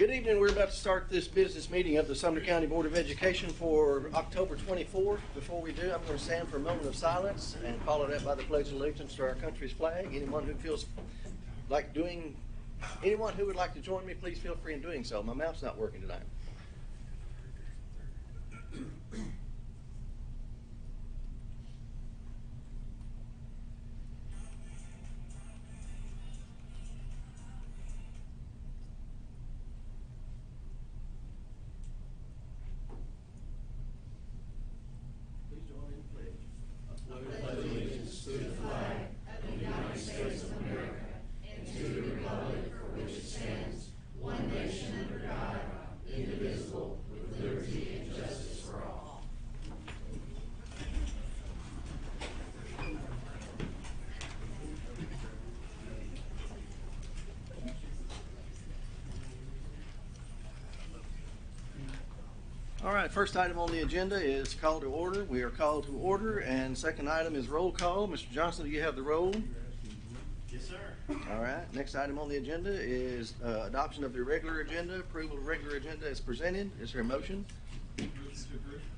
Good evening. We're about to start this business meeting of the Sumner County Board of Education for October 24th. Before we do, I'm going to stand for a moment of silence and follow that by the Pledge of Allegiance to our country's flag. Anyone who would like to join me, please feel free in doing so. My mouth's not working tonight. All right, first item on the agenda is call to order. We are called to order, and second item is roll call. Mr. Johnson, do you have the roll? Yes, sir. All right, next item on the agenda is adoption of the regular agenda, approval of regular agenda as presented. Is there a motion?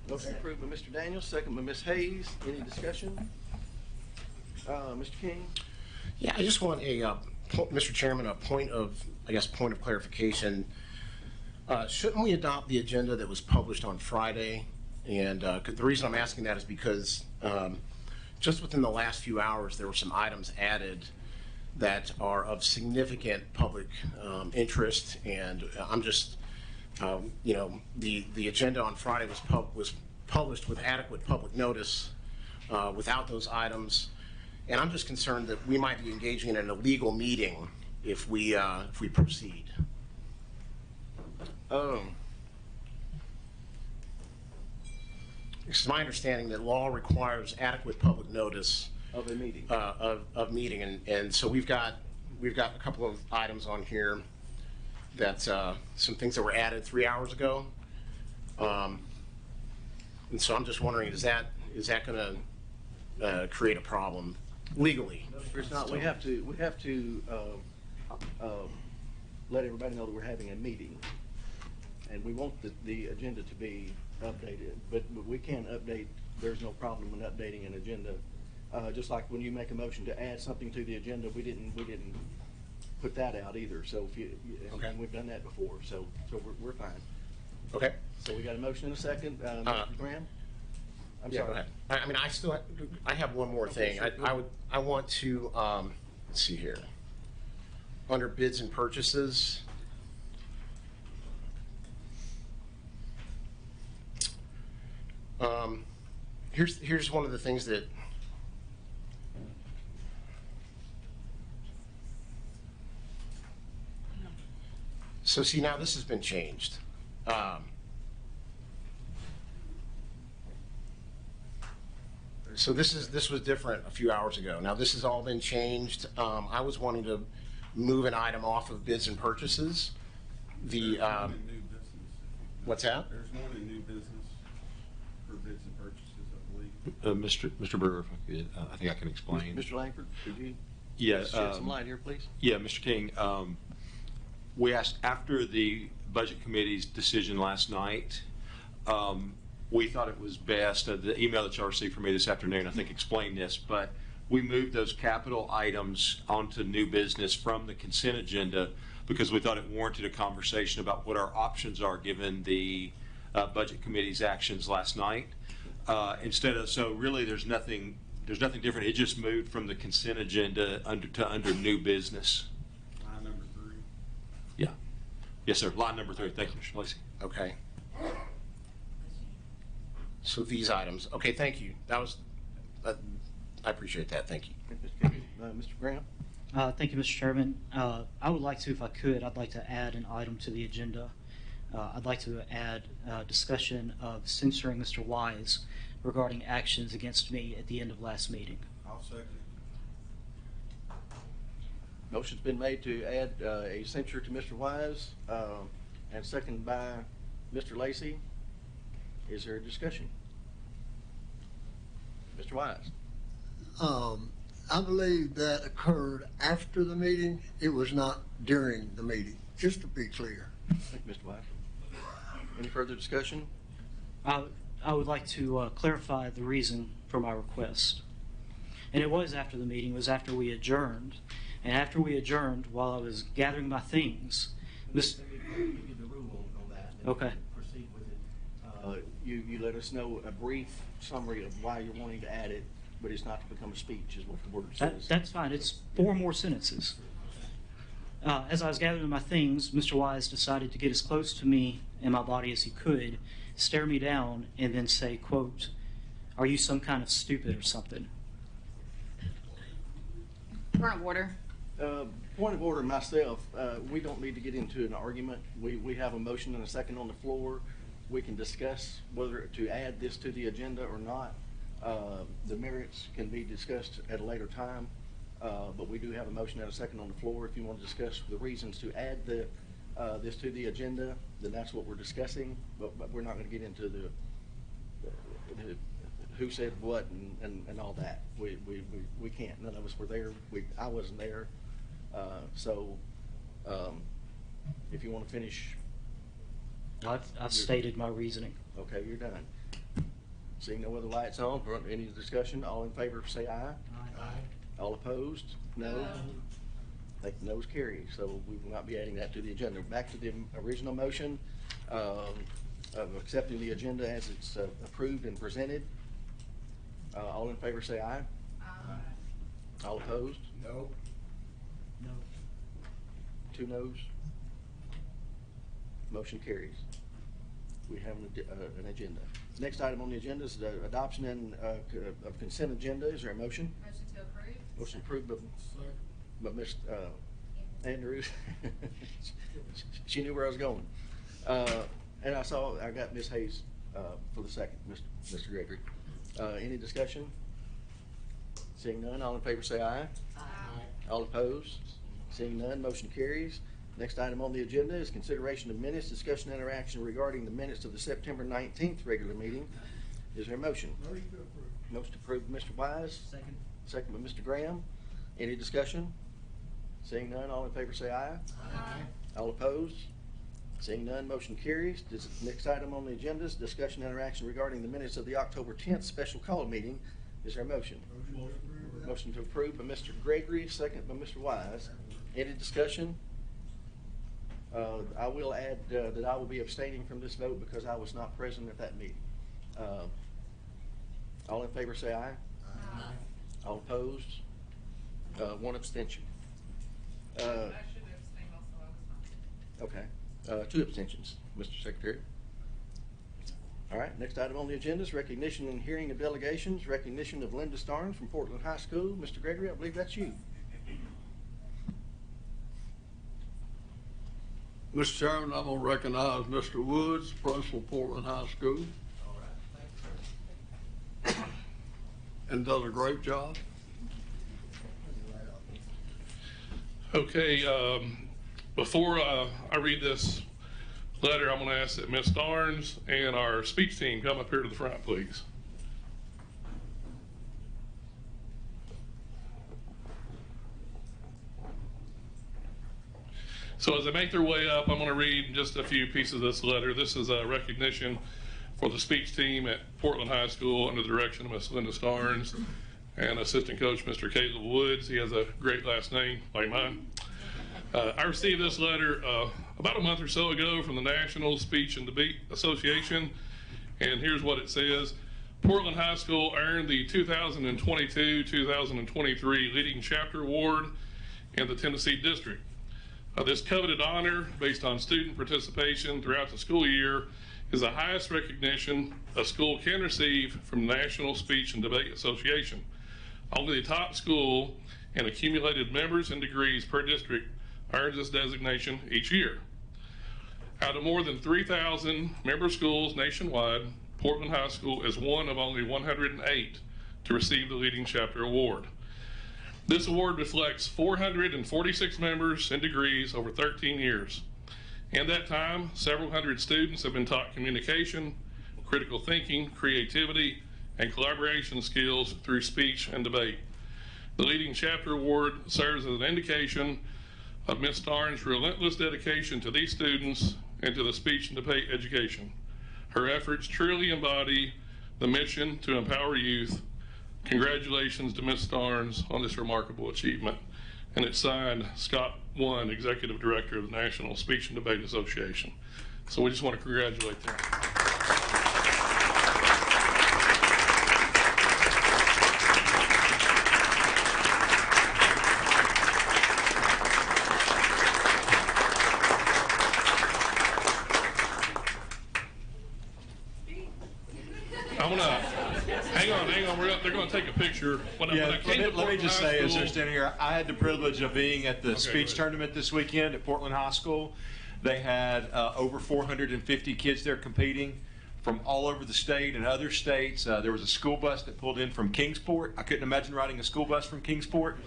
Motion approved by Mr. Daniels, second by Ms. Hayes. Any discussion? Mr. King? Yeah, I just want a, Mr. Chairman, a point of clarification. Shouldn't we adopt the agenda that was published on Friday? And the reason I'm asking that is because just within the last few hours, there were some items added that are of significant public interest. And I'm just, the agenda on Friday was published with adequate public notice without those items. And I'm just concerned that we might be engaging in an illegal meeting if we proceed. It's my understanding that law requires adequate public notice Of a meeting. Of meeting, and so we've got a couple of items on here that some things that were added 3 hours ago, and so I'm just wondering, is that going to create a problem legally? It's not. We have to let everybody know that we're having a meeting. And we want the agenda to be updated, but we can update. There's no problem in updating an agenda. Just like when you make a motion to add something to the agenda, we didn't put that out either. So Okay. And we've done that before, so we're fine. Okay. So we got a motion and a second. Mr. Graham? I'm Yeah, sorry. go ahead. I mean, I have one more thing. Sure. I want to let's see here. Under bids and purchases. Here's one of the things that see, now this has been changed. So this was different a few hours ago. Now this has all been changed. I was wanting to move an item off of bids and purchases. There's one in new business. What's that? There's one in new business for bids and purchases, I believe. Mr. Brewer, if I could, I think I can explain. Mr. Langford, could you Yeah, shed some light here, please? Yeah, Mr. King, we asked after the Budget Committee's decision last night, we thought it was best, the email that y'all received from me this afternoon, I think explained this, but we moved those capital items onto new business from the consent agenda because we thought it warranted a conversation about what our options are given the Budget Committee's actions last night. So really there's nothing different. It just moved from the consent agenda under new business. Line number 3. Yeah. Yes, sir. Line number 3. Thank you, Mr. Lacey. Okay. So these items. Okay, thank you. That was. I appreciate that. Thank you. Mr. Graham? Thank you, Mr. Chairman. I would like to, if I could, I'd like to add an item to the agenda. I'd like to add discussion of censuring Mr. Wise regarding actions against me at the end of last meeting. I'll second. Motion's been made to add a censure to Mr. Wise, and seconded by Mr. Lacey. Is there a discussion? Mr. Wise? I believe that occurred after the meeting. It was not during the meeting, just to be clear. Thank you, Mr. Wise. Any further discussion? I would like to clarify the reason for my request. And it was after the meeting, it was after we adjourned. And after we adjourned, while I was gathering my things, Miss. Let me give you the rule on that. and Okay. Proceed with it. You let us know a brief summary of why you're wanting to add it, but it's not to become a speech, is what the word says. That's fine. It's 4 more sentences. As I was gathering my things, Mr. Wise decided to get as close to me and my body as he could, stare me down, and then say, quote, "Are you some kind of stupid or something?" Point of order. Point of order myself, we don't need to get into an argument. We have a motion and a second on the floor. We can discuss whether to add this to the agenda or not. The merits can be discussed at a later time, but we do have a motion and a second on the floor. If you want to discuss the reasons to add this to the agenda, then that's what we're discussing, but we're not going to get into the who said what and all that. We can't. None of us were there. I wasn't there. So if you want to finish. I've stated my reasoning. Okay, you're done. Seeing no other lights on, any discussion? All in favor, say aye. Aye. All opposed? No. I think no's carry, so we will not be adding that to the agenda. Back to the original motion of accepting the agenda as it's approved and presented. All in favor, say aye. Aye. All opposed? No. No. 2 no's. Motion carries. We have an agenda. Next item on the agenda is the adoption and of consent agenda. Is there a motion? Motion to approve. Motion approved by Ms. Andrews. She knew where I was going. And I got Ms. Hayes for the second, Mr. Gregory. Any discussion? Seeing none, all in favor say aye. Aye. All opposed? Seeing none, motion carries. Next item on the agenda is consideration of minutes, discussion, and interaction regarding the minutes of the September 19th regular meeting. Is there a motion? Motion to approve. Motion approved by Mr. Wise. Second. Second by Mr. Graham. Any discussion? Seeing none, all in favor say aye. Aye. All opposed? Seeing none, motion carries. This next item on the agenda is discussion and interaction regarding the minutes of the October 10th special call meeting. Is there a motion? Motion to approve. Motion to approve by Mr. Gregory, second by Mr. Wise. Any discussion? I will add that I will be abstaining from this vote because I was not present at that meeting. All in favor say aye. Aye. All opposed? 1 abstention. I should abstain also, I was not. Okay, 2 abstentions, Mr. Secretary. All right, next item on the agenda is recognition and hearing of delegations, recognition of Linda Starnes from Portland High School. Mr. Gregory, I believe that's you. Mr. Chairman, I'm going to recognize Mr. Woods, principal of Portland High School. All right, thank you, sir. And does a great job. Okay, before I read this letter, I'm going to ask that Ms. Starnes and our speech team come up here to the front, please. So as they make their way up, I'm going to read just a few pieces of this letter. This is a recognition for the speech team at Portland High School under the direction of Ms. Linda Starnes and assistant coach Mr. Caleb Woods. He has a great last name like mine. I received this letter about a month or so ago from the National Speech and Debate Association, and here's what it says. Portland High School earned the 2022-2023 Leading Chapter Award in the Tennessee District. This coveted honor, based on student participation throughout the school year, is the highest recognition a school can receive from the National Speech and Debate Association. Only the top school and accumulated members and degrees per district earns this designation each year. Out of more than 3,000 member schools nationwide, Portland High School is one of only 108 to receive the Leading Chapter Award. This award reflects 446 members and degrees over 13 years. In that time, several hundred students have been taught communication, critical thinking, creativity, and collaboration skills through speech and debate. The Leading Chapter Award serves as an indication of Ms. Starnes' relentless dedication to these students and to the speech and debate education. Her efforts truly embody the mission to empower youth. Congratulations to Ms. Starnes on this remarkable achievement. And it's signed Scott One, Executive Director of the National Speech and Debate Association. So we just want to congratulate them. I want to, hang on, they're going to take a picture. When I came to Let me Portland just High say, as School- they're standing here, I had the privilege of being at the Okay, go speech ahead. tournament this weekend at Portland High School. They had over 450 kids there competing from all over the state and other states. There was a school bus that pulled in from Kingsport. I couldn't imagine riding a school bus from Kingsport,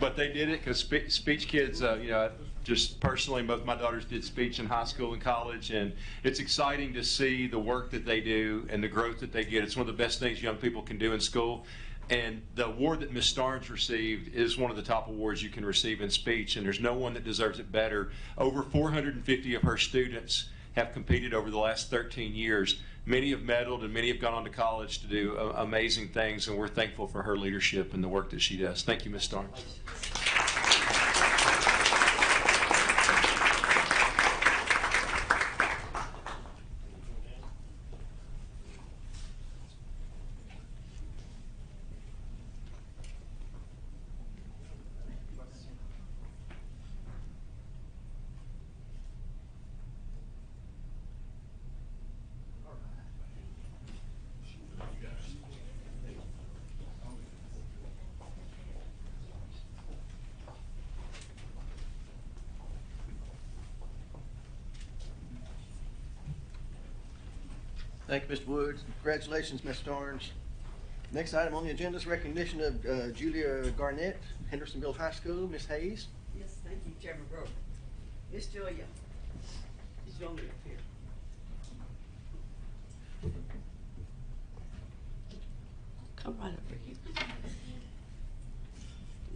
but they did it because speech kids, you know, just personally, both my daughters did speech in high school and college, and it's exciting to see the work that they do and the growth that they get. It's one of the best things young people can do in school. And the award that Ms. Starnes received is one of the top awards you can receive in speech, and there's no one that deserves it better. Over 450 of her students have competed over the last 13 years. Many have medaled and many have gone on to college to do amazing things, and we're thankful for her leadership and the work that she does. Thank you, Ms. Starnes. Thank you, Mr. Woods. Congratulations, Ms. Starnes. Next item on the agenda is recognition of Julia Garnett, Hendersonville High School. Ms. Hayes. Yes, thank you, Chairman Broder. Miss Julia, just join me up here. Come right over here.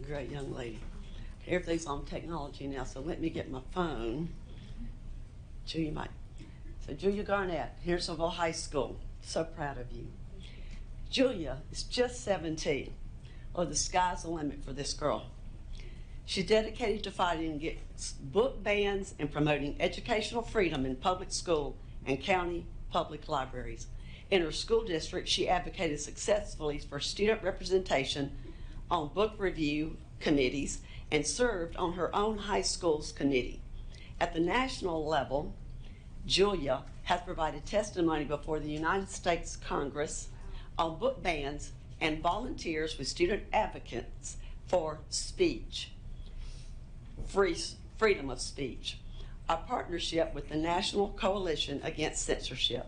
Great young lady. Everything's on technology now, so let me get my phone. Julia might. So Julia Garnett, Hendersonville High School. So proud of you. Julia is just 17. Oh, the sky's the limit for this girl. She's dedicated to fighting against book bans and promoting educational freedom in public school and county public libraries. In her school district, she advocated successfully for student representation on book review committees and served on her own high school's committee. At the national level, Julia has provided testimony before the United States Congress on book bans and volunteers with student advocates for speech, freedom of speech, a partnership with the National Coalition Against Censorship.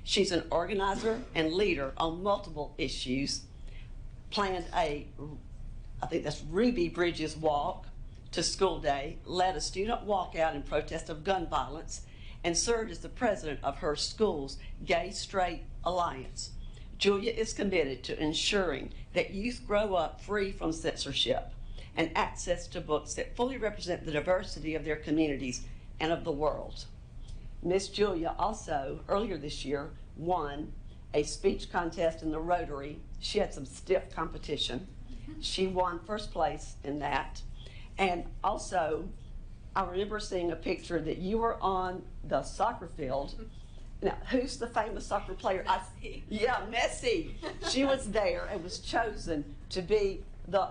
She's an organizer and leader on multiple issues, planned I think that's Ruby Bridges Walk to School Day, led a student walkout in protest of gun violence, and served as the president of her school's Gay Straight Alliance. Julia is committed to ensuring that youth grow up free from censorship and access to books that fully represent the diversity of their communities and of the world. Miss Julia also, earlier this year, won a speech contest in the Rotary. She had some stiff competition. She won first place in that. And also, I remember seeing a picture that you were on the soccer field. Now, who's the famous soccer player? Messi. Yeah, Messi. She was there and was chosen to be the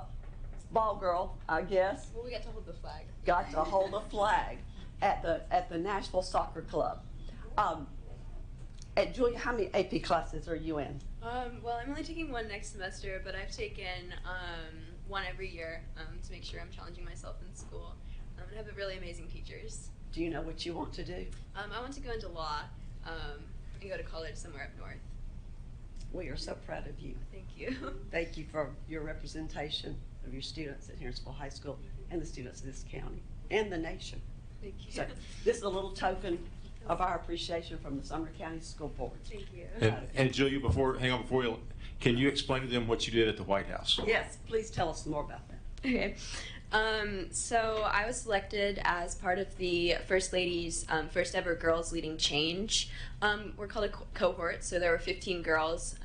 ball girl, I guess. Well, we got to hold the flag. Got to hold a flag at the Nashville Soccer Club. At Julia, how many AP classes are you in? Well, I'm only taking one next semester, but I've taken one every year to make sure I'm challenging myself in school. And I have really amazing teachers. Do you know what you want to do? I want to go into law and go to college somewhere up north. We are so proud of you. Thank you. Thank you for your representation of your students at Hendersonville High School and the students of this county and the nation. Thank you. So this is a little token of our appreciation from the Sumner County School Board. Thank you. And Julia, before you, can you explain to them what you did at the White House? Yes, please tell us more about that. Okay. So I was selected as part of the First Lady's first ever Girls Leading Change. We're called a cohort, so there were 15 girls,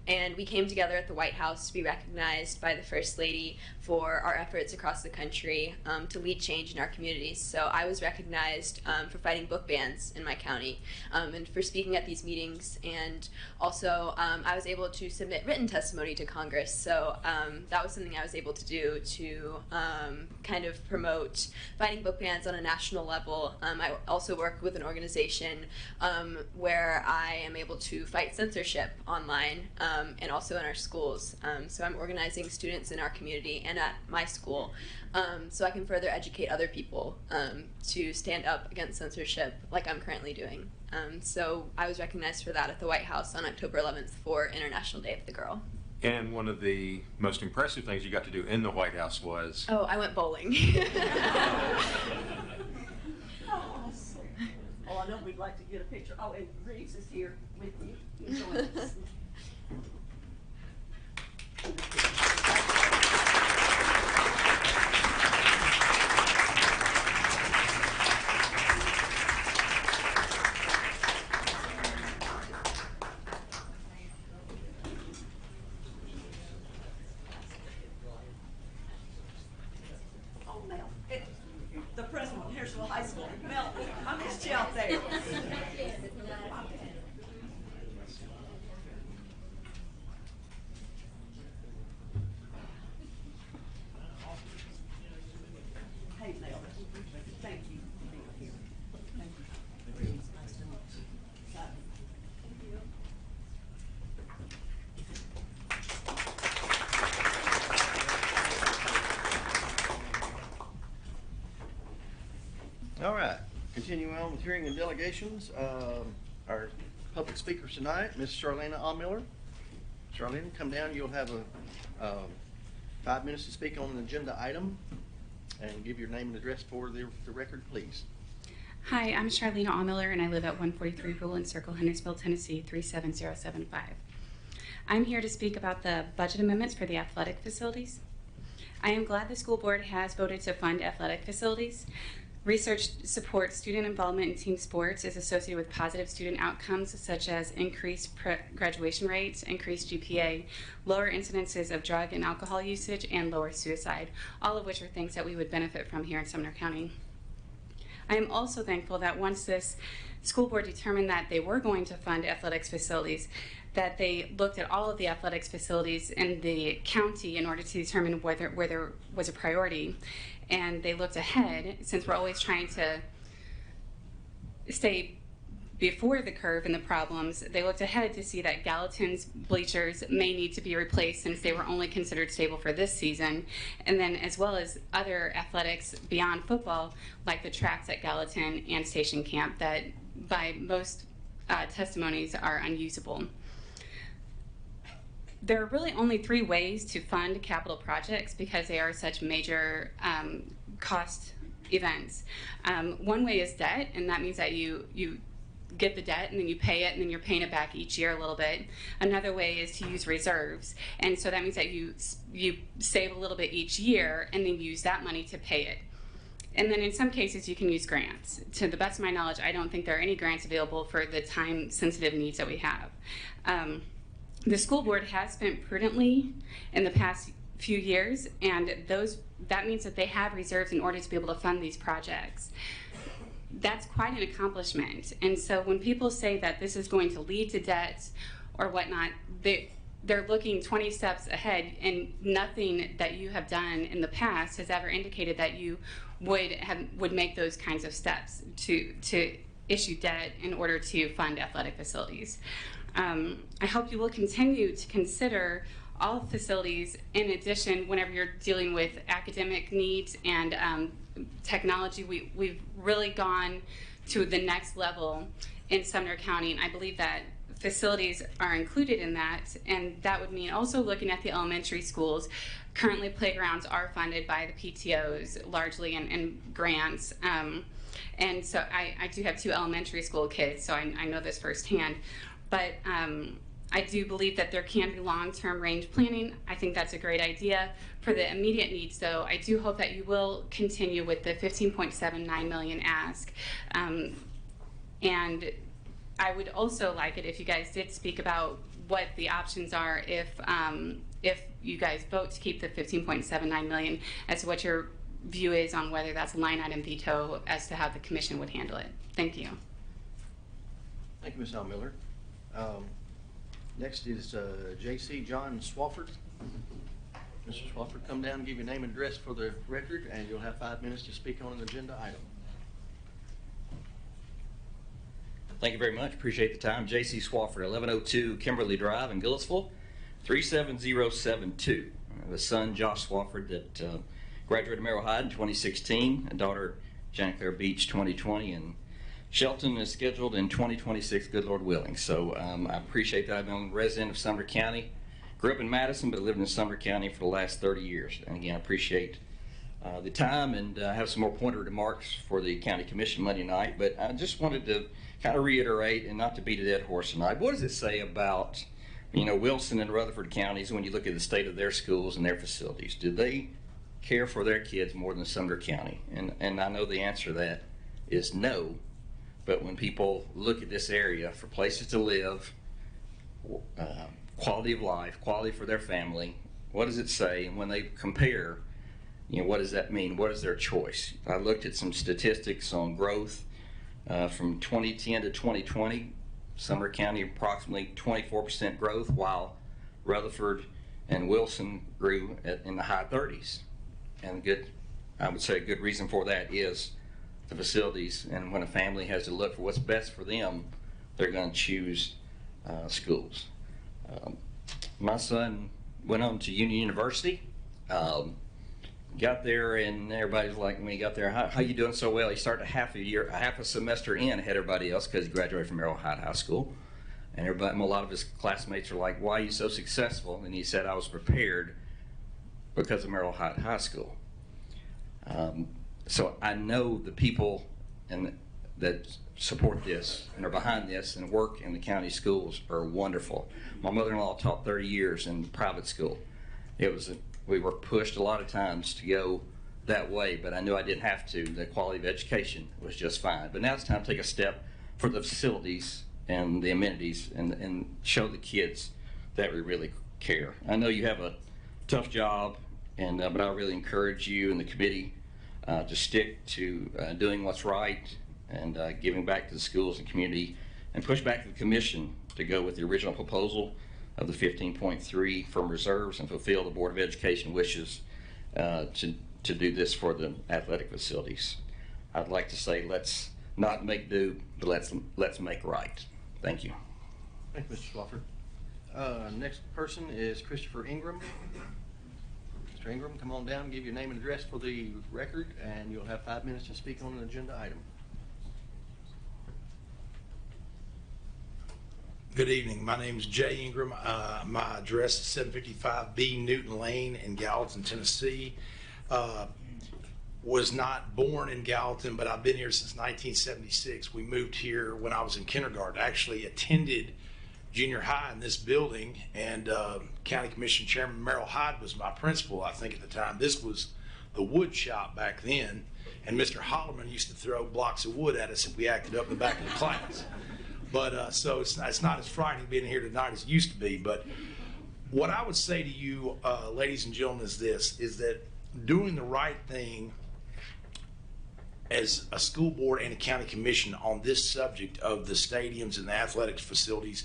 and we came together at the White House to be recognized by the First Lady for our efforts across the country to lead change in our communities. So I was recognized for fighting book bans in my county and for speaking at these meetings, and also I was able to submit written testimony to Congress. So that was something I was able to do to kind of promote fighting book bans on a national level. I also work with an organization where I am able to fight censorship online and also in our schools. So I'm organizing students in our community and at my school so I can further educate other people to stand up against censorship like I'm currently doing. So I was recognized for that at the White House on October 11th for International Day of the Girl. And one of the most impressive things you got to do in the White House was? Oh, I went bowling. Oh, I know we'd like to get a picture. Oh, and Reeves is here with you. Join us. Oh, Mel, the president of Harrisville High School. Mel, I missed you out there. Hey, Mel, thank you for being here. Thank you. Nice to meet you. Thank you. All right, continuing on with hearing and delegations, our public speakers tonight, Ms. Charlena Allmiller. Charlena, come down, you'll have 5 minutes to speak on an agenda item, and give your name and address for the record, please. Hi, I'm Charlena Allmiller, and I live at 143 Ruland Circle, Huntersville, Tennessee, 37075. I'm here to speak about the budget amendments for the athletic facilities. I am glad the school board has voted to fund athletic facilities. Research supports student involvement in team sports is associated with positive student outcomes such as increased graduation rates, increased GPA, lower incidences of drug and alcohol usage, and lower suicide, all of which are things that we would benefit from here in Sumner County. I am also thankful that once this school board determined that they were going to fund athletics facilities, that they looked at all of the athletics facilities in the county in order to determine where there was a priority. And they looked ahead, since we're always trying to stay before the curve and the problems, they looked ahead to see that Gallatin's bleachers may need to be replaced since they were only considered stable for this season, and then as well as other athletics beyond football, like the tracks at Gallatin and Station Camp that by most testimonies are unusable. There are really only 3 ways to fund capital projects because they are such major cost events. One way is debt, and that means that you get the debt and then you pay it and then you're paying it back each year a little bit. Another way is to use reserves, and so that means that you save a little bit each year and then use that money to pay it. And then in some cases you can use grants. To the best of my knowledge, I don't think there are any grants available for the time-sensitive needs that we have. The school board has spent prudently in the past few years, and that means that they have reserves in order to be able to fund these projects. That's quite an accomplishment. And so when people say that this is going to lead to debt or whatnot, they're looking 20 steps ahead, and nothing that you have done in the past has ever indicated that you would make those kinds of steps to issue debt in order to fund athletic facilities. I hope you will continue to consider all facilities in addition whenever you're dealing with academic needs and technology. We've really gone to the next level in Sumner County, and I believe that facilities are included in that, and that would mean also looking at the elementary schools. Currently, playgrounds are funded by the PTOs largely and grants. And so I do have 2 elementary school kids, so I know this firsthand. But I do believe that there can be long-term range planning. I think that's a great idea. For the immediate needs, though, I do hope that you will continue with the $15.79 million ask. And I would also like it if you guys did speak about what the options are if you guys vote to keep the $15.79 million, as to what your view is on whether that's a line item veto as to how the commission would handle it. Thank you. Thank you, Ms. Al Miller. Next is J.C. John Swafford. Mr. Swafford, come down and give your name and address for the record, and you'll have 5 minutes to speak on an agenda item. Thank you very much. Appreciate the time. J.C. Swafford, 1102 Kimberly Drive in Gillisville, 37072. I have a son, Josh Swafford, that graduated Merrill Hyde in 2016, a daughter, Janet Claire Beach, 2020, and Shelton is scheduled in 2026, good Lord willing. So I appreciate that. I've been a resident of Sumner County. Grew up in Madison, but lived in Sumner County for the last 30 years. And again, I appreciate the time, and have some more pointed remarks for the County Commission Monday night. But I just wanted to kind of reiterate, and not to beat a dead horse tonight, what does it say about, Wilson and Rutherford counties when you look at the state of their schools and their facilities? Do they care for their kids more than Sumner County? And I know the answer to that is no. But when people look at this area for places to live, quality of life, quality for their family, what does it say? And when they compare, what does that mean? What is their choice? I looked at some statistics on growth from 2010 to 2020. Sumner County approximately 24% growth, while Rutherford and Wilson grew in the high 30s. And I would say a good reason for that is the facilities, and when a family has to look for what's best for them, they're going to choose schools. My son went on to Union University, got there, and everybody's like, when he got there, how you doing so well? He started half a semester in ahead of everybody else because he graduated from Merrill Hyde High School. And a lot of his classmates are like, why are you so successful? And he said, I was prepared because of Merrill Hyde High School. So I know the people that support this and are behind this and work in the county schools are wonderful. My mother-in-law taught 30 years in private school. We were pushed a lot of times to go that way, but I knew I didn't have to. The quality of education was just fine. But now it's time to take a step for the facilities and the amenities and show the kids that we really care. I know you have a tough job, but I really encourage you and the committee to stick to doing what's right and giving back to the schools and community, and push back to the commission to go with the original proposal of the 15.3 from reserves and fulfill the Board of Education wishes to do this for the athletic facilities. I'd like to say let's not make do, but let's make right. Thank you. Thank you, Mr. Swafford. Next person is Christopher Ingram. Mr. Ingram, come on down, give your name and address for the record, and you'll have 5 minutes to speak on an agenda item. Good evening. My name is Jay Ingram. My address is 755B Newton Lane in Gallatin, Tennessee. Was not born in Gallatin, but I've been here since 1976. We moved here when I was in kindergarten. I actually attended junior high in this building, and County Commission Chairman Merrill Hyde was my principal, I think, at the time. This was the wood shop back then, and Mr. Holloman used to throw blocks of wood at us if we acted up in the back of the class. But so it's not as frightening being here tonight as it used to be. But what I would say to you, ladies and gentlemen, is this, is that doing the right thing as a school board and a county commission on this subject of the stadiums and the athletics facilities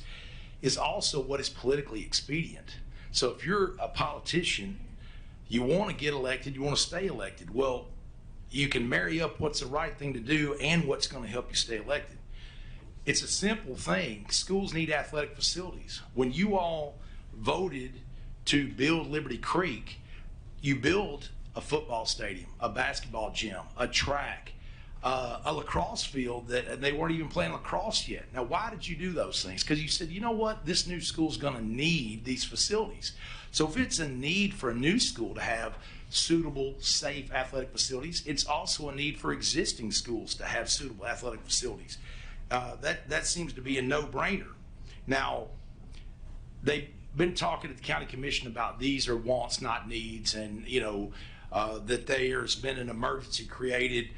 is also what is politically expedient. So if you're a politician, you want to get elected, you want to stay elected. Well, you can marry up what's the right thing to do and what's going to help you stay elected. It's a simple thing. Schools need athletic facilities. When you all voted to build Liberty Creek, you built a football stadium, a basketball gym, a track, a lacrosse field that they weren't even playing lacrosse yet. Now, why did you do those things? Because you said, you know what, this new school's going to need these facilities. So if it's a need for a new school to have suitable, safe athletic facilities, it's also a need for existing schools to have suitable athletic facilities. That seems to be a no-brainer. Now, they've been talking to the county commission about these are wants, not needs, and that there's been an emergency created.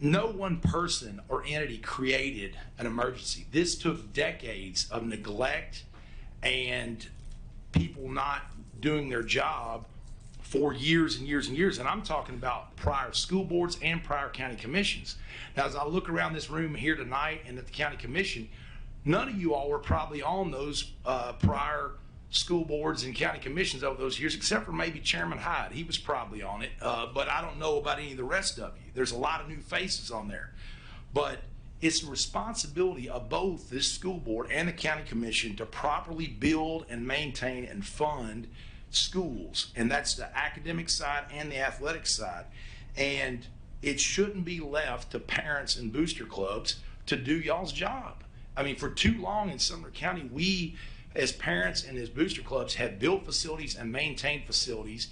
No one person or entity created an emergency. This took decades of neglect and people not doing their job for years and years and years. And I'm talking about prior school boards and prior county commissions. Now, as I look around this room here tonight and at the county commission, none of you all were probably on those prior school boards and county commissions over those years, except for maybe Chairman Hyde. He was probably on it, but I don't know about any of the rest of you. There's a lot of new faces on there. But it's the responsibility of both this school board and the county commission to properly build and maintain and fund schools. And that's the academic side and the athletic side. And it shouldn't be left to parents and booster clubs to do y'all's job. I mean, for too long in Sumner County, we as parents and as booster clubs have built facilities and maintained facilities,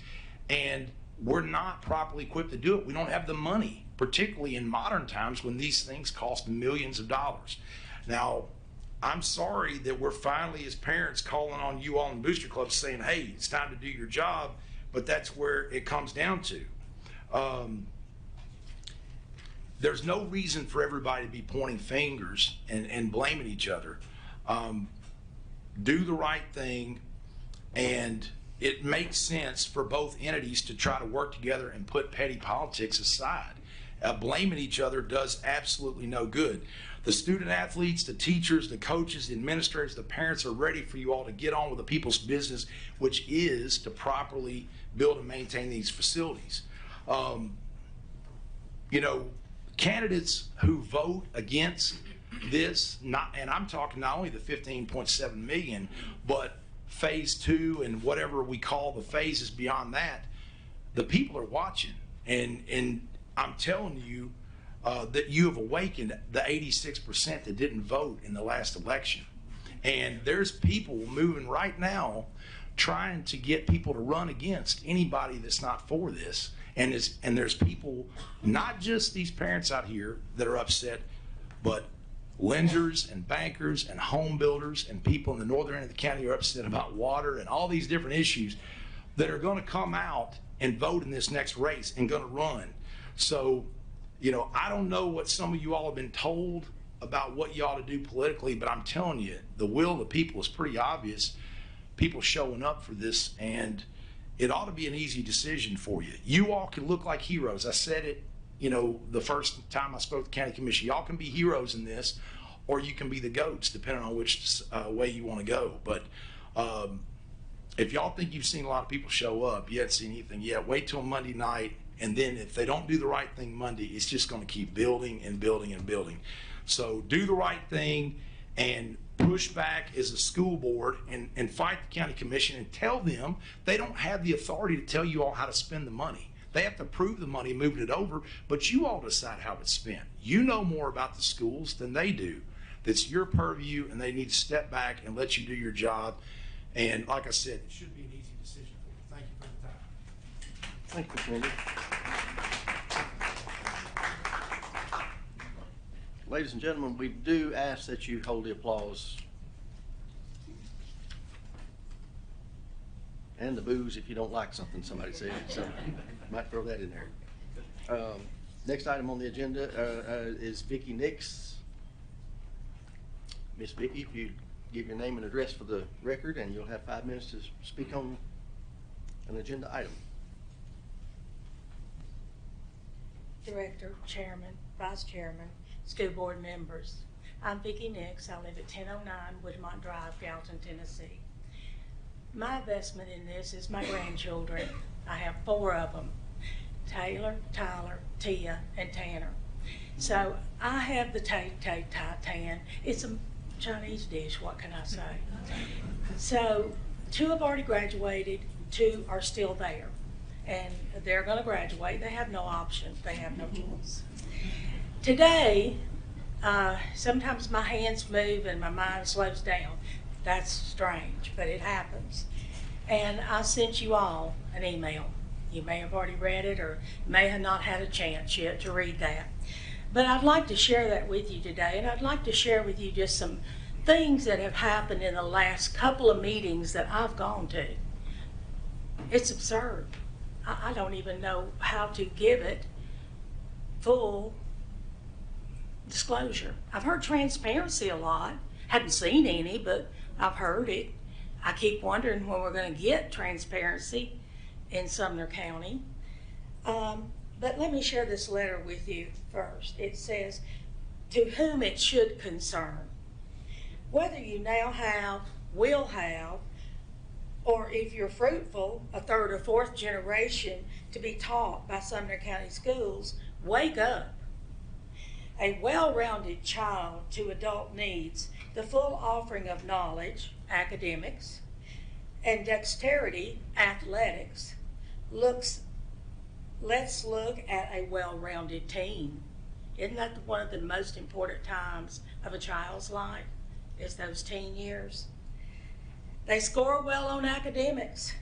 and we're not properly equipped to do it. We don't have the money, particularly in modern times when these things cost millions of dollars. Now, I'm sorry that we're finally, as parents, calling on you all in booster clubs saying, hey, it's time to do your job, but that's where it comes down to. There's no reason for everybody to be pointing fingers and blaming each other. Do the right thing, and it makes sense for both entities to try to work together and put petty politics aside. Blaming each other does absolutely no good. The student athletes, the teachers, the coaches, the administrators, the parents are ready for you all to get on with the people's business, which is to properly build and maintain these facilities. Candidates who vote against this, and I'm talking not only the 15.7 million, but phase 2 and whatever we call the phases beyond that, the people are watching. And I'm telling you that you have awakened the 86% that didn't vote in the last election. And there's people moving right now trying to get people to run against anybody that's not for this. And there's people, not just these parents out here that are upset, but lenders and bankers and home builders and people in the northern end of the county are upset about water and all these different issues that are going to come out and vote in this next race and going to run. So, I don't know what some of you all have been told about what you ought to do politically, but I'm telling you, the will of the people is pretty obvious. People showing up for this, and it ought to be an easy decision for you. You all can look like heroes. I said it, the first time I spoke to the county commission. Y'all can be heroes in this, or you can be the goats, depending on which way you want to go. But if y'all think you've seen a lot of people show up, you haven't seen anything yet. Wait till Monday night, and then if they don't do the right thing Monday, it's just going to keep building and building and building. So do the right thing and push back as a school board and fight the county commission and tell them they don't have the authority to tell you all how to spend the money. They have to approve the money and moving it over, but you all decide how it's spent. You know more about the schools than they do. That's your purview, and they need to step back and let you do your job. And like I said, it should be an easy decision for you. Thank you for the time. Thank you, Mr. Lindy. Ladies and gentlemen, we do ask that you hold the applause and the boos if you don't like something somebody said. So might throw that in there. Next item on the agenda is Vicki Nix. Miss Vicki, if you give your name and address for the record, and you'll have 5 minutes to speak on an agenda item. Director, Chairman, Vice Chairman, School Board members. I'm Vicki Nix. I live at 1009 Woodmont Drive, Gallatin, Tennessee. My investment in this is my grandchildren. I have 4 of them, Taylor, Tyler, Tia, and Tanner. So I have the Tay-Tay-Tay-Tan. It's a Chinese dish, what can I say? So 2 have already graduated, 2 are still there. And they're going to graduate. They have no option. They have no choice. Today, sometimes my hands move and my mind slows down. That's strange, but it happens. And I sent you all an email. You may have already read it or may have not had a chance yet to read that. But I'd like to share that with you today, and I'd like to share with you just some things that have happened in the last couple of meetings that I've gone to. It's absurd. I don't even know how to give it full disclosure. I've heard transparency a lot. Hadn't seen any, but I've heard it. I keep wondering when we're going to get transparency in Sumner County. But let me share this letter with you first. It says, to whom it should concern. Whether you now have, will have, or if you're fruitful, a third or fourth generation to be taught by Sumner County Schools, wake up. A well-rounded child to adult needs the full offering of knowledge, academics, and dexterity, athletics. Let's look at a well-rounded teen. Isn't that one of the most important times of a child's life, is those teen years? They score well on academics,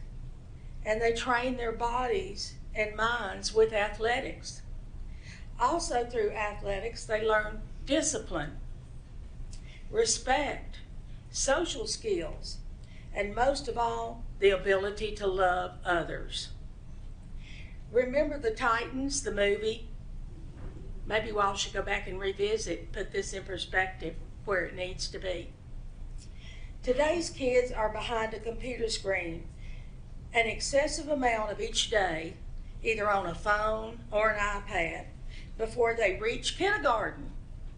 and they train their bodies and minds with athletics. Also through athletics, they learn discipline, respect, social skills, and most of all, the ability to love others. Remember the Titans, the movie? Maybe I should go back and revisit, put this in perspective where it needs to be. Today's kids are behind a computer screen an excessive amount of each day, either on a phone or an iPad, before they reach kindergarten.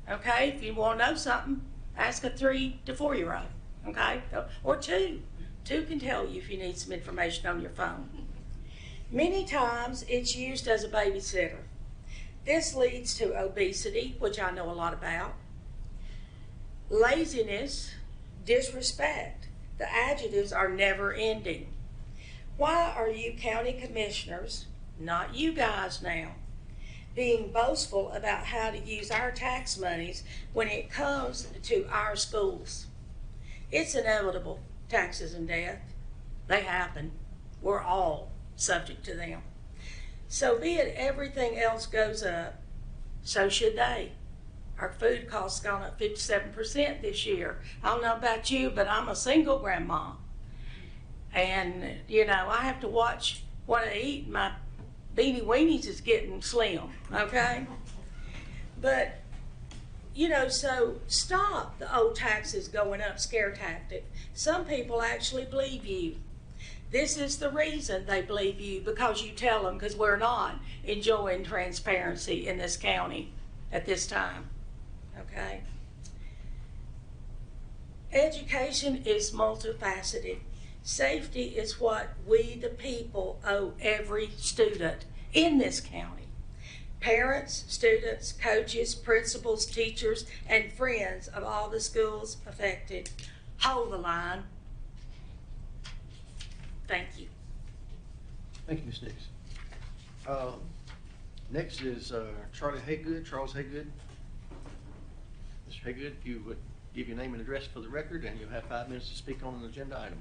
Okay, if you want to know something, ask a 3 to 4 year old, okay? Or two. Two can tell you if you need some information on your phone. Many times it's used as a babysitter. This leads to obesity, which I know a lot about, laziness, disrespect. The adjectives are never ending. Why are you county commissioners, not you guys now, being boastful about how to use our tax monies when it comes to our schools? It's inevitable, taxes and death. They happen. We're all subject to them. So be it everything else goes up, so should they. Our food costs gone up 57% this year. I don't know about you, but I'm a single grandma. And, you know, I have to watch what I eat. My Beanie Weenies is getting slim, okay? But, you know, so stop the old taxes going up scare tactic. Some people actually believe you. This is the reason they believe you, because you tell them, because we're not enjoying transparency in this county at this time, okay? Education is multifaceted. Safety is what we, the people, owe every student in this county. Parents, students, coaches, principals, teachers, and friends of all the schools affected. Hold the line. Thank you. Thank you, Ms. Nix. Next is Charles Haygood. Mr. Haygood, if you would give your name and address for the record, and you'll have 5 minutes to speak on an agenda item.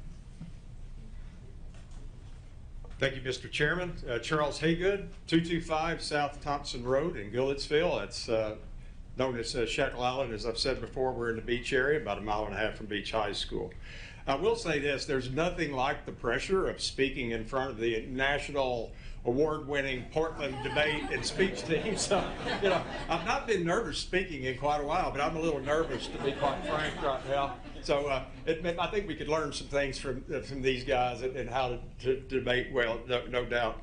Thank you, Mr. Chairman. Charles Haygood, 225 South Thompson Road in Gilletsville. It's known as Shackle Island. As I've said before, we're in the beach area, about 1.5 miles from Beach High School. I will say this, there's nothing like the pressure of speaking in front of the national award-winning Portland debate and speech team. So, you know, I've not been nervous speaking in quite a while, but I'm a little nervous, to be quite frank, right now. So I think we could learn some things from these guys and how to debate well, no doubt.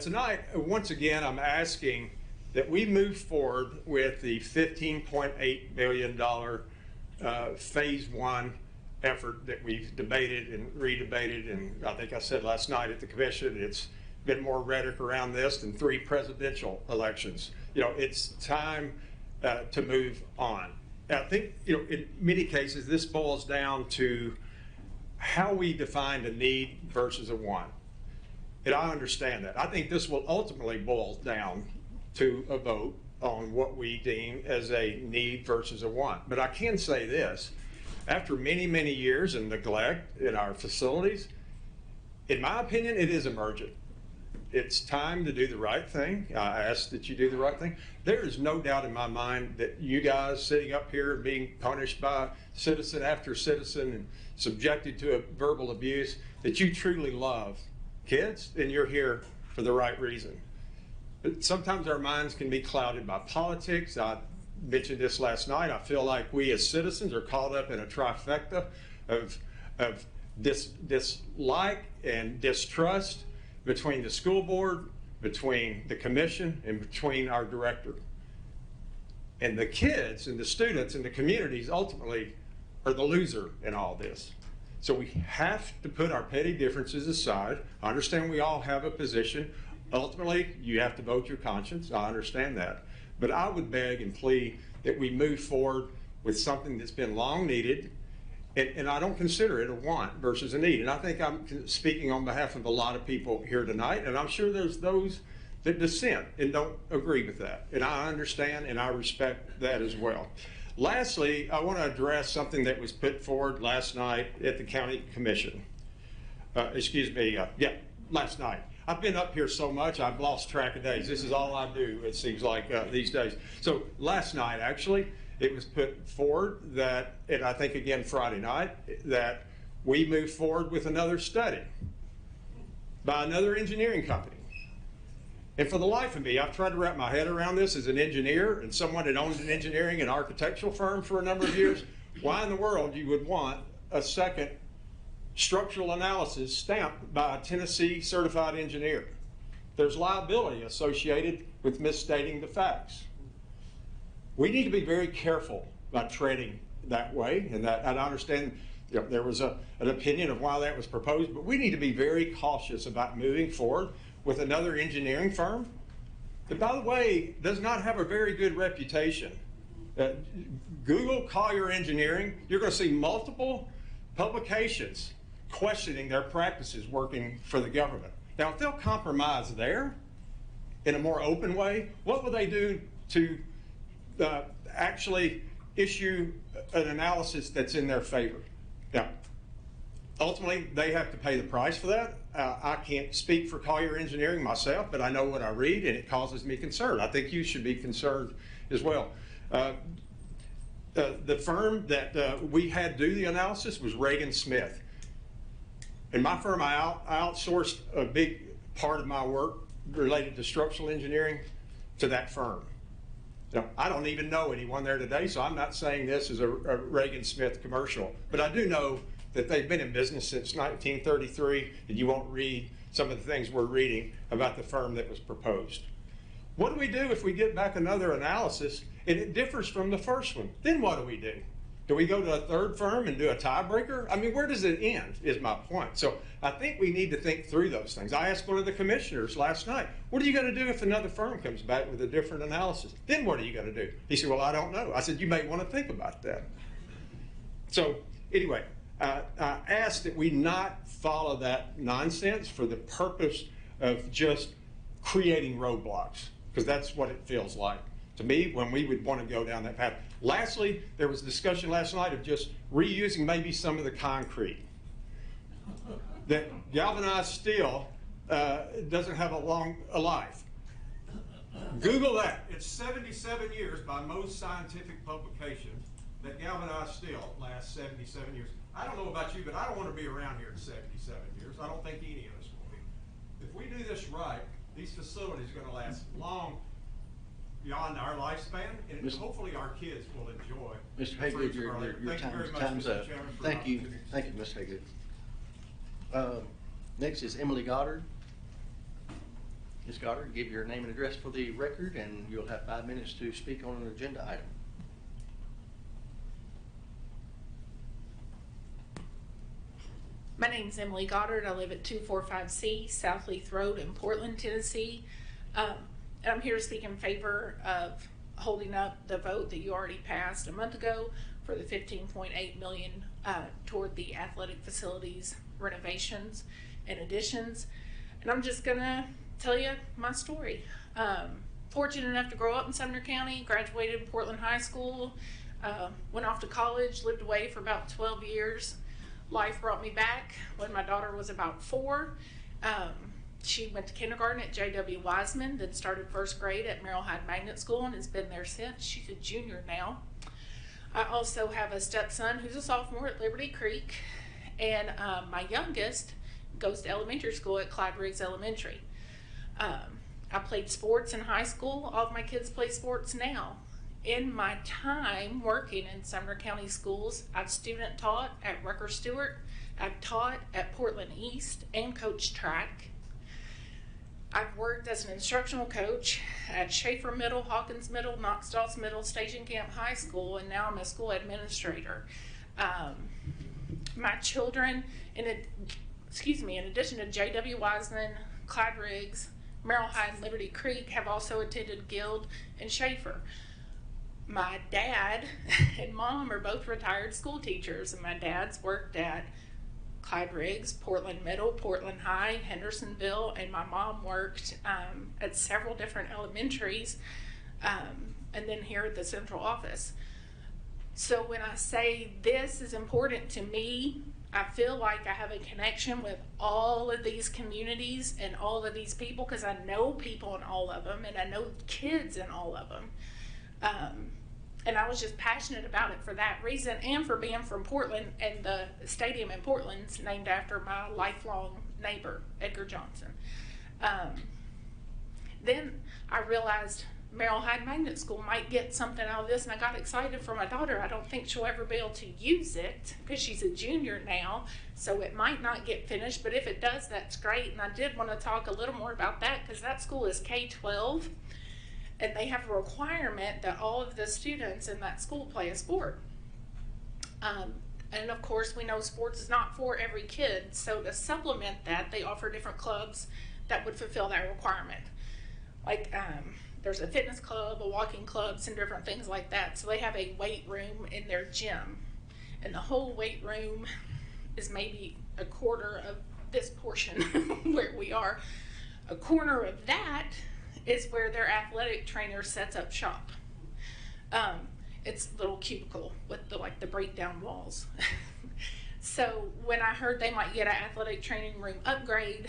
Tonight, once again, I'm asking that we move forward with the $15.8 million Phase 1 effort that we've debated and redebated, and I think I said last night at the commission, it's been more rhetoric around this than 3 presidential elections. You know, it's time to move on. And I think, you know, in many cases, this boils down to how we define a need versus a want. And I understand that. I think this will ultimately boil down to a vote on what we deem as a need versus a want. But I can say this, after many, many years of neglect in our facilities, in my opinion, it is emergent. it's time to do the right thing. I ask that you do the right thing. There is no doubt in my mind that you guys sitting up here being punished by citizen after citizen and subjected to a verbal abuse, that you truly love kids and you're here for the right reason. But sometimes our minds can be clouded by politics. I mentioned this last night. I feel like we as citizens are caught up in a trifecta of dislike and distrust between the school board, between the commission, and between our director. And the kids and the students and the communities ultimately are the loser in all this. So we have to put our petty differences aside. I understand we all have a position. Ultimately, you have to vote your conscience. I understand that. But I would beg and plead that we move forward with something that's been long needed. And I don't consider it a want versus a need. And I think I'm speaking on behalf of a lot of people here tonight, and I'm sure there's those that dissent and don't agree with that. And I understand and I respect that as well. Lastly, I want to address something that was put forward last night at the county commission. Last night. I've been up here so much, I've lost track of days. This is all I do, it seems like, these days. So last night, actually, it was put forward that, and I think again Friday night, that we move forward with another study by another engineering company. And for the life of me, I've tried to wrap my head around this as an engineer and someone that owned an engineering and architectural firm for a number of years. Why in the world you would want a second structural analysis stamped by a Tennessee certified engineer? There's liability associated with misstating the facts. We need to be very careful about treading that way, and I understand there was an opinion of why that was proposed, but we need to be very cautious about moving forward with another engineering firm that, by the way, does not have a very good reputation. Google Collier Engineering, you're going to see multiple publications questioning their practices working for the government. Now, if they'll compromise there in a more open way, what will they do to actually issue an analysis that's in their favor? Now, ultimately, they have to pay the price for that. I can't speak for Collier Engineering myself, but I know what I read, and it causes me concern. I think you should be concerned as well. The firm that we had do the analysis was Reagan Smith. In my firm, I outsourced a big part of my work related to structural engineering to that firm. Now, I don't even know anyone there today, so I'm not saying this is a Reagan Smith commercial, but I do know that they've been in business since 1933, and you won't read some of the things we're reading about the firm that was proposed. What do we do if we get back another analysis and it differs from the first one? Then what do we do? Do we go to a third firm and do a tiebreaker? I mean, where does it end, is my point. So I think we need to think through those things. I asked one of the commissioners last night, what are you going to do if another firm comes back with a different analysis? Then what are you going to do? He said, well, I don't know. I said, you may want to think about that. So anyway, I asked that we not follow that nonsense for the purpose of just creating roadblocks, because that's what it feels like to me when we would want to go down that path. Lastly, there was discussion last night of just reusing maybe some of the concrete. That galvanized steel doesn't have a life. Google that. It's 77 years by most scientific publications that galvanized steel lasts 77 years. I don't know about you, but I don't want to be around here in 77 years. I don't think any of us will be. If we do this right, these facilities are going to last long beyond our lifespan, and hopefully our kids will enjoy. Mr. Haygood, your time's up. Thank you, Mr. Haygood. Next is Emily Goddard. Ms. Goddard, give your name and address for the record, and you'll have 5 minutes to speak on an agenda item. My name is Emily Goddard. I live at 245C South Leith Road in Portland, Tennessee. And I'm here to speak in favor of holding up the vote that you already passed a month ago for the $15.8 million toward the athletic facilities renovations and additions. And I'm just gonna tell you my story. Fortunate enough to grow up in Sumner County, graduated Portland High School, went off to college, lived away for about 12 years. Life brought me back when my daughter was about 4. She went to kindergarten at J.W. Wiseman, then started first grade at Merrill Hyde Magnet School and has been there since. She's a junior now. I also have a stepson who's a sophomore at Liberty Creek, and my youngest goes to elementary school at Clyde Riggs Elementary. I played sports in high school. All of my kids play sports now. In my time working in Sumner County schools, I've student taught at Rucker Stewart, I've taught at Portland East and coached track. I've worked as an instructional coach at Schaefer Middle, Hawkins Middle, Knox Dawes Middle, Station Camp High School, and now I'm a school administrator. My children, in addition to J.W. Wiseman, Clyde Riggs, Merrill Hyde, and Liberty Creek, have also attended Guild and Schaefer. My dad and mom are both retired school teachers, and my dad's worked at Clyde Riggs, Portland Middle, Portland High, Hendersonville, and my mom worked at several different elementaries, and then here at the central office. So when I say this is important to me, I feel like I have a connection with all of these communities and all of these people, because I know people in all of them, and I know kids in all of them. And I was just passionate about it for that reason, and for being from Portland, and the stadium in Portland's named after my lifelong neighbor, Edgar Johnson. Then I realized Merrill Hyde Magnet School might get something out of this, and I got excited for my daughter. I don't think she'll ever be able to use it because she's a junior now, so it might not get finished, but if it does, that's great. And I did want to talk a little more about that, because that school is K-12, and they have a requirement that all of the students in that school play a sport. And of course, we know sports is not for every kid, so to supplement that, they offer different clubs that would fulfill that requirement. Like, there's a fitness club, a walking club, some different things like that. So they have a weight room in their gym, and the whole weight room is maybe a quarter of this portion where we are. A corner of that is where their athletic trainer sets up shop. It's a little cubicle with the breakdown walls. So when I heard they might get an athletic training room upgrade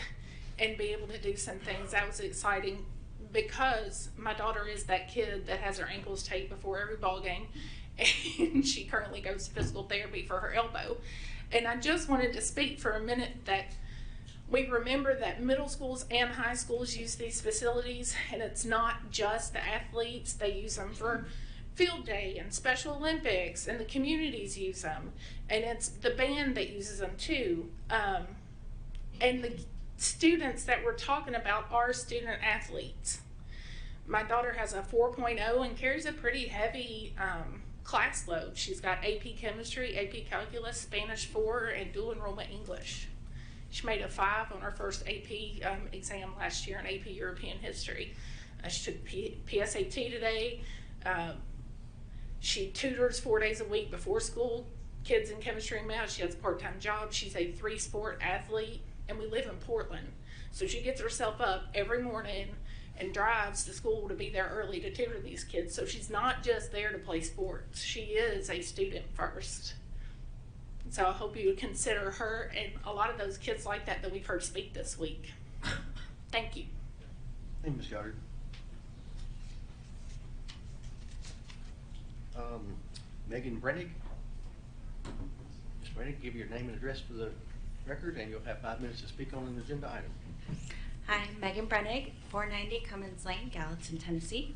and be able to do some things, that was exciting, because my daughter is that kid that has her ankles taped before every ball game, and she currently goes to physical therapy for her elbow. And I just wanted to speak for a minute that we remember that middle schools and high schools use these facilities, and it's not just the athletes. They use them for field day and Special Olympics, and the communities use them, and it's the band that uses them too. And the students that we're talking about are student athletes. My daughter has a 4.0 and carries a pretty heavy class load. She's got AP Chemistry, AP Calculus, Spanish 4, and dual enrollment English. She made a 5 on her first AP exam last year in AP European History. She took PSAT today. She tutors 4 days a week before school, kids in chemistry and math. She has a part-time job. She's a 3-sport athlete, and we live in Portland. So she gets herself up every morning and drives to school to be there early to tutor these kids. So she's not just there to play sports. She is a student first. So I hope you would consider her and a lot of those kids like that we've heard speak this week. Thank you. Thank you, Ms. Goddard. Megan Brennig. Ms. Brennig, give your name and address for the record, and you'll have 5 minutes to speak on an agenda item. Hi, Megan Brennig, 490 Cummins Lane, Gallatin, Tennessee.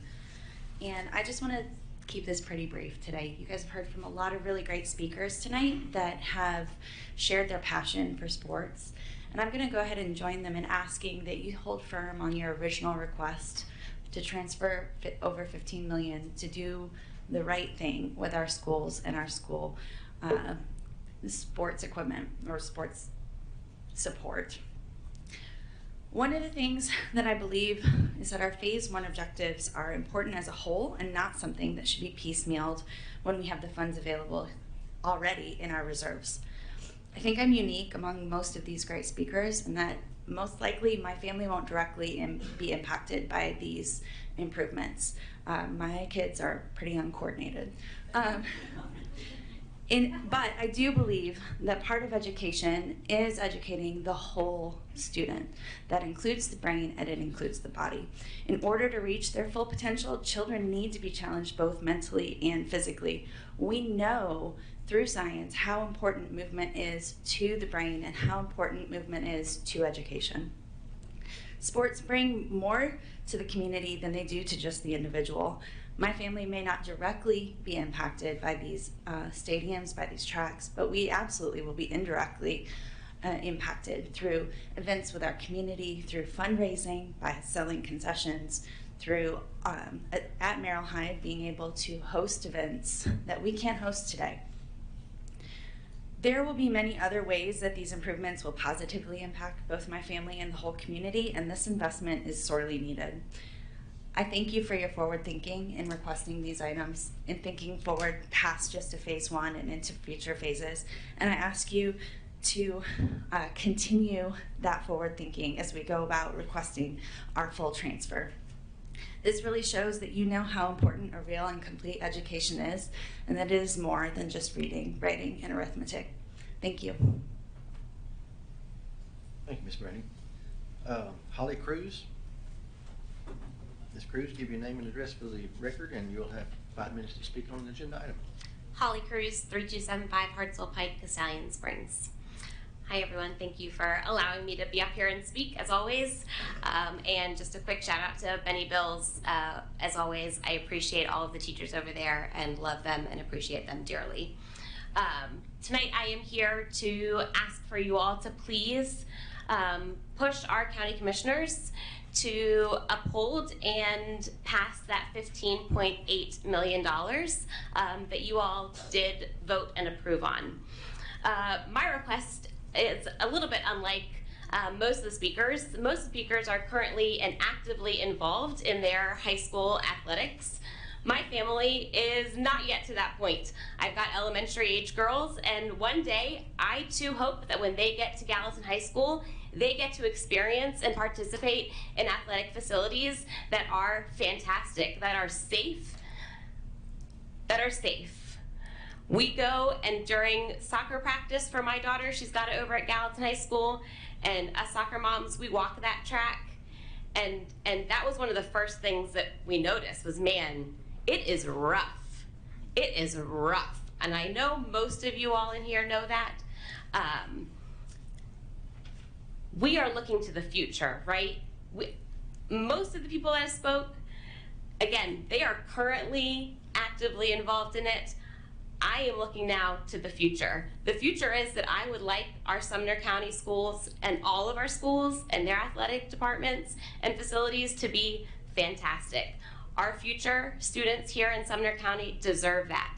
And I just want to keep this pretty brief today. You guys have heard from a lot of really great speakers tonight that have shared their passion for sports. And I'm going to go ahead and join them in asking that you hold firm on your original request to transfer over $15 million to do the right thing with our schools and our school sports equipment or sports support. One of the things that I believe is that our phase 1 objectives are important as a whole and not something that should be piecemealed when we have the funds available already in our reserves. I think I'm unique among most of these great speakers in that most likely my family won't directly be impacted by these improvements. My kids are pretty uncoordinated. But I do believe that part of education is educating the whole student. That includes the brain and it includes the body. In order to reach their full potential, children need to be challenged both mentally and physically. We know through science how important movement is to the brain and how important movement is to education. Sports bring more to the community than they do to just the individual. My family may not directly be impacted by these stadiums, by these tracks, but we absolutely will be indirectly impacted through events with our community, through fundraising, by selling concessions, through at Merrill High being able to host events that we can't host today. There will be many other ways that these improvements will positively impact both my family and the whole community, and this investment is sorely needed. I thank you for your forward thinking in requesting these items and thinking forward past just a phase 1 and into future phases. And I ask you to continue that forward thinking as we go about requesting our full transfer. This really shows that you know how important a real and complete education is, and that it is more than just reading, writing, and arithmetic. Thank you. Thank you, Ms. Brandy. Holly Cruz. Ms. Cruz, give your name and address for the record, and you'll have 5 minutes to speak on an agenda item. Holly Cruz, 3275 Hartsville Pike, Castellan Springs. Hi everyone, thank you for allowing me to be up here and speak as always. And just a quick shout out to Benny Bills. As always, I appreciate all of the teachers over there and love them and appreciate them dearly. Tonight I am here to ask for you all to please push our county commissioners to uphold and pass that $15.8 million that you all did vote and approve on. My request is a little bit unlike most of the speakers. Most speakers are currently and actively involved in their high school athletics. My family is not yet to that point. I've got elementary age girls, and one day I too hope that when they get to Gallatin High School, they get to experience and participate in athletic facilities that are fantastic, that are safe, We go, and during soccer practice for my daughter, she's got it over at Gallatin High School, and us soccer moms, we walk that track, and that was one of the first things that we noticed was, man, it is rough. It is rough, and I know most of you all in here know that. We are looking to the future, right? Most of the people that spoke, again, they are currently actively involved in it. I am looking now to the future. The future is that I would like our Sumner County schools and all of our schools and their athletic departments and facilities to be fantastic. Our future students here in Sumner County deserve that.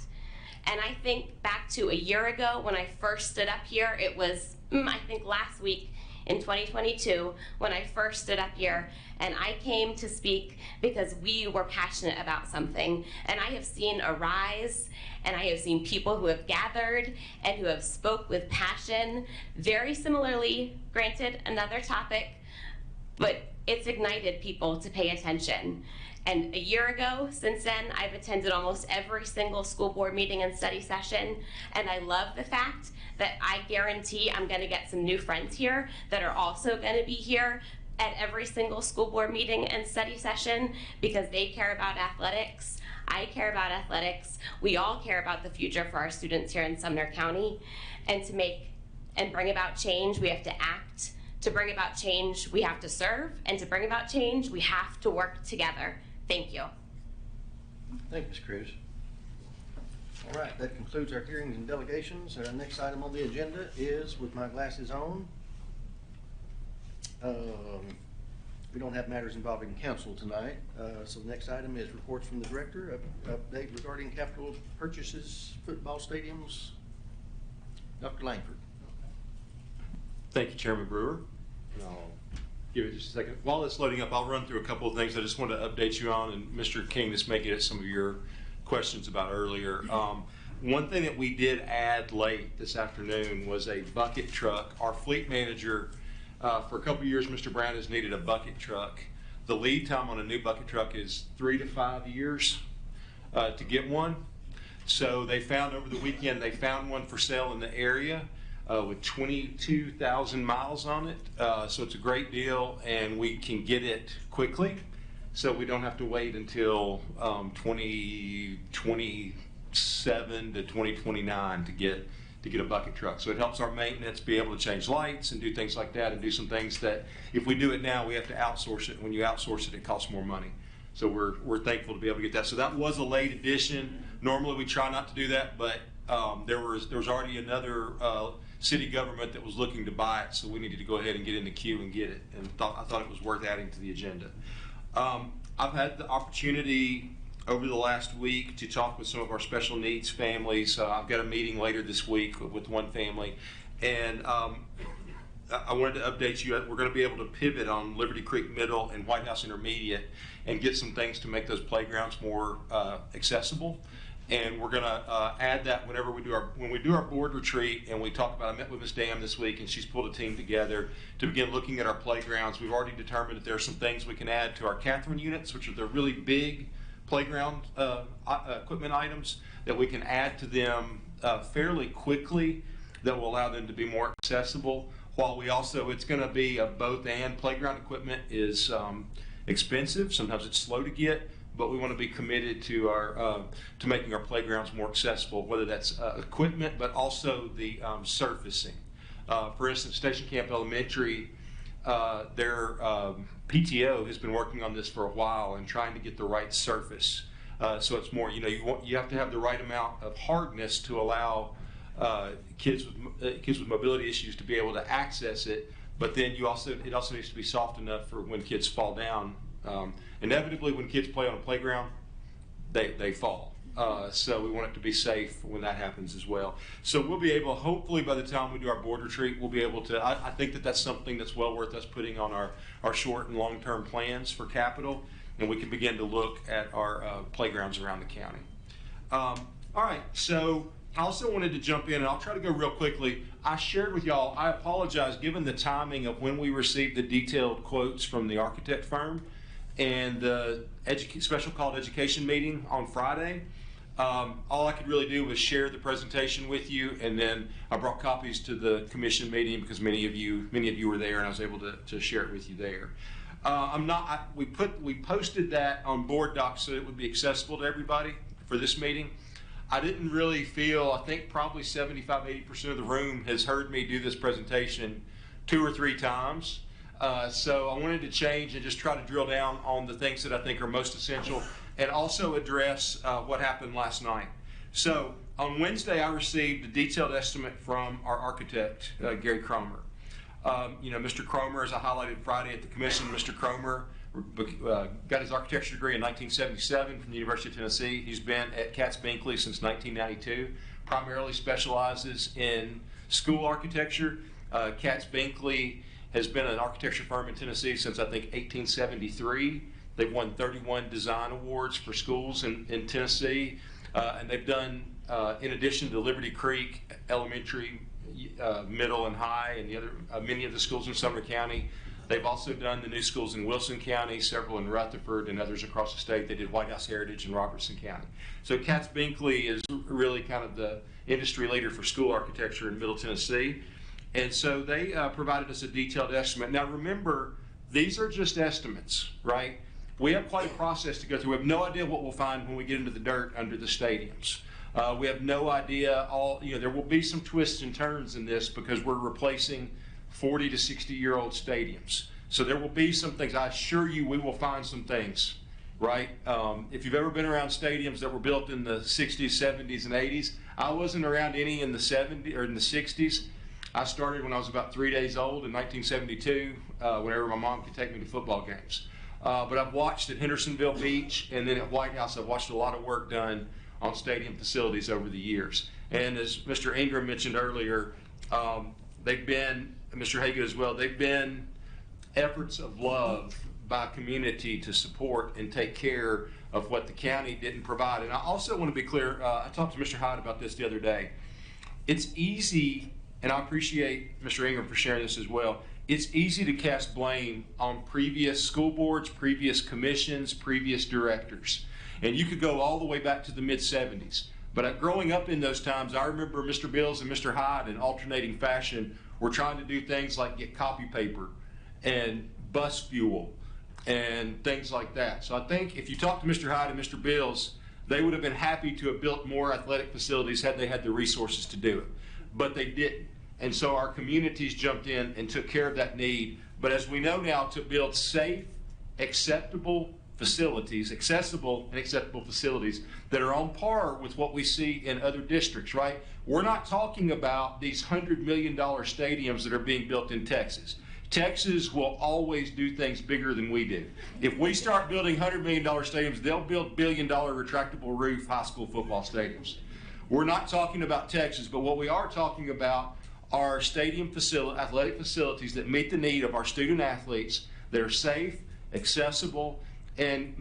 And I think back to a year ago when I first stood up here, it was, I think last week in 2022, when I first stood up here, and I came to speak because we were passionate about something. And I have seen a rise, and I have seen people who have gathered and who have spoke with passion, very similarly, granted another topic, but it's ignited people to pay attention. And a year ago, since then, I've attended almost every single school board meeting and study session, and I love the fact that I guarantee I'm gonna get some new friends here that are also gonna be here at every single school board meeting and study session because they care about athletics. I care about athletics. We all care about the future for our students here in Sumner County. And to make and bring about change, we have to act. To bring about change, we have to serve. And to bring about change, we have to work together. Thank you. Thank you, Ms. Cruz. All right, that concludes our hearings and delegations. Our next item on the agenda is, with my glasses on, we don't have matters involving council tonight. So the next item is reports from the director, update regarding capital purchases, football stadiums. Dr. Langford. Thank you, Chairman Brewer. And I'll give it just a second. While it's loading up, I'll run through a couple of things I just wanted to update you on, and Mr. King, this may get at some of your questions about earlier. One thing that we did add late this afternoon was a bucket truck. Our fleet manager, for a couple of years, Mr. Brown has needed a bucket truck. The lead time on a new bucket truck is 3 to 5 years to get one. So they found over the weekend, they found one for sale in the area with 22,000 miles on it. So it's a great deal, and we can get it quickly. So we don't have to wait until 2027 to 2029 to get a bucket truck. So it helps our maintenance be able to change lights and do things like that, and do some things that if we do it now, we have to outsource it. When you outsource it, it costs more money. So we're thankful to be able to get that. So that was a late addition. Normally we try not to do that, but there was already another city government that was looking to buy it, so we needed to go ahead and get in the queue and get it. And I thought it was worth adding to the agenda. I've had the opportunity over the last week to talk with some of our special needs families. I've got a meeting later this week with one family, and I wanted to update you. We're going to be able to pivot on Liberty Creek Middle and White House Intermediate and get some things to make those playgrounds more accessible. And we're going to add that when we do our board retreat, and we talk about. I met with Ms. Dam this week, and she's pulled a team together to begin looking at our playgrounds. We've already determined that there are some things we can add to our Catherine units, which are the really big playground equipment items that we can add to them fairly quickly that will allow them to be more accessible. While we also, it's going to be a both and. Playground equipment is expensive. Sometimes it's slow to get, but we want to be committed to our to making our playgrounds more accessible, whether that's equipment, but also the surfacing. For instance, Station Camp Elementary, their PTO has been working on this for a while and trying to get the right surface. So it's more, you have to have the right amount of hardness to allow kids with mobility issues to be able to access it. But then it also needs to be soft enough for when kids fall down. Inevitably, when kids play on a playground, they fall. So we want it to be safe when that happens as well. So we'll be able, hopefully by the time we do our board retreat, we'll be able to, I think that's something that's well worth us putting on our short and long-term plans for capital, and we can begin to look at our playgrounds around the county. All right, so I also wanted to jump in, and I'll try to go real quickly. I shared with y'all, I apologize, given the timing of when we received the detailed quotes from the architect firm and the special called education meeting on Friday. All I could really do was share the presentation with you, and then I brought copies to the commission meeting because many of you were there, and I was able to share it with you there. We posted that on board docs so it would be accessible to everybody for this meeting. I didn't really feel, I think probably 75–80% of the room has heard me do this presentation 2 or 3 times. So I wanted to change and just try to drill down on the things that I think are most essential, and also address what happened last night. So on Wednesday, I received a detailed estimate from our architect, Gary Cromer. Mr. Cromer, as I highlighted Friday at the commission, Mr. Cromer got his architecture degree in 1977 from the University of Tennessee. He's been at Katz Binkley since 1992, primarily specializes in school architecture. Katz Binkley has been an architecture firm in Tennessee since I think 1873. They've won 31 design awards for schools in Tennessee, and they've done, in addition to Liberty Creek Elementary, middle and high, and the other many of the schools in Sumner County. They've also done the new schools in Wilson County, several in Rutherford, and others across the state. They did White House Heritage in Robertson County. So Katz Binkley is really kind of the industry leader for school architecture in Middle Tennessee. And so they provided us a detailed estimate. Now remember, these are just estimates, right? We have quite a process to go through. We have no idea what we'll find when we get into the dirt under the stadiums. We have no idea. There will be some twists and turns in this because we're replacing 40 to 60-year-old stadiums. So there will be some things. I assure you we will find some things, right? If you've ever been around stadiums that were built in the 60s, 70s, and 80s, I wasn't around any in the 70s or in the 60s. I started when I was about 3 days old in 1972, whenever my mom could take me to football games. But I've watched at Hendersonville Beach and then at White House, I've watched a lot of work done on stadium facilities over the years. And as Mr. Ingram mentioned earlier, they've been, Mr. Haygood as well, they've been efforts of love by community to support and take care of what the county didn't provide. And I also want to be clear, I talked to Mr. Hyde about this the other day. It's easy, and I appreciate Mr. Ingram for sharing this as well, it's easy to cast blame on previous school boards, previous commissions, previous directors. And you could go all the way back to the mid-70s. But growing up in those times, I remember Mr. Bills and Mr. Hyde in alternating fashion were trying to do things like get copy paper and bus fuel and things like that. So I think if you talk to Mr. Hyde and Mr. Bills, they would have been happy to have built more athletic facilities had they had the resources to do it. But they didn't. And so our communities jumped in and took care of that need. But as we know now, to build safe, acceptable facilities, accessible and acceptable facilities that are on par with what we see in other districts, right? We're not talking about these $100 million stadiums that are being built in Texas. Texas will always do things bigger than we do. If we start building $100 million stadiums, they'll build billion-dollar retractable roof high school football stadiums. We're not talking about Texas, but what we are talking about are stadium athletic facilities that meet the need of our student athletes, that are safe, accessible, and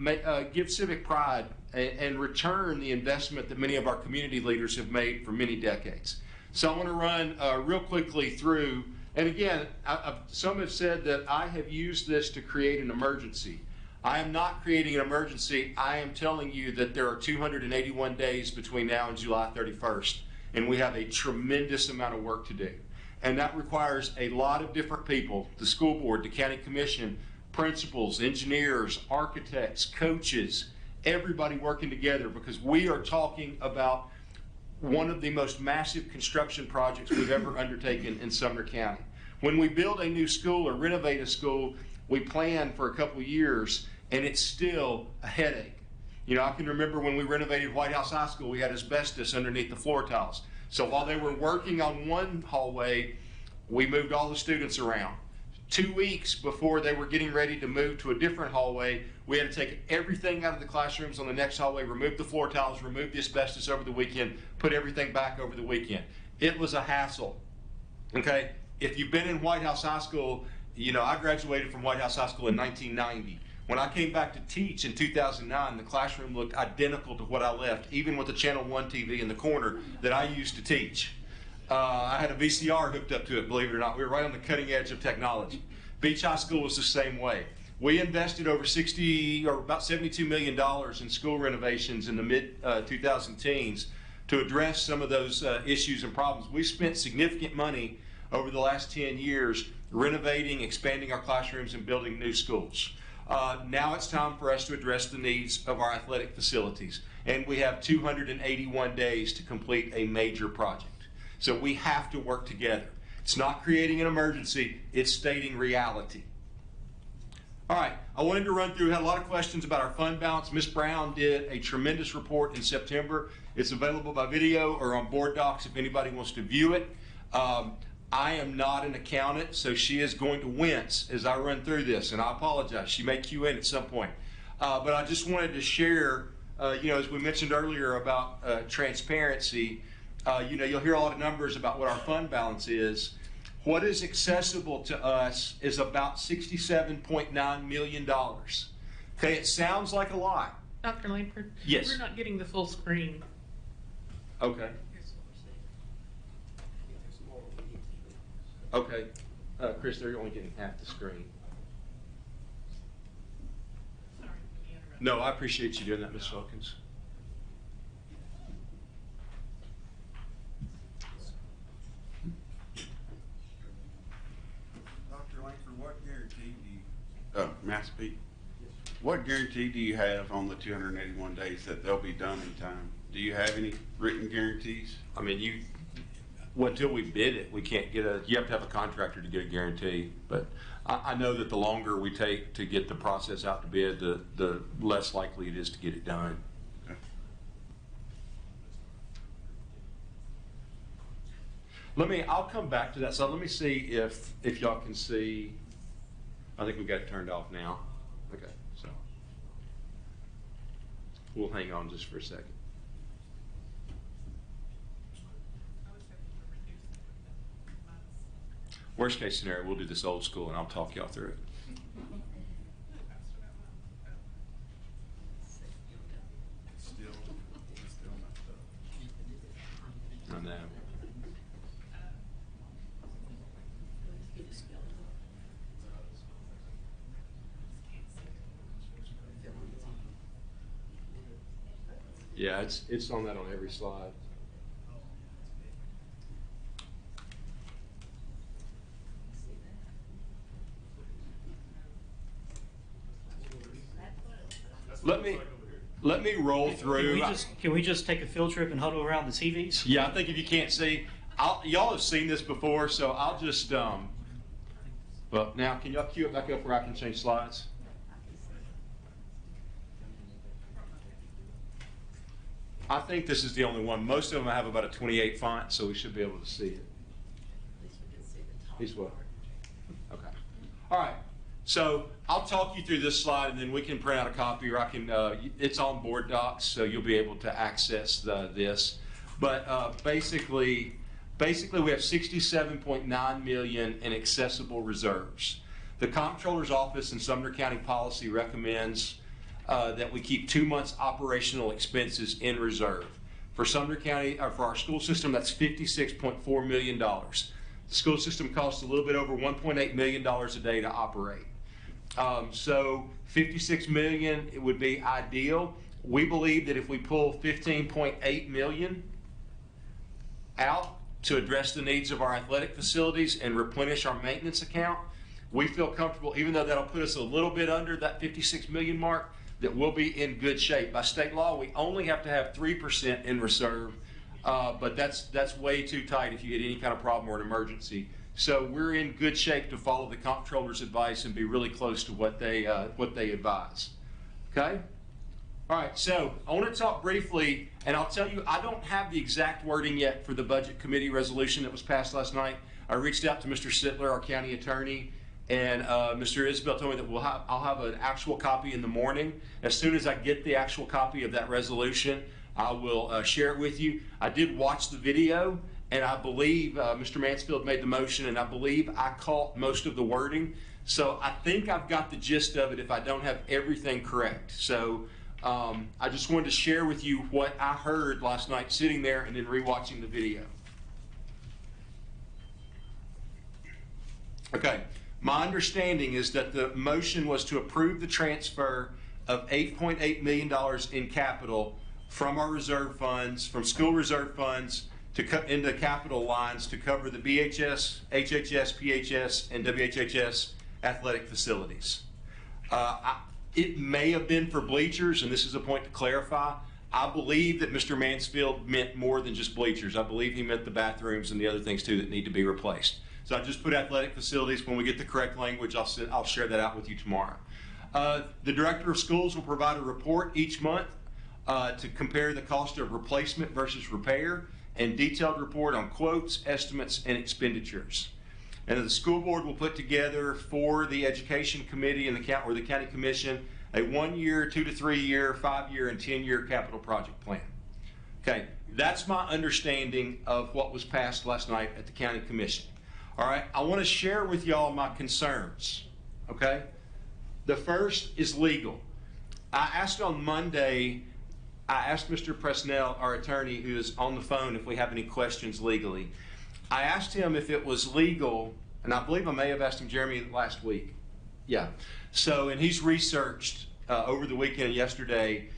give civic pride and return the investment that many of our community leaders have made for many decades. So I want to run real quickly through, and again, some have said that I have used this to create an emergency. I am not creating an emergency. I am telling you that there are 281 days between now and July 31st, and we have a tremendous amount of work to do. And that requires a lot of different people, the school board, the county commission, principals, engineers, architects, coaches, everybody working together, because we are talking about one of the most massive construction projects we've ever undertaken in Sumner County. When we build a new school or renovate a school, we plan for a couple years, and it's still a headache. You know, I can remember when we renovated White House High School, we had asbestos underneath the floor tiles. So while they were working on one hallway, we moved all the students around. 2 weeks before they were getting ready to move to a different hallway, we had to take everything out of the classrooms on the next hallway, remove the floor tiles, remove the asbestos over the weekend, put everything back over the weekend. It was a hassle, okay? If you've been in White House High School, you know, I graduated from White House High School in 1990. When I came back to teach in 2009, the classroom looked identical to what I left, even with the Channel 1 TV in the corner that I used to teach. I had a VCR hooked up to it, believe it or not. We were right on the cutting edge of technology. Beach High School was the same way. We invested over about $72 million in school renovations in the mid-2010s to address some of those issues and problems. We spent significant money over the last 10 years renovating, expanding our classrooms, and building new schools. Now it's time for us to address the needs of our athletic facilities, and we have 281 days to complete a major project. So we have to work together. It's not creating an emergency, it's stating reality. All right, I wanted to run through, had a lot of questions about our fund balance. Ms. Brown did a tremendous report in September. It's available by video or on board docs if anybody wants to view it. I am not an accountant, so she is going to wince as I run through this, and I apologize. She may cue in at some point. But I just wanted to share, you know, as we mentioned earlier about transparency, you know, you'll hear a lot of numbers about what our fund balance is. What is accessible to us is about $67.9 million. Okay, it sounds like a lot. Dr. Langford? Yes. We're not getting the full screen. Okay. Okay. Chris, they're only getting half the screen. No, I appreciate you doing that, Ms. Wilkins. Dr. Langford, what guarantee do you, may I speak? What guarantee do you have on the 281 days that they'll be done in time? Do you have any written guarantees? I mean, well, until we bid it, we can't get you have to have a contractor to get a guarantee. But I know that the longer we take to get the process out to bid, the less likely it is to get it done. Okay. I'll come back to that. So let me see if y'all can see. I think we got it turned off now. Okay, so we'll hang on just for a second. Worst case scenario, we'll do this old school and I'll talk y'all through it. I know. Yeah, it's on that on every slide. Let me roll through. Can we just take a field trip and huddle around the TVs? Yeah, I think if you can't see, y'all have seen this before, so I'll just, well, now can y'all cue it back up where I can change slides? I think this is the only one. Most of them have about a 28 font, so we should be able to see it. He's what? Okay. All right. So I'll talk you through this slide, and then we can print out a copy, or I can. It's on Board Docs, so you'll be able to access this. But basically, we have $67.9 million in accessible reserves. The Comptroller's Office and Sumner County Policy recommends that we keep 2 months operational expenses in reserve. For Sumner County, or for our school system, that's $56.4 million. The school system costs a little bit over $1.8 million a day to operate. So $56 million, it would be ideal. We believe that if we pull $15.8 million out to address the needs of our athletic facilities and replenish our maintenance account, we feel comfortable, even though that'll put us a little bit under that $56 million mark, that we'll be in good shape. By state law, we only have to have 3% in reserve, but that's way too tight if you get any kind of problem or an emergency. So we're in good shape to follow the comptroller's advice and be really close to what they advise. Okay? All right, so I want to talk briefly, and I'll tell you, I don't have the exact wording yet for the Budget Committee resolution that was passed last night. I reached out to Mr. Sittler, our county attorney, and Mr. Isbell told me that I'll have an actual copy in the morning. As soon as I get the actual copy of that resolution, I will share it with you. I did watch the video, and I believe Mr. Mansfield made the motion, and I believe I caught most of the wording. So I think I've got the gist of it if I don't have everything correct. So I just wanted to share with you what I heard last night sitting there and then rewatching the video. Okay, my understanding is that the motion was to approve the transfer of $8.8 million in capital from our reserve funds, from school reserve funds, into capital lines to cover the BHS, HHS, PHS, and WHHS athletic facilities. It may have been for bleachers, and this is a point to clarify. I believe that Mr. Mansfield meant more than just bleachers. I believe he meant the bathrooms and the other things too that need to be replaced. So I just put athletic facilities. When we get the correct language, I'll share that out with you tomorrow. The Director of Schools will provide a report each month to compare the cost of replacement versus repair, and detailed report on quotes, estimates, and expenditures. And the school board will put together for the education committee and the county commission a 1 year, 2 to 3 year, 5 year, and 10-year capital project plan. Okay, that's my understanding of what was passed last night at the county commission. All right, I want to share with y'all my concerns. Okay, the first is legal. I asked on Monday. I asked Mr. Presnell, our attorney, who is on the phone, if we have any questions legally. I asked him if it was legal, and I believe I may have asked him, Jeremy, last week. Yeah. So, and he's researched over the weekend and yesterday,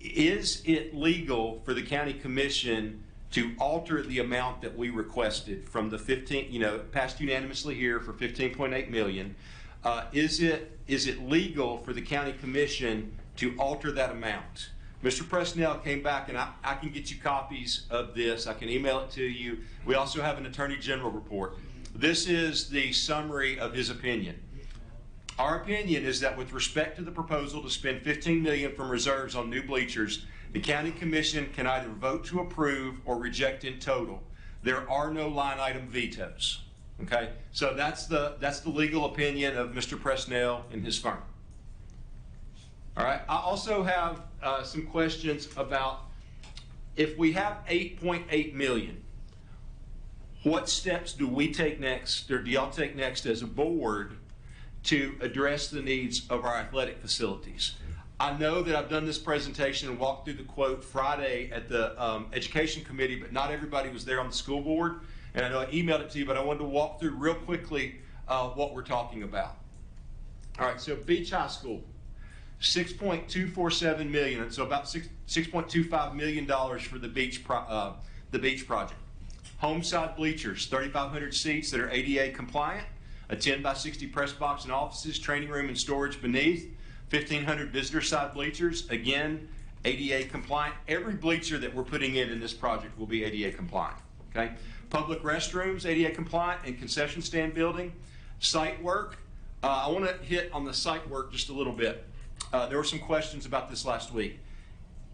is it legal for the county commission to alter the amount that we requested from the 15, passed unanimously here for $15.8 million. Is it legal for the county commission to alter that amount? Mr. Presnell came back, and I can get you copies of this. I can email it to you. We also have an Attorney General report. This is the summary of his opinion. Our opinion is that with respect to the proposal to spend $15 million from reserves on new bleachers, the County Commission can either vote to approve or reject in total. There are no line item vetoes. Okay, so that's the legal opinion of Mr. Presnell and his firm. All right, I also have some questions about if we have $8.8 million, what steps do we take next, or do y'all take next as a board to address the needs of our athletic facilities? I know that I've done this presentation and walked through the quote Friday at the Education Committee, but not everybody was there on the school board. And I know I emailed it to you, but I wanted to walk through real quickly what we're talking about. All right, so Beach High School. $6.247 million, so about $6.25 million for the beach project. Home side bleachers, 3,500 seats that are ADA compliant, a 10 by 60 press box and offices, training room and storage beneath, 1,500 visitor side bleachers, again, ADA compliant. Every bleacher that we're putting in this project will be ADA compliant, okay? Public restrooms, ADA compliant, and concession stand building. Site work, I want to hit on the site work just a little bit. There were some questions about this last week.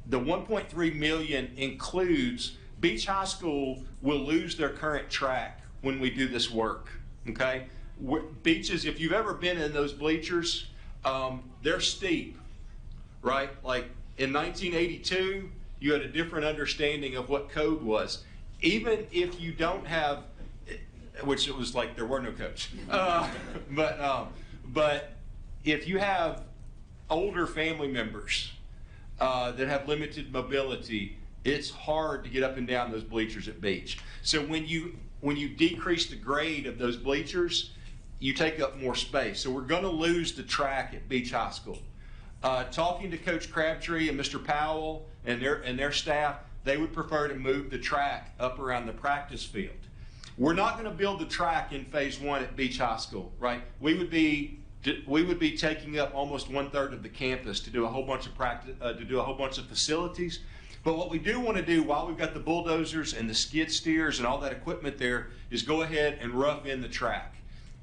The $1.3 million includes Beach High School will lose their current track when we do this work, okay? Beaches, if you've ever been in those bleachers, they're steep, right? Like in 1982, you had a different understanding of what code was. Even if you don't have, which it was like there were no codes, but if you have older family members that have limited mobility, it's hard to get up and down those bleachers at Beach. So when you decrease the grade of those bleachers, you take up more space. So we're going to lose the track at Beach High School. Talking to Coach Crabtree and Mr. Powell and their staff, they would prefer to move the track up around the practice field. We're not going to build the track in phase 1 at Beach High School, right? We would be taking up almost 1/3 of the campus to do a whole bunch of practice, to do a whole bunch of facilities. But what we do want to do while we've got the bulldozers and the skid steers and all that equipment there is go ahead and rough in the track.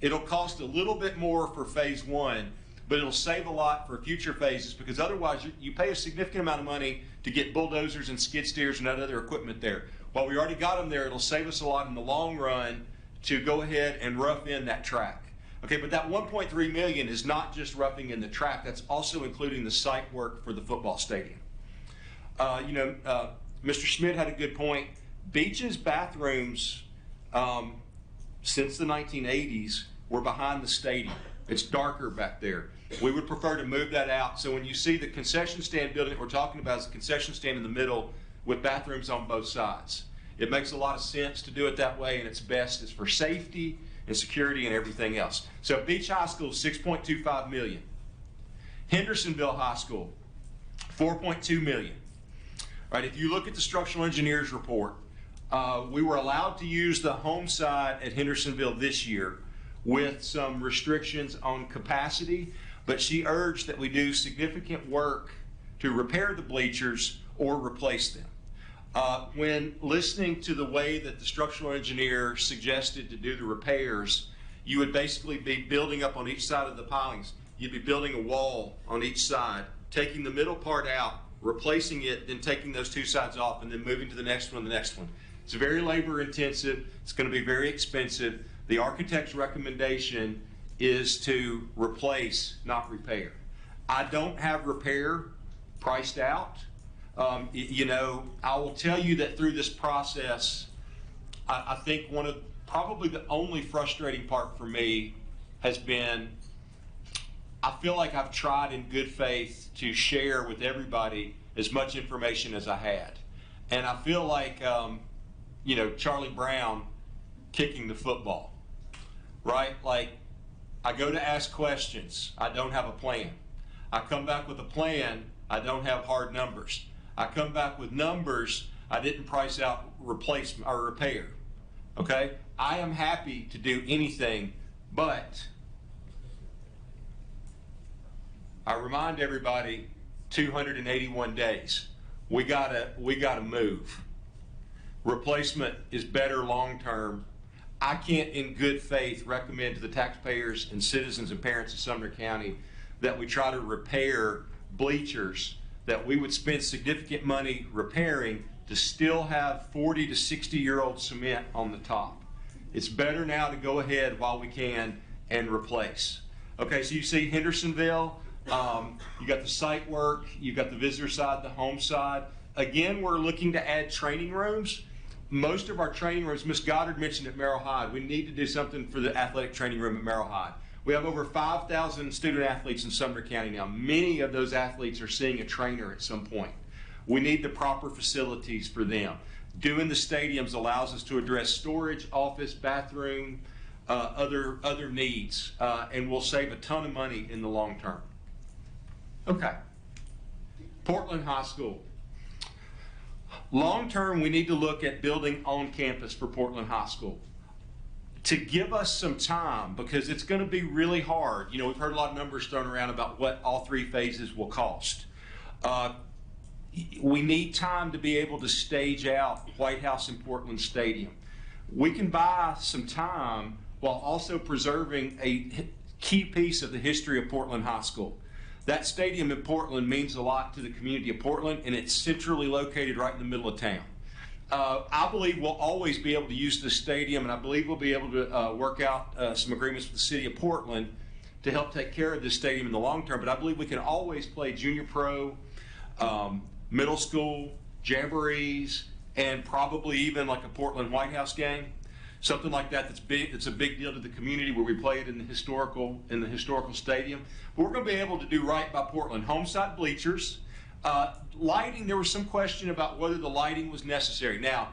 It'll cost a little bit more for phase 1, but it'll save a lot for future phases, because otherwise you pay a significant amount of money to get bulldozers and skid steers and that other equipment there. While we already got them there, it'll save us a lot in the long run to go ahead and rough in that track. Okay, but that $1.3 million is not just roughing in the track, that's also including the site work for the football stadium. Mr. Schmidt had a good point. Beach's bathrooms, since the 1980s, were behind the stadium. It's darker back there. We would prefer to move that out. So when you see the concession stand building that we're talking about is a concession stand in the middle with bathrooms on both sides. It makes a lot of sense to do it that way, and it's best. It's for safety and security and everything else. So Beach High School, $6.25 million. Hendersonville High School, $4.2 million. Right, if you look at the structural engineers report, we were allowed to use the home side at Hendersonville this year with some restrictions on capacity, but she urged that we do significant work to repair the bleachers or replace them. When listening to the way that the structural engineer suggested to do the repairs, you would basically be building up on each side of the pilings. You'd be building a wall on each side, taking the middle part out, replacing it, then taking those two sides off, and then moving to the next one, the next one. It's very labor intensive. It's going to be very expensive. The architect's recommendation is to replace, not repair. I don't have repair priced out. I will tell you that through this process, I think probably the only frustrating part for me has been, I feel like I've tried in good faith to share with everybody as much information as I had. And I feel like, Charlie Brown kicking the football, right? Like, I go to ask questions, I don't have a plan. I come back with a plan, I don't have hard numbers. I come back with numbers, I didn't price out replacement or repair, okay? I am happy to do anything, but I remind everybody, 281 days. We gotta move. Replacement is better long-term. I can't in good faith recommend to the taxpayers and citizens and parents of Sumner County that we try to repair bleachers that we would spend significant money repairing to still have 40 to 60-year-old cement on the top. It's better now to go ahead while we can and replace. Okay, so you see Hendersonville, you got the site work, you've got the visitor side, the home side. Again, we're looking to add training rooms. Most of our training rooms, Ms. Goddard mentioned at Merrill Hyde, we need to do something for the athletic training room at Merrill Hyde. We have over 5,000 student athletes in Sumner County now. Many of those athletes are seeing a trainer at some point. We need the proper facilities for them. Doing the stadiums allows us to address storage, office, bathroom, other needs, and we'll save a ton of money in the long term. Okay. Portland High School. Long term, we need to look at building on campus for Portland High School. To give us some time, because it's going to be really hard. You know, we've heard a lot of numbers thrown around about what all 3 phases will cost. We need time to be able to stage out White House and Portland Stadium. We can buy some time while also preserving a key piece of the history of Portland High School. That stadium in Portland means a lot to the community of Portland, and it's centrally located right in the middle of town. I believe we'll always be able to use this stadium, and I believe we'll be able to work out some agreements with the city of Portland to help take care of this stadium in the long term. But I believe we can always play junior pro, middle school, jamborees, and probably even like a Portland White House game. Something like that that's big. It's a big deal to the community where we play it in the historical stadium. But we're going to be able to do right by Portland. Home side bleachers, lighting. There was some question about whether the lighting was necessary. Now,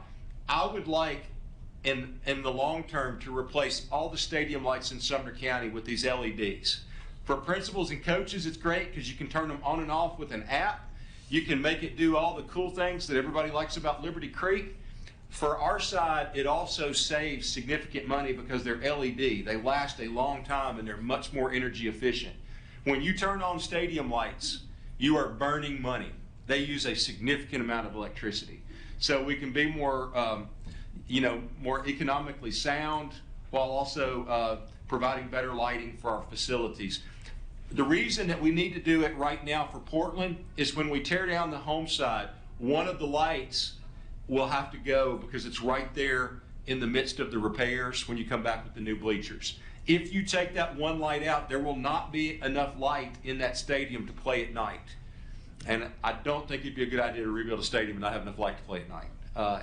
I would like in the long term to replace all the stadium lights in Sumner County with these LEDs. For principals and coaches, it's great because you can turn them on and off with an app. You can make it do all the cool things that everybody likes about Liberty Creek. For our side, it also saves significant money because they're LED. They last a long time and they're much more energy efficient. When you turn on stadium lights, you are burning money. They use a significant amount of electricity. So we can be more, more economically sound while also providing better lighting for our facilities. The reason that we need to do it right now for Portland is when we tear down the home side, one of the lights will have to go because it's right there in the midst of the repairs when you come back with the new bleachers. If you take that one light out, there will not be enough light in that stadium to play at night. And I don't think it'd be a good idea to rebuild a stadium and not have enough light to play at night.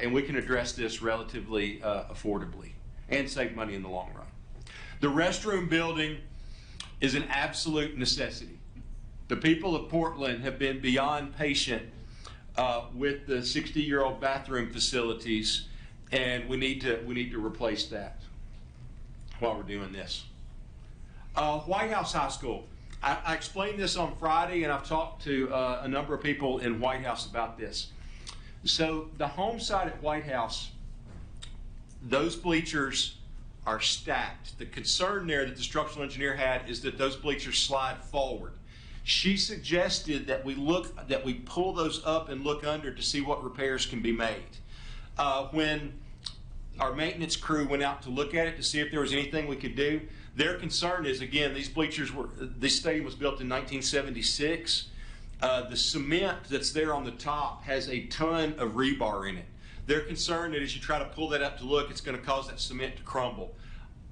And we can address this relatively affordably and save money in the long run. The restroom building is an absolute necessity. The people of Portland have been beyond patient with the 60-year-old bathroom facilities, and we need to replace that while we're doing this. White House High School. I explained this on Friday, and I've talked to a number of people in White House about this. So the home side at White House, those bleachers are stacked. The concern there that the structural engineer had is that those bleachers slide forward. She suggested that we pull those up and look under to see what repairs can be made. When our maintenance crew went out to look at it to see if there was anything we could do, their concern is, again, this stadium was built in 1976. The cement that's there on the top has a ton of rebar in it. They're concerned that as you try to pull that up to look, it's going to cause that cement to crumble.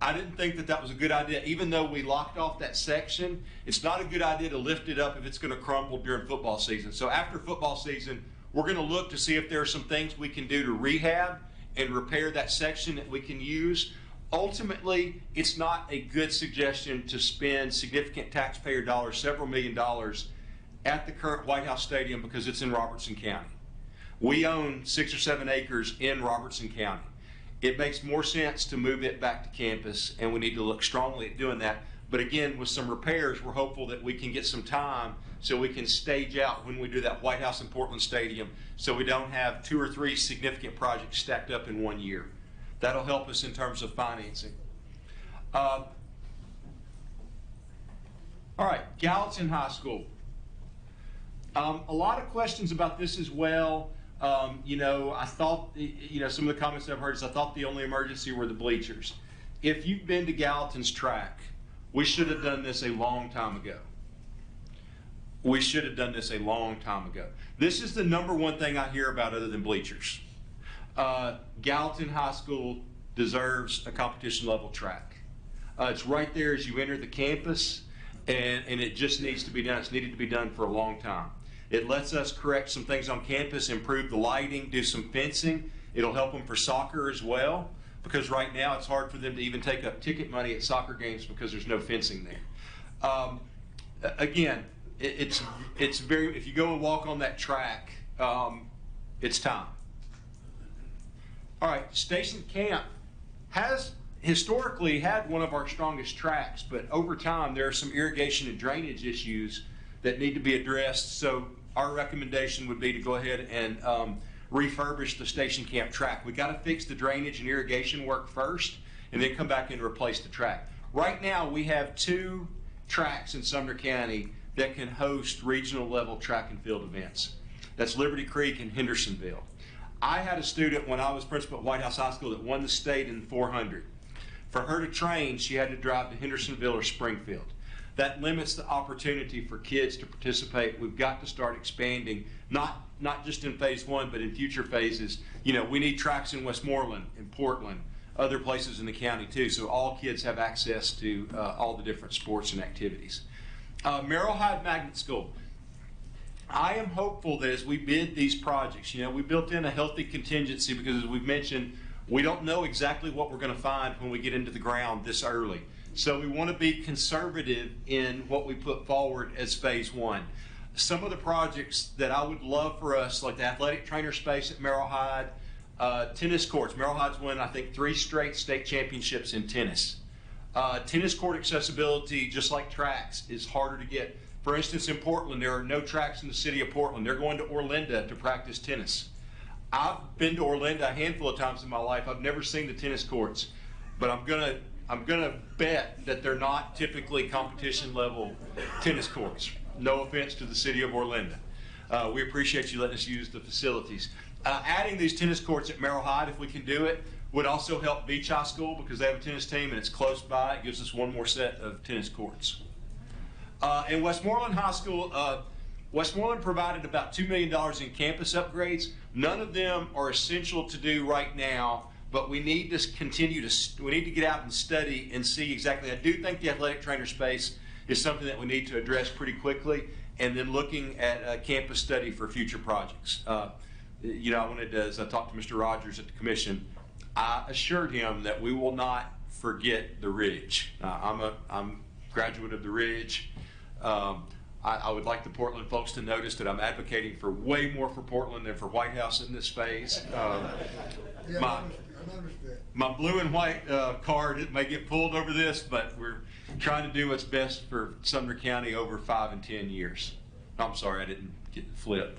I didn't think that that was a good idea. Even though we locked off that section, it's not a good idea to lift it up if it's going to crumble during football season. So after football season, we're going to look to see if there are some things we can do to rehab and repair that section that we can use. Ultimately, it's not a good suggestion to spend significant taxpayer dollars, several $million dollars, at the current White House Stadium because it's in Robertson County. We own 6 or 7 acres in Robertson County. It makes more sense to move it back to campus, and we need to look strongly at doing that. But again, with some repairs, we're hopeful that we can get some time so we can stage out when we do that White House and Portland Stadium so we don't have 2 or 3 significant projects stacked up in one year. That'll help us in terms of financing. All right, Gallatin High School. A lot of questions about this as well. I thought, some of the comments I've heard is I thought the only emergency were the bleachers. If you've been to Gallatin's track, we should have done this a long time ago. We should have done this a long time ago. This is the #1 thing I hear about other than bleachers. Gallatin High School deserves a competition level track. It's right there as you enter the campus, and it just needs to be done. It's needed to be done for a long time. It lets us correct some things on campus, improve the lighting, do some fencing. It'll help them for soccer as well, because right now it's hard for them to even take up ticket money at soccer games because there's no fencing there. Again, it's very, if you go and walk on that track, it's time. All right, Station Camp has historically had one of our strongest tracks, but over time there are some irrigation and drainage issues that need to be addressed. So our recommendation would be to go ahead and refurbish the Station Camp track. We got to fix the drainage and irrigation work first, and then come back and replace the track. Right now, we have 2 tracks in Sumner County that can host regional level track and field events. That's Liberty Creek and Hendersonville. I had a student when I was principal at White House High School that won the state in 400. For her to train, she had to drive to Hendersonville or Springfield. That limits the opportunity for kids to participate. We've got to start expanding, not just in phase 1, but in future phases. You know, we need tracks in Westmoreland, in Portland, other places in the county too, so all kids have access to all the different sports and activities. Merrill Hyde Magnet School. I am hopeful that as we bid these projects, you know, we built in a healthy contingency because, as we've mentioned, we don't know exactly what we're going to find when we get into the ground this early. So we want to be conservative in what we put forward as phase 1. Some of the projects that I would love for us, like the athletic trainer space at Merrill Hyde, tennis courts. Merrill Hyde's won, I think, 3 straight state championships in tennis. Tennis court accessibility, just like tracks, is harder to get. For instance, in Portland, there are no tracks in the city of Portland. They're going to Orlinda to practice tennis. I've been to Orlinda a handful of times in my life. I've never seen the tennis courts, but I'm gonna bet that they're not typically competition level tennis courts. No offense to the city of Orlinda. We appreciate you letting us use the facilities. Adding these tennis courts at Merrill Hyde, if we can do it, would also help Beach High School because they have a tennis team and it's close by. It gives us one more set of tennis courts. In Westmoreland High School, Westmoreland provided about $2 million in campus upgrades. None of them are essential to do right now, but we need to we need to get out and study and see exactly. I do think the athletic trainer space is something that we need to address pretty quickly, and then looking at a campus study for future projects. You know, I wanted to, as I talked to Mr. Rogers at the commission, I assured him that we will not forget the Ridge. I'm a graduate of the Ridge. I would like the Portland folks to notice that I'm advocating for way more for Portland than for White House in this phase. My blue and white card, it may get pulled over this, but we're trying to do what's best for Sumner County over 5 and 10 years. I'm sorry, I didn't get the flip.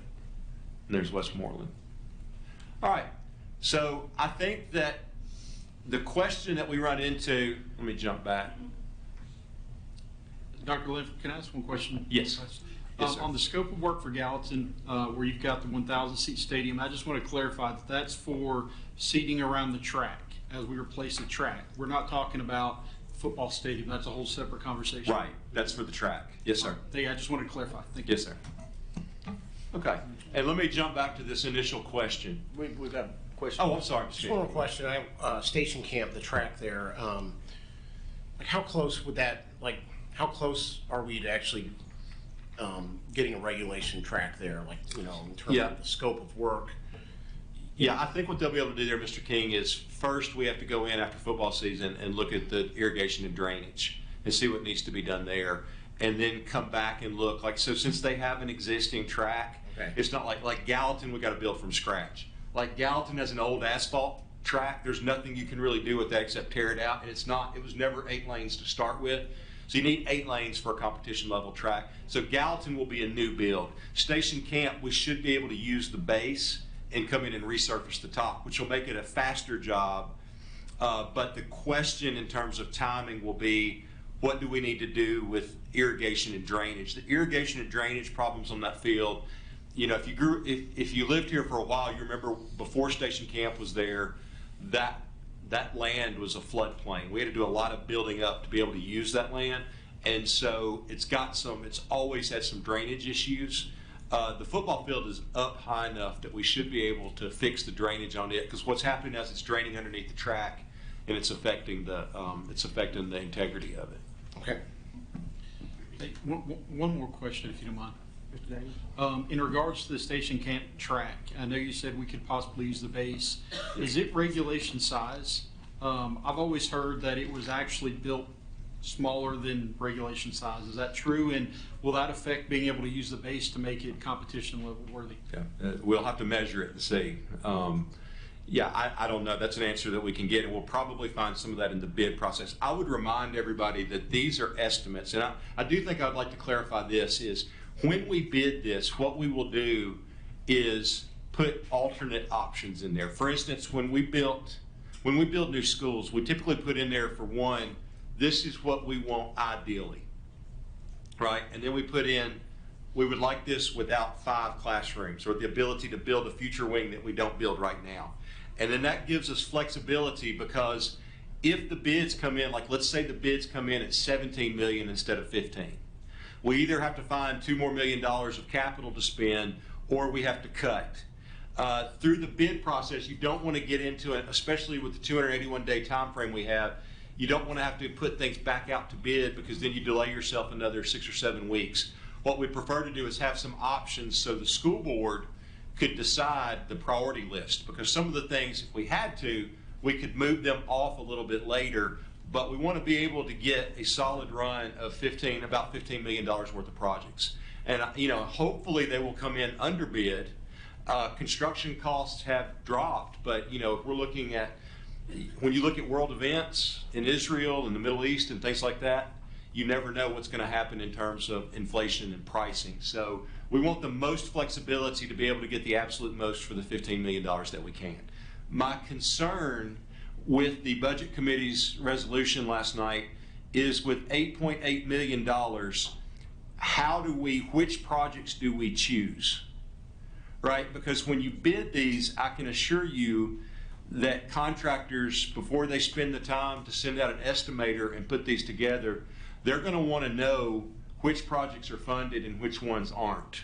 And there's Westmoreland. All right, so I think that the question that we run into, let me jump back. Dr. Linford, can I ask one question? Yes. Yes, sir. On the scope of work for Gallatin, where you've got the 1,000 seat stadium, I just want to clarify that that's for seating around the track as we replace the track. We're not talking about football stadium. That's a whole separate conversation. Right. That's for the track. Yes, sir. I just wanted to clarify. Thank you. Yes, sir. Okay. And let me jump back to this initial question. We've got a question. Oh, I'm sorry. Just one more question. Station Camp, the track there. Like, how close would that? Like, how close are we to actually getting a regulation track there? Like, you know, in terms of the scope of work. Yeah, I think what they'll be able to do there, Mr. King, is first we have to go in after football season and look at the irrigation and drainage and see what needs to be done there, and then come back and look. Like, so since they have an existing track, it's not like Gallatin we got to build from scratch. Like Gallatin has an old asphalt track. There's nothing you can really do with that except tear it out, and it was never 8 lanes to start with. So you need 8 lanes for a competition level track. So Gallatin will be a new build. Station Camp, we should be able to use the base and come in and resurface the top, which will make it a faster job. But the question in terms of timing will be, what do we need to do with irrigation and drainage? The irrigation and drainage problems on that field, you know, if you lived here for a while, you remember before Station Camp was there, that land was a floodplain. We had to do a lot of building up to be able to use that land. And so it's always had some drainage issues. The football field is up high enough that we should be able to fix the drainage on it, because what's happening is it's draining underneath the track and it's affecting the integrity of it. Okay. Hey, one more question, if you don't mind. Mr. Davis? In regards to the Station Camp track, I know you said we could possibly use the base. Is it regulation size? I've always heard that it was actually built smaller than regulation size. Is that true? And will that affect being able to use the base to make it competition level worthy? Yeah, we'll have to measure it and see. Yeah, I don't know. That's an answer that we can get, and we'll probably find some of that in the bid process. I would remind everybody that these are estimates, and I do think I'd like to clarify this, is When we bid this, what we will do is put alternate options in there. For instance, when we build new schools, we typically put in there, for one, this is what we want ideally, right? And then we put in, we would like this without 5 classrooms, or the ability to build a future wing that we don't build right now. And then that gives us flexibility, because if the bids come in, like let's say the bids come in at 17 million instead of 15, we either have to find $2 more million of capital to spend, or we have to cut. Through the bid process, you don't want to get into it, especially with the 281-day time frame we have. You don't want to have to put things back out to bid, because then you delay yourself another 6 or 7 weeks. What we prefer to do is have some options so the school board could decide the priority list, because some of the things, if we had to, we could move them off a little bit later, but we want to be able to get a solid run of about $15 million worth of projects. And hopefully they will come in under bid. Construction costs have dropped, but if we're looking at, when you look at world events in Israel and the Middle East and things like that, you never know what's going to happen in terms of inflation and pricing. So we want the most flexibility to be able to get the absolute most for the $15 million that we can. My concern with the Budget Committee's resolution last night is, with $8.8 million, which projects do we choose? Right? Because when you bid these, I can assure you that contractors, before they spend the time to send out an estimator and put these together, they're going to want to know which projects are funded and which ones aren't.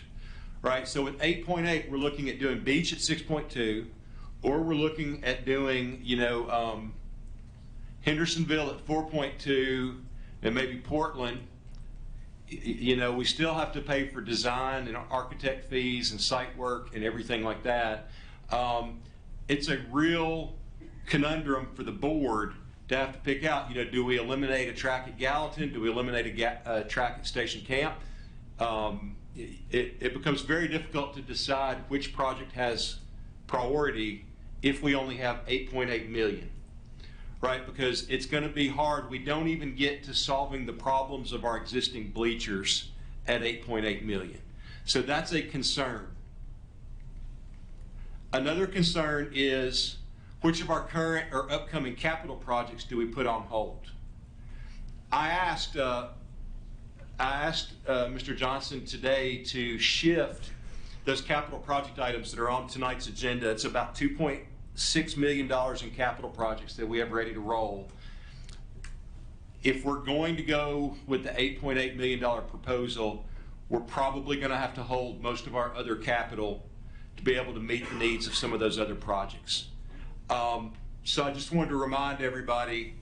Right? So with 8.8, we're looking at doing beach at 6.2, or we're looking at doing, Hendersonville at 4.2, and maybe Portland. We still have to pay for design and architect fees and site work and everything like that. It's a real conundrum for the board to have to pick out, do we eliminate a track at Gallatin? Do we eliminate a track at Station Camp? It becomes very difficult to decide which project has priority if we only have 8.8 million, right? Because it's going to be hard. We don't even get to solving the problems of our existing bleachers at 8.8 million. So that's a concern. Another concern is, which of our current or upcoming capital projects do we put on hold? I asked Mr. Johnson today to shift those capital project items that are on tonight's agenda. It's about $2.6 million in capital projects that we have ready to roll. If we're going to go with the $8.8 million proposal, we're probably going to have to hold most of our other capital to be able to meet the needs of some of those other projects. So I just wanted to remind everybody,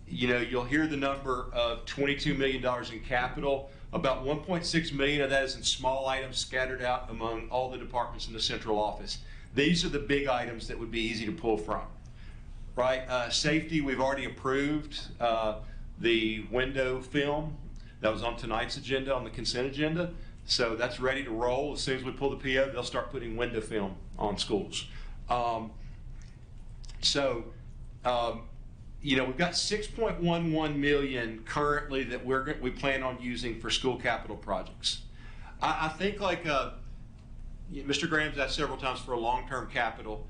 you'll hear the number of $22 million in capital. About 1.6 million of that is in small items scattered out among all the departments in the central office. These are the big items that would be easy to pull from, right? Safety, we've already approved the window film that was on tonight's agenda, on the consent agenda. So that's ready to roll. As soon as we pull the PO, they'll start putting window film on schools. We've got 6.11 million currently that we plan on using for school capital projects. I think, like Mr. Graham's asked several times for a long-term capital.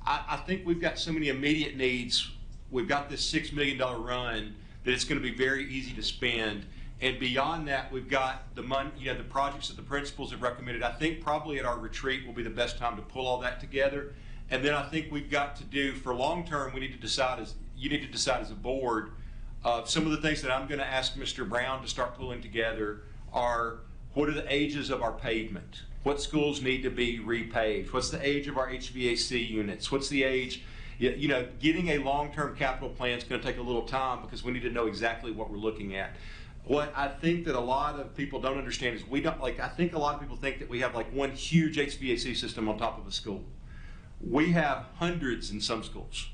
I think we've got so many immediate needs. We've got this $6 million run that it's going to be very easy to spend. And beyond that, we've got the money, the projects that the principals have recommended. I think probably at our retreat will be the best time to pull all that together. And then I think we've got to do, for long-term, you need to decide as a board, some of the things that I'm going to ask Mr. Brown to start pulling together are, what are the ages of our pavement? What schools need to be repaved? What's the age of our HVAC units? What's the age? Getting a long-term capital plan is going to take a little time, because we need to know exactly what we're looking at. What I think that a lot of people don't understand is I think a lot of people think that we have like one huge HVAC system on top of a school. We have hundreds in some schools,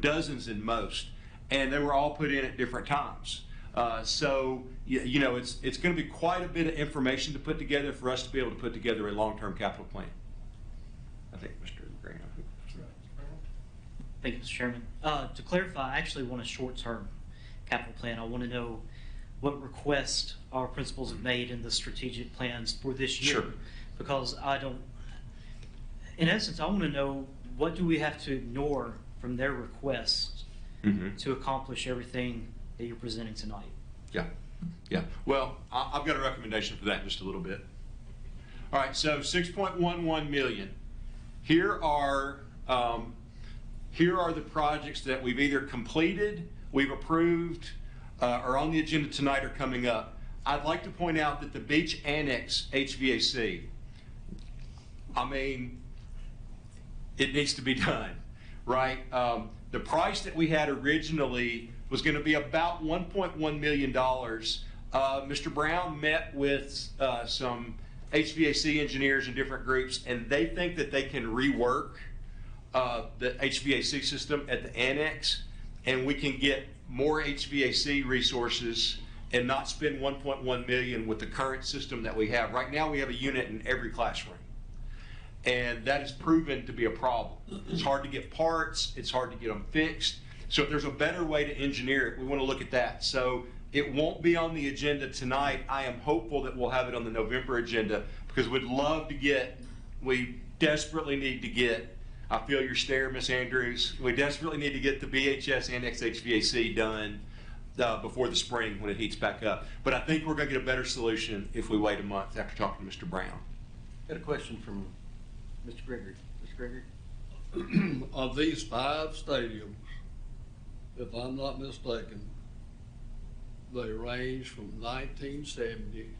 dozens in most, and they were all put in at different times. It's going to be quite a bit of information to put together for us to be able to put together a long-term capital plan. I think Mr. Graham. Thank you, Mr. Chairman. To clarify, I actually want a short-term capital plan. I want to know what requests our principals have made in the strategic plans for this year. Sure. Because in essence, I want to know, what do we have to ignore from their requests to accomplish everything that you're presenting tonight? Yeah, yeah. Well, I've got a recommendation for that in just a little bit. All right, so 6.11 million. Here are the projects that we've either completed, we've approved, are on the agenda tonight or coming up. I'd like to point out that the Beach Annex HVAC, I mean, it needs to be done, right? The price that we had originally was going to be about $1.1 million. Mr. Brown met with some HVAC engineers in different groups, and they think that they can rework the HVAC system at the annex, and we can get more HVAC resources and not spend $1.1 million with the current system that we have. Right now we have a unit in every classroom, and that has proven to be a problem. It's hard to get parts, it's hard to get them fixed. So if there's a better way to engineer it, we want to look at that. So it won't be on the agenda tonight. I am hopeful that we'll have it on the November agenda, because we desperately need to get, I feel your stare, Ms. Andrews, we desperately need to get the BHS Annex HVAC done before the spring when it heats back up. But I think we're going to get a better solution if we wait a month after talking to Mr. Brown. Got a question from Mr. Gregory. Mr. Gregory? Of these 5 stadiums, if I'm not mistaken, they range from 1970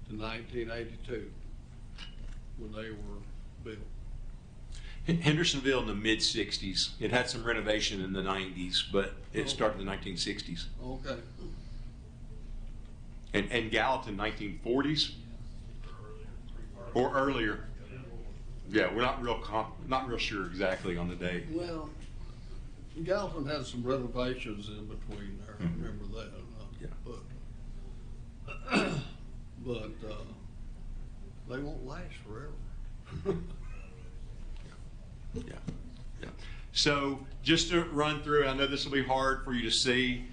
to 1982 when they were built. Hendersonville in the mid-60s. It had some renovation in the 90s, but it started in the 1960s. Okay. And Gallatin, 1940s or earlier. Yeah, we're not real sure exactly on the date. Well, Gallatin had some renovations in between there. I remember that. But they won't last forever. Yeah. So just to run through, I know this will be hard for you to see.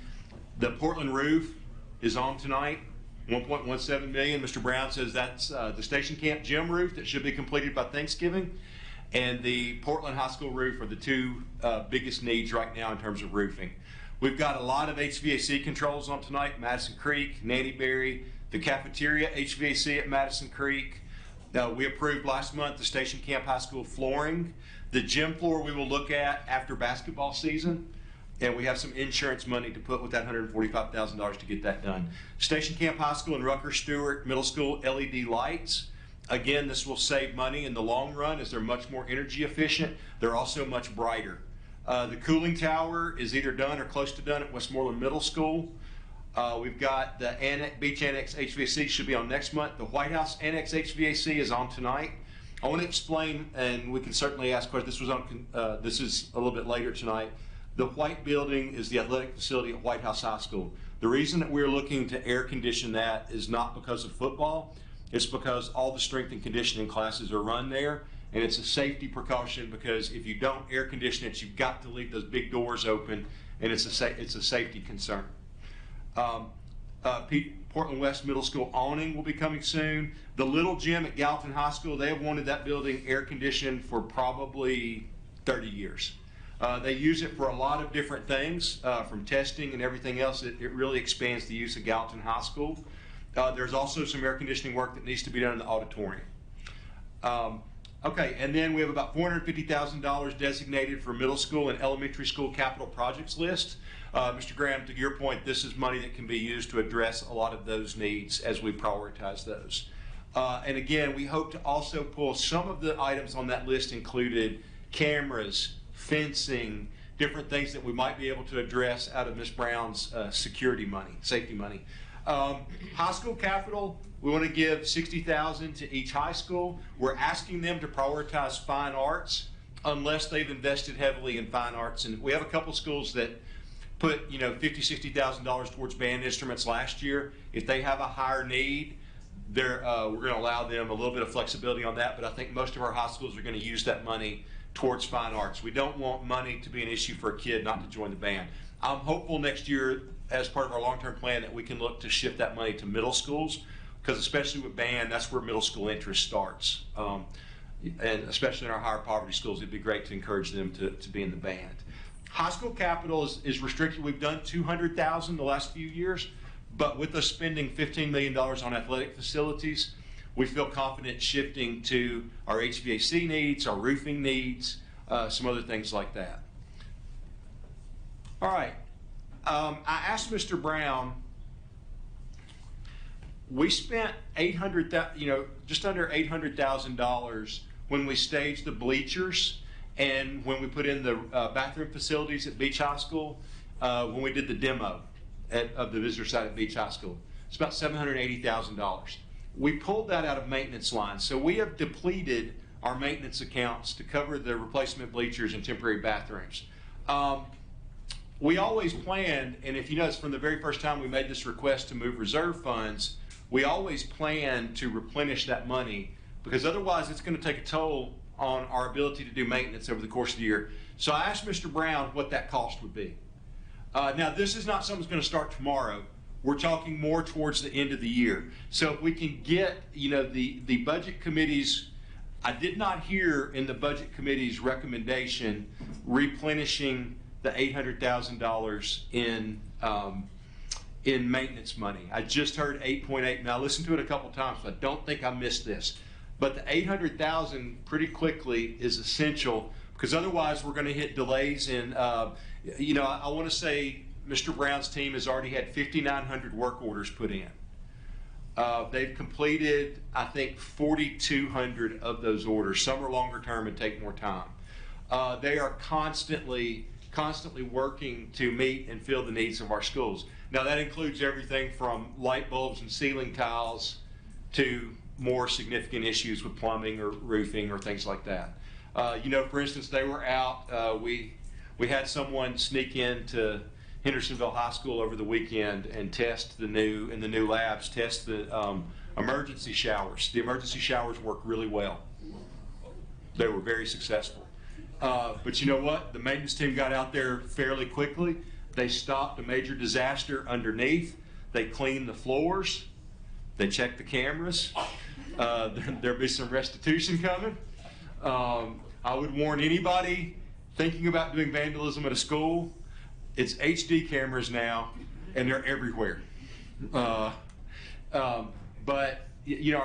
The Portland roof is on tonight, $1.17 million. Mr. Brown says that's the Station Camp gym roof that should be completed by Thanksgiving, and the Portland High School roof are the 2 biggest needs right now in terms of roofing. We've got a lot of HVAC controls on tonight: Madison Creek, Nanny Berry, the cafeteria HVAC at Madison Creek. We approved last month the Station Camp High School flooring. The gym floor we will look at after basketball season, and we have some insurance money to put with that $145,000 to get that done. Station Camp High School and Rucker Stewart Middle School LED lights. Again, this will save money in the long run as they're much more energy efficient. They're also much brighter. The cooling tower is either done or close to done at Westmoreland Middle School. We've got the Beach Annex HVAC should be on next month. The White House Annex HVAC is on tonight. I want to explain, and we can certainly ask questions. This is a little bit later tonight. The white building is the athletic facility at White House High School. The reason that we're looking to air condition that is not because of football. It's because all the strength and conditioning classes are run there, and it's a safety precaution, because if you don't air condition it, you've got to leave those big doors open, and it's a safety concern. Portland West Middle School awning will be coming soon. The little gym at Gallatin High School, they have wanted that building air conditioned for probably 30 years. They use it for a lot of different things, from testing and everything else. It really expands the use of Gallatin High School. There's also some air conditioning work that needs to be done in the auditorium. Okay, and then we have about $450,000 designated for middle school and elementary school capital projects list. Mr. Graham, to your point, this is money that can be used to address a lot of those needs as we prioritize those. And again, we hope to also pull some of the items on that list included cameras, fencing, different things that we might be able to address out of Ms. Brown's security money, safety money. High school capital, we want to give $60,000 to each high school. We're asking them to prioritize fine arts unless they've invested heavily in fine arts. And we have a couple schools that put $50,000, $60,000 towards band instruments last year. If they have a higher need, we're going to allow them a little bit of flexibility on that. But I think most of our high schools are going to use that money towards fine arts. We don't want money to be an issue for a kid not to join the band. I'm hopeful next year, as part of our long-term plan, that we can look to shift that money to middle schools, because especially with band, that's where middle school interest starts. And especially in our higher poverty schools, it'd be great to encourage them to be in the band. High school capital is restricted. We've done $200,000 the last few years, but with us spending $15 million on athletic facilities, we feel confident shifting to our HVAC needs, our roofing needs, some other things like that. All right. I asked Mr. Brown, we spent just under $800,000 when we staged the bleachers and when we put in the bathroom facilities at Beach High School, when we did the demo of the visitor side at Beach High School. It's about $780,000. We pulled that out of maintenance lines. So we have depleted our maintenance accounts to cover the replacement bleachers and temporary bathrooms. We always planned, and if you notice from the very first time we made this request to move reserve funds, we always planned to replenish that money, because otherwise it's going to take a toll on our ability to do maintenance over the course of the year. So I asked Mr. Brown what that cost would be. Now this is not something that's going to start tomorrow. We're talking more towards the end of the year. So if we can get, the budget committee's, I did not hear in the budget committee's recommendation replenishing the $800,000 in maintenance money. I just heard 8.8. Now I listened to it a couple times, so I don't think I missed this. But the $800,000 pretty quickly is essential, because otherwise we're going to hit delays in, I want to say Mr. Brown's team has already had 5,900 work orders put in. They've completed, I think, 4,200 of those orders. Some are longer term and take more time. They are constantly working to meet and fill the needs of our schools. Now that includes everything from light bulbs and ceiling tiles to more significant issues with plumbing or roofing or things like that. For instance, they were out, we had someone sneak into Hendersonville High School over the weekend and test in the new labs, test the emergency showers. The emergency showers work really well. They were very successful. But you know what? The maintenance team got out there fairly quickly. They stopped a major disaster underneath. They cleaned the floors. They checked the cameras. There'll be some restitution coming. I would warn anybody thinking about doing vandalism at a school, it's HD cameras now, and they're everywhere. But our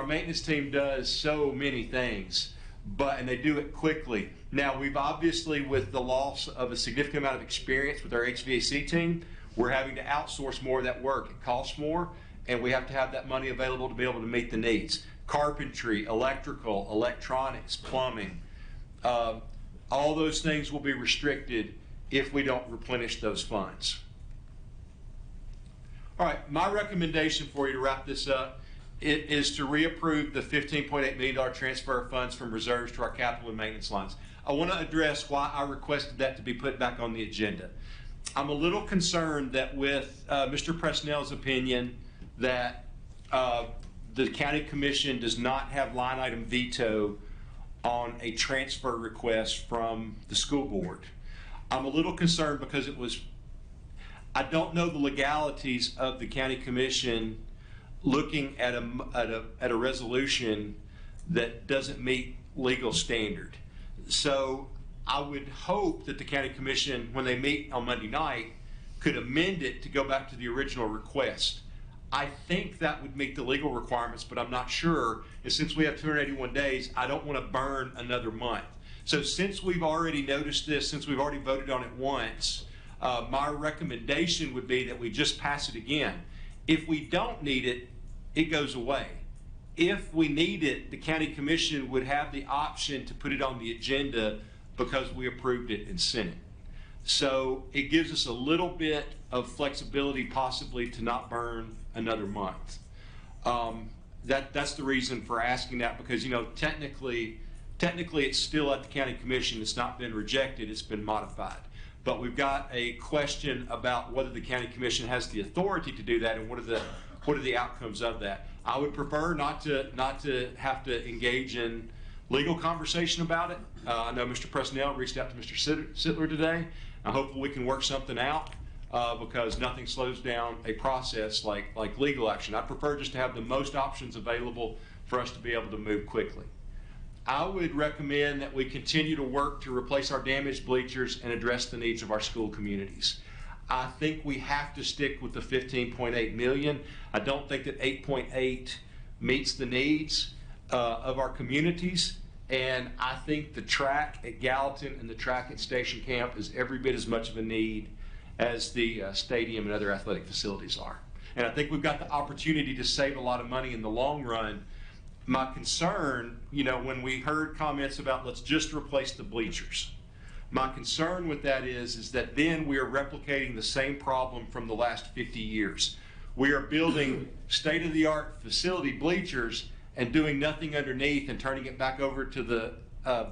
maintenance team does so many things, and they do it quickly. Now, we've obviously, with the loss of a significant amount of experience with our HVAC team, we're having to outsource more of that work. It costs more, and we have to have that money available to be able to meet the needs. Carpentry, electrical, electronics, plumbing, all those things will be restricted if we don't replenish those funds. All right, my recommendation for you to wrap this up is to reapprove the $15.8 million transfer of funds from reserves to our capital and maintenance lines. I want to address why I requested that to be put back on the agenda. I'm a little concerned that with Mr. Presnell's opinion that the county commission does not have line item veto on a transfer request from the school board. I'm a little concerned because I don't know the legalities of the county commission looking at a resolution that doesn't meet legal standard. So I would hope that the county commission, when they meet on Monday night, could amend it to go back to the original request. I think that would meet the legal requirements, but I'm not sure. And since we have 281 days, I don't want to burn another month. So since we've already noticed this, since we've already voted on it once, my recommendation would be that we just pass it again. If we don't need it, it goes away. If we need it, the county commission would have the option to put it on the agenda because we approved it and sent it. So it gives us a little bit of flexibility possibly to not burn another month. That's the reason for asking that, because technically it's still at the county commission. It's not been rejected, it's been modified. But we've got a question about whether the county commission has the authority to do that and what are the outcomes of that. I would prefer not to have to engage in legal conversation about it. I know Mr. Presnell reached out to Mr. Sittler today. I hope we can work something out because nothing slows down a process like legal action. I prefer just to have the most options available for us to be able to move quickly. I would recommend that we continue to work to replace our damaged bleachers and address the needs of our school communities. I think we have to stick with the 15.8 million. I don't think that 8.8 meets the needs of our communities. And I think the track at Gallatin and the track at Station Camp is every bit as much of a need as the stadium and other athletic facilities are. And I think we've got the opportunity to save a lot of money in the long run. My concern, when we heard comments about let's just replace the bleachers, my concern with that is that then we are replicating the same problem from the last 50 years. We are building state-of-the-art facility bleachers and doing nothing underneath and turning it back over to the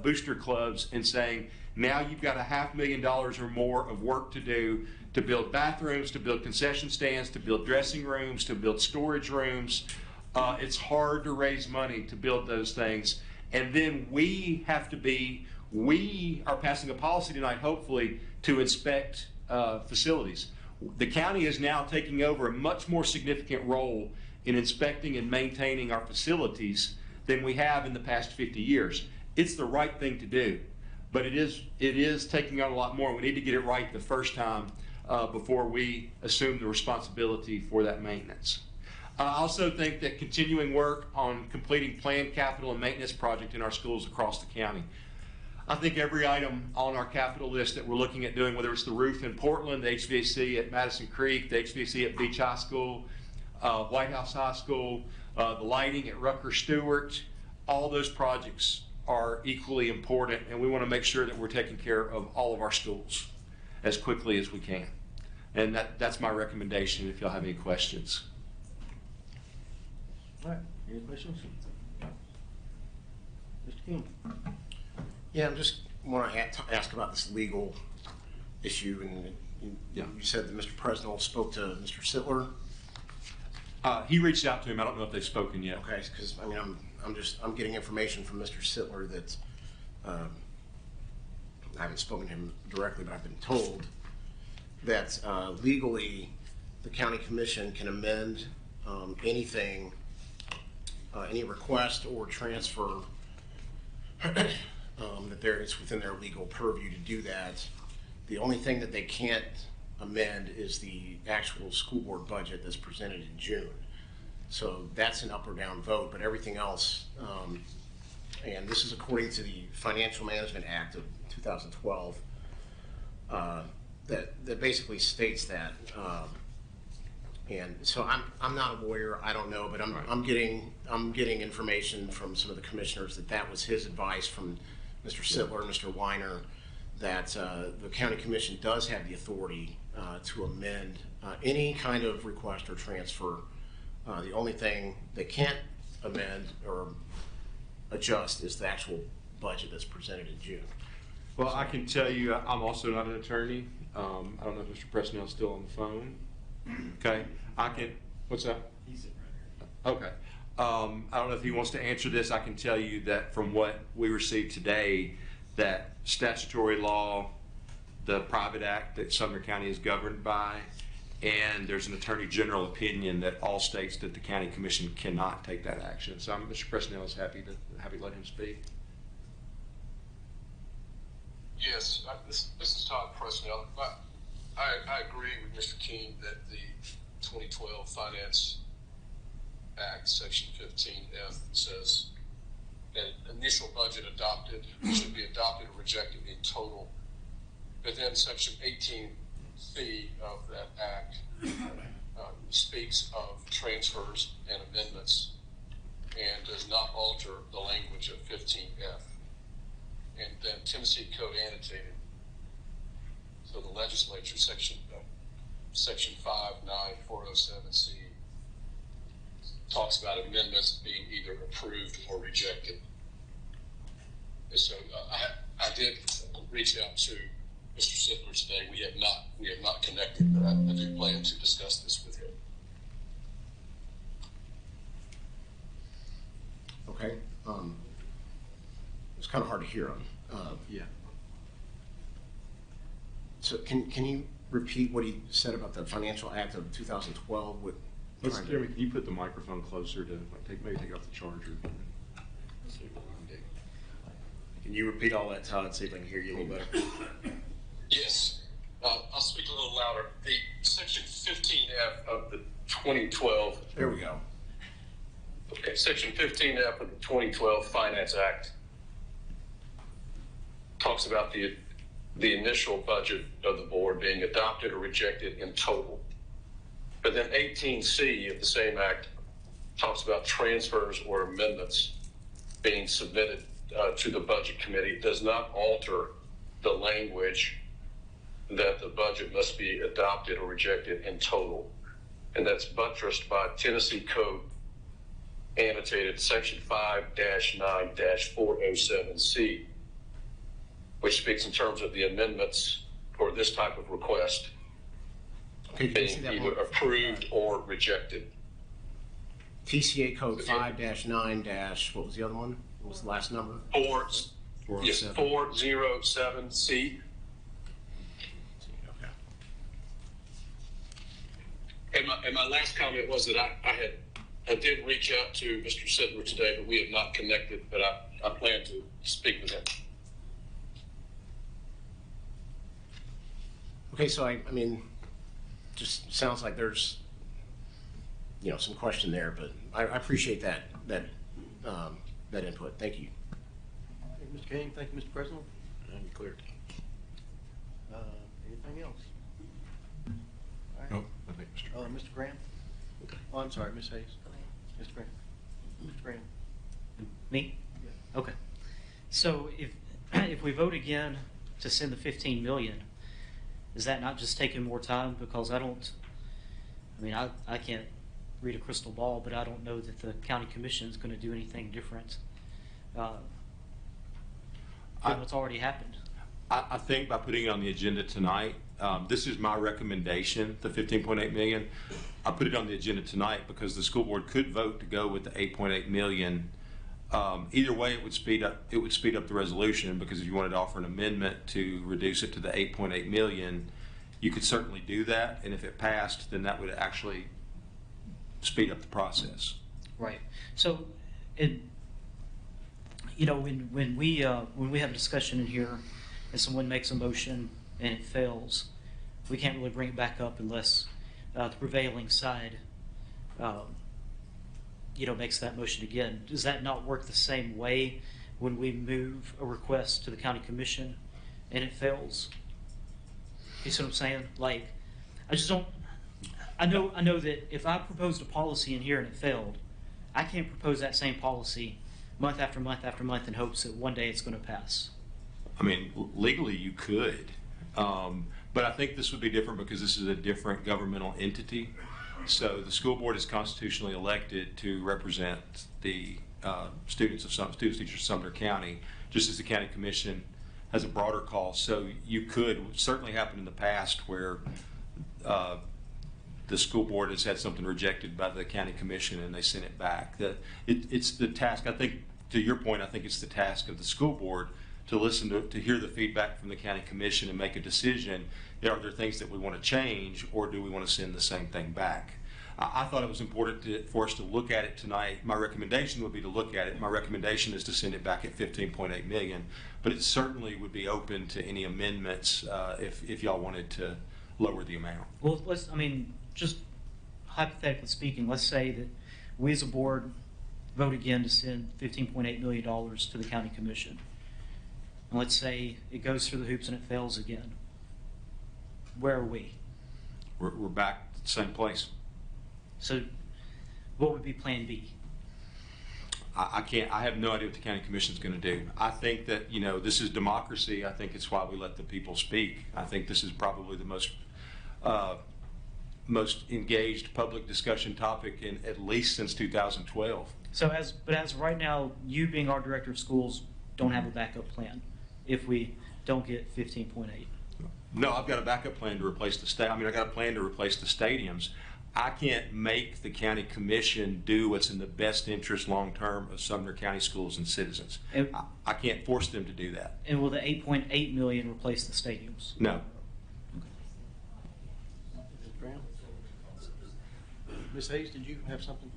booster clubs and saying, now you've got $500,000 or more of work to do to build bathrooms, to build concession stands, to build dressing rooms, to build storage rooms. It's hard to raise money to build those things. And then we are passing a policy tonight, hopefully, to inspect facilities. The county is now taking over a much more significant role in inspecting and maintaining our facilities than we have in the past 50 years. It's the right thing to do, but it is taking on a lot more. We need to get it right the first time before we assume the responsibility for that maintenance. I also think that continuing work on completing planned capital and maintenance projects in our schools across the county. I think every item on our capital list that we're looking at doing, whether it's the roof in Portland, the HVAC at Madison Creek, the HVAC at Beach High School, White House High School, the lighting at Rucker Stewart, all those projects are equally important, and we want to make sure that we're taking care of all of our schools as quickly as we can. And that's my recommendation if y'all have any questions. All right, any questions? Mr. King? Yeah, I just want to ask about this legal issue, and you said that Mr. Presnell spoke to Mr. Sittler. He reached out to him. I don't know if they've spoken yet. Okay, because I mean, I'm getting information from Mr. Sittler that I haven't spoken to him directly, but I've been told that legally the county commission can amend anything, any request or transfer that it's within their legal purview to do that. The only thing that they can't amend is the actual school board budget that's presented in June. So that's an up or down vote, but everything else, and this is according to the Financial Management Act of 2012, that basically states that. And so I'm not a lawyer, I don't know, but I'm getting information from some of the commissioners that was his advice from Mr. Sittler, Mr. Weiner, that the county commission does have the authority to amend any kind of request or transfer. The only thing they can't amend or adjust is the actual budget that's presented in June. Well, I can tell you, I'm also not an attorney. I don't know if Mr. Presnell's still on the phone. Okay, what's that? He's sitting right here. Okay. I don't know if he wants to answer this. I can tell you that from what we received today, that statutory law, the private act that Sumner County is governed by, and there's an attorney general opinion that all states that the county commission cannot take that action. So Mr. Presnell is happy to let him speak. Yes, this is Todd Presnell. I agree with Mr. King that the 2012 Finance Act, Section 15F, says that initial budget adopted should be adopted or rejected in total. But then Section 18C of that act speaks of transfers and amendments and does not alter the language of 15F. And then Tennessee Code annotated. So the legislature, Section 59407C, talks about amendments being either approved or rejected. And so I did reach out to Mr. Sittler today. We have not connected, but I do plan to discuss this with him. Okay. kind of hard to hear him. Yeah. So can you repeat what he said about the Financial Act of 2012? Jeremy, can you put the microphone closer to, maybe take off the charger? See what we can do. Can you repeat all that, Todd, see if I can hear you a little better? Yes. I'll speak a little louder. The section 15F of the 2012. There we go. Okay, section 15F of the 2012 Finance Act talks about the initial budget of the board being adopted or rejected in total. But then 18C of the same act talks about transfers or amendments being submitted to the budget committee. It does not alter the language that the budget must be adopted or rejected in total. And that's buttressed by Tennessee Code annotated section 5-9-407C, which speaks in terms of the amendments for this type of request being either approved or rejected. TCA code 5-9- what was the other one? What was the last number? 407C. And my last comment was that I did reach out to Mr. Sidler today, but we have not connected, but I plan to speak with him. Okay, so I mean, just sounds like there's, some question there, but I appreciate that input. Thank you. Thank you, Mr. King. Thank you, Mr. President. And you cleared. Anything else? All right. No, I think Mr. Graham? Oh, I'm sorry, Ms. Hayes. Mr. Graham. Mr. Graham. Me? Yeah. Okay. So if we vote again to send the 15 million, is that not just taking more time? Because I can't read a crystal ball, but I don't know that the county commission is going to do anything different than what's already happened. I think by putting it on the agenda tonight, this is my recommendation, the 15.8 million. I put it on the agenda tonight because the school board could vote to go with the 8.8 million. Either way, it would speed up the resolution, because if you wanted to offer an amendment to reduce it to the 8.8 million, you could certainly do that. And if it passed, then that would actually speed up the process. Right. So, when we have a discussion in here and someone makes a motion and it fails, we can't really bring it back up unless the prevailing side, makes that motion again. Does that not work the same way when we move a request to the county commission and it fails? You see what I'm saying? Like, I just don't. I know that if I proposed a policy in here and it failed, I can't propose that same policy month after month after month in hopes that one day it's going to pass. I mean, legally you could, but I think this would be different because this is a different governmental entity. So the school board is constitutionally elected to represent the students, teachers of Sumner County, just as the county commission has a broader call. So you could, certainly happened in the past where the school board has had something rejected by the county commission and they sent it back. It's the task, I think, to your point, I think it's the task of the school board to listen to hear the feedback from the county commission and make a decision. Are there things that we want to change, or do we want to send the same thing back? I thought it was important for us to look at it tonight. My recommendation would be to look at it. My recommendation is to send it back at 15.8 million, but it certainly would be open to any amendments if y'all wanted to lower the amount. Well, just hypothetically speaking, let's say that we as a board vote again to send $15.8 million to the county commission. And let's say it goes through the hoops and it fails again. Where are we? We're back to the same place. So what would be plan B? I have no idea what the county commission is going to do. I think that, this is democracy. I think it's why we let the people speak. I think this is probably the most engaged public discussion topic in at least since 2012. So as right now, you being our director of schools don't have a backup plan if we don't get 15.8. No, I've got a backup plan to replace the I got a plan to replace the stadiums. I can't make the county commission do what's in the best interest long-term of Sumner County schools and citizens. I can't force them to do that. And will the 8.8 million replace the stadiums? No. Ms. Hayes, did you have something?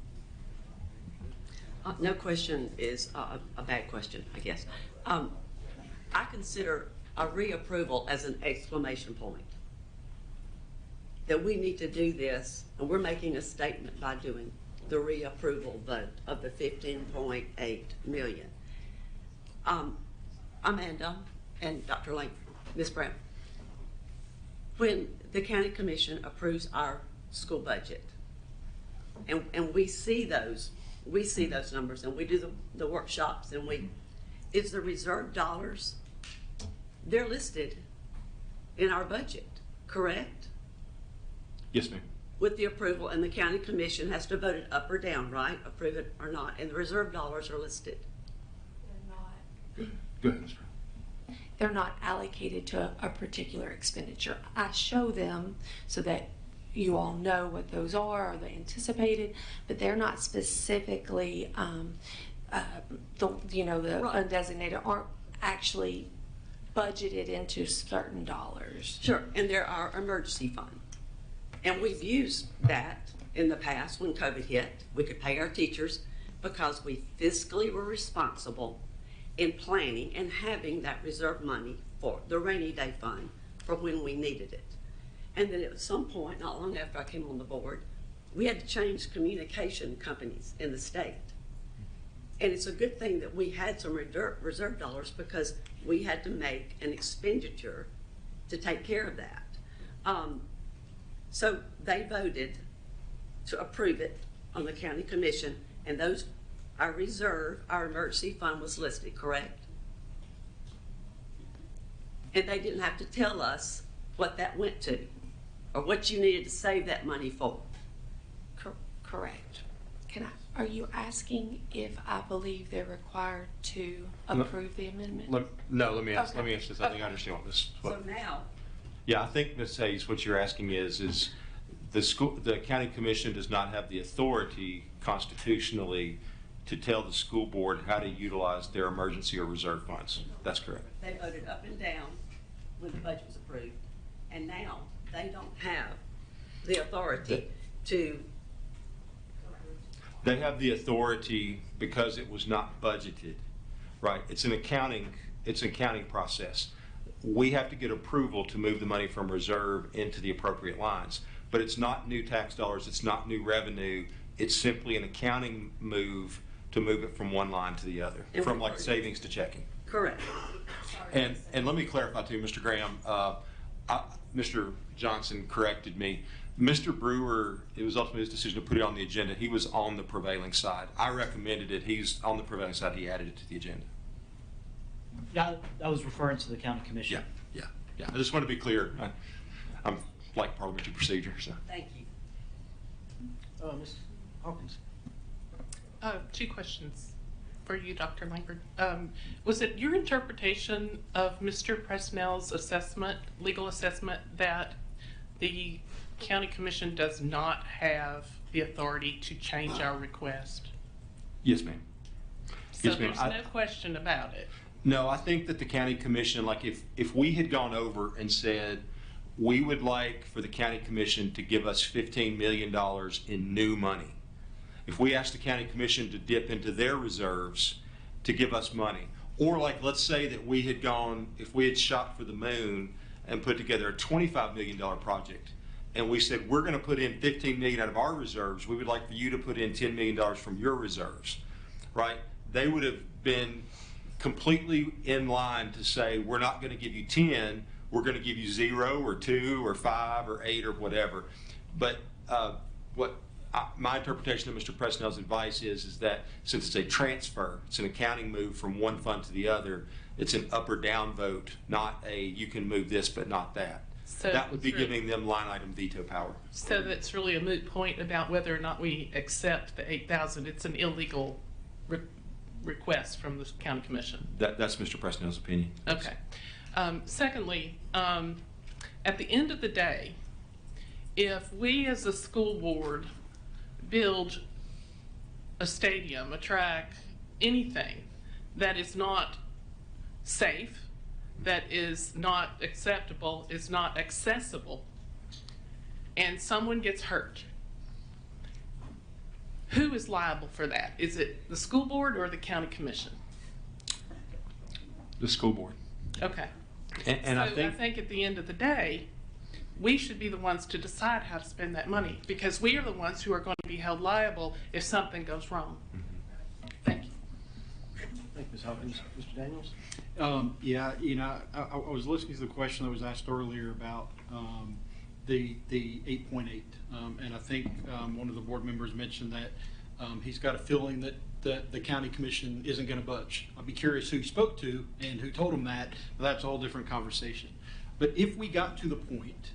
No question is a bad question, I guess. I consider a reapproval as an exclamation point. That we need to do this, and we're making a statement by doing the reapproval vote of the 15.8 million. Amanda and Dr. Langford, Ms. Brown, when the county commission approves our school budget, and we see those numbers, and we do the workshops, and it's the reserve dollars, they're listed in our budget, correct? Yes, ma'am. With the approval, and the county commission has to vote it up or down, right? Approve it or not, and the reserve dollars are listed. Go ahead, Ms. Brown. They're not allocated to a particular expenditure. I show them so that you all know what those are, they anticipated, but they're not specifically, the undesignated aren't actually budgeted into certain dollars. Sure, and there are emergency fund. And we've used that in the past when COVID hit. We could pay our teachers because we fiscally were responsible in planning and having that reserve money for the rainy day fund for when we needed it. And then at some point, not long after I came on the board, we had to change communication companies in the state. And it's a good thing that we had some reserve dollars because we had to make an expenditure to take care of that. So they voted to approve it on the county commission, and our reserve, our emergency fund was listed, correct? And they didn't have to tell us what that went to, or what you needed to save that money for. Correct. Are you asking if I believe they're required to approve the amendment? Let me answer this. I think I understand what this. So now. Yeah, I think, Ms. Hayes, what you're asking is the county commission does not have the authority constitutionally to tell the school board how to utilize their emergency or reserve funds. That's correct. They voted up and down when the budget was approved, and now they don't have the authority to. They have the authority because it was not budgeted, right? It's an accounting process. We have to get approval to move the money from reserve into the appropriate lines, but it's not new tax dollars, it's not new revenue, it's simply an accounting move to move it from one line to the other, from like savings to checking. Correct. And let me clarify too, Mr. Graham, Mr. Johnson corrected me. Mr. Brewer, it was ultimately his decision to put it on the agenda. He was on the prevailing side. I recommended it. He's on the prevailing side. He added it to the agenda. Yeah, I was referring to the county commission. Yeah. I just want to be clear. I'm like parliamentary procedure. So. Thank you. Ms. Hawkins. Two questions for you, Dr. Langford. Was it your interpretation of Mr. Presnell's assessment, legal assessment, that the county commission does not have the authority to change our request? Yes, ma'am. So yes, ma'am. there's no question about it. No, I think that the county commission, like if we had gone over and said, we would like for the county commission to give us $15 million in new money. If we asked the county commission to dip into their reserves to give us money, or like let's say that we had gone, if we had shot for the moon and put together a $25 million project, and we said, we're going to put in $15 million out of our reserves, we would like for you to put in $10 million from your reserves, right? They would have been completely in line to say, we're not going to give you 10, we're going to give you 0 or 2 or 5 or 8 or whatever. But my interpretation of Mr. Presnell's advice is that since it's a transfer, it's an accounting move from one fund to the other, it's an up or down vote, not a you can move this but not that. So that would be giving them line item veto power. So that's really a moot point about whether or not we accept the 8,000. It's an illegal request from the county commission. That's Mr. Presnell's opinion. Okay. Secondly, at the end of the day, if we as a school board build a stadium, a track, anything that is not safe, that is not acceptable, is not accessible, and someone gets hurt, who is liable for that? Is it the school board or the county commission? The school board. Okay. And so I think at the end of the day, we should be the ones to decide how to spend that money, because we are the ones who are going to be held liable if something goes wrong. Thank you. Thank you, Ms. Hawkins. Mr. Daniels? Yeah, you know, I was listening to the question that was asked earlier about the 8.8, and I think one of the board members mentioned that he's got a feeling that the county commission isn't going to budge. I'd be curious who he spoke to and who told him that. That's a whole different conversation. But if we got to the point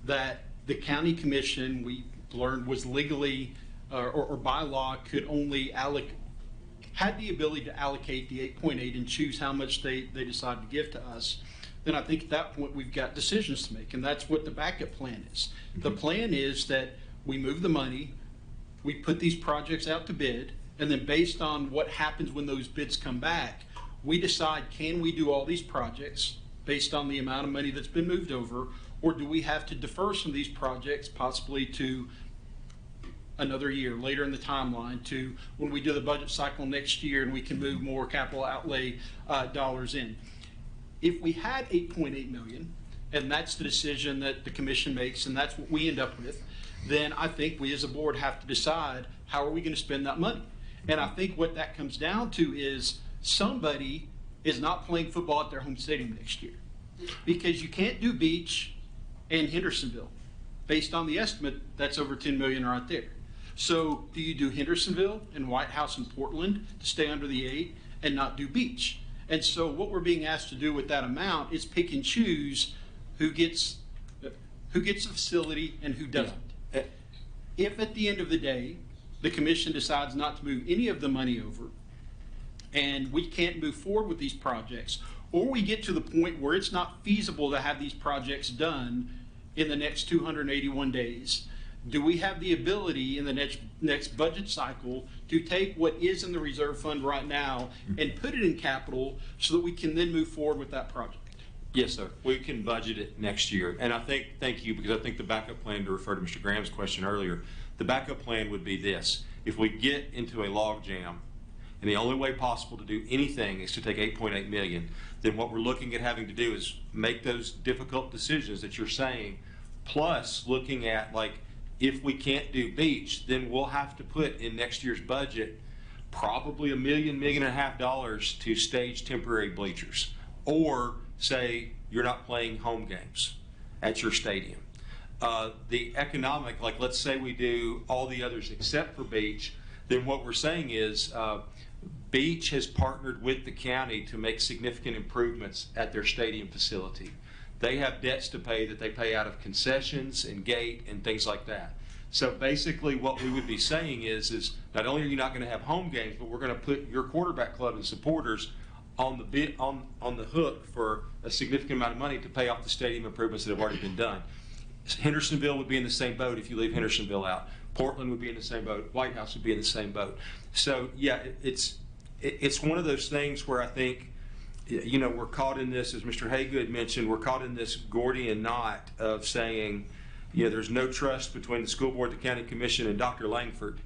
that the county commission, we learned, was legally or by law could only had the ability to allocate the 8.8 and choose how much they decide to give to us, then I think at that point we've got decisions to make, and that's what the backup plan is. The plan is that we move the money, we put these projects out to bid, and then based on what happens when those bids come back, we decide, can we do all these projects based on the amount of money that's been moved over, or do we have to defer some of these projects possibly to another year later in the timeline, to when we do the budget cycle next year and we can move more capital outlay dollars in. If we had 8.8 million, and that's the decision that the commission makes and that's what we end up with, then I think we as a board have to decide how are we going to spend that money. And I think what that comes down to is somebody is not playing football at their home stadium next year, because you can't do Beach and Hendersonville. Based on the estimate, that's over 10 million right there. So do you do Hendersonville and White House and Portland to stay under the 8 and not do Beach? And so what we're being asked to do with that amount is pick and choose who gets a facility and who doesn't. If at the end of the day, the commission decides not to move any of the money over and we can't move forward with these projects, or we get to the point where it's not feasible to have these projects done in the next 281 days, do we have the ability in the next budget cycle to take what is in the reserve fund right now and put it in capital so that we can then move forward with that project? Yes, sir. We can budget it next year. And I think, thank you, because I think the backup plan, to refer to Mr. Graham's question earlier, the backup plan would be this. If we get into a log jam and the only way possible to do anything is to take 8.8 million, then what we're looking at having to do is make those difficult decisions that you're saying, plus looking at, like, if we can't do Beach, then we'll have to put in next year's budget probably $1 million, $1.5 million to stage temporary bleachers, or say you're not playing home games at your stadium. The economic, like let's say we do all the others except for Beach, then what we're saying is Beach has partnered with the county to make significant improvements at their stadium facility. They have debts to pay that they pay out of concessions and gate and things like that. So basically what we would be saying is not only are you not going to have home games, but we're going to put your quarterback club and supporters on the hook for a significant amount of money to pay off the stadium improvements that have already been done. Hendersonville would be in the same boat if you leave Hendersonville out. Portland would be in the same boat. White House would be in the same boat. So yeah, it's one of those things where I think, you know, we're caught in this, as Mr. Haygood mentioned, we're caught in this Gordian knot of saying, you know, there's no trust between the school board, the county commission, and Dr. Langford.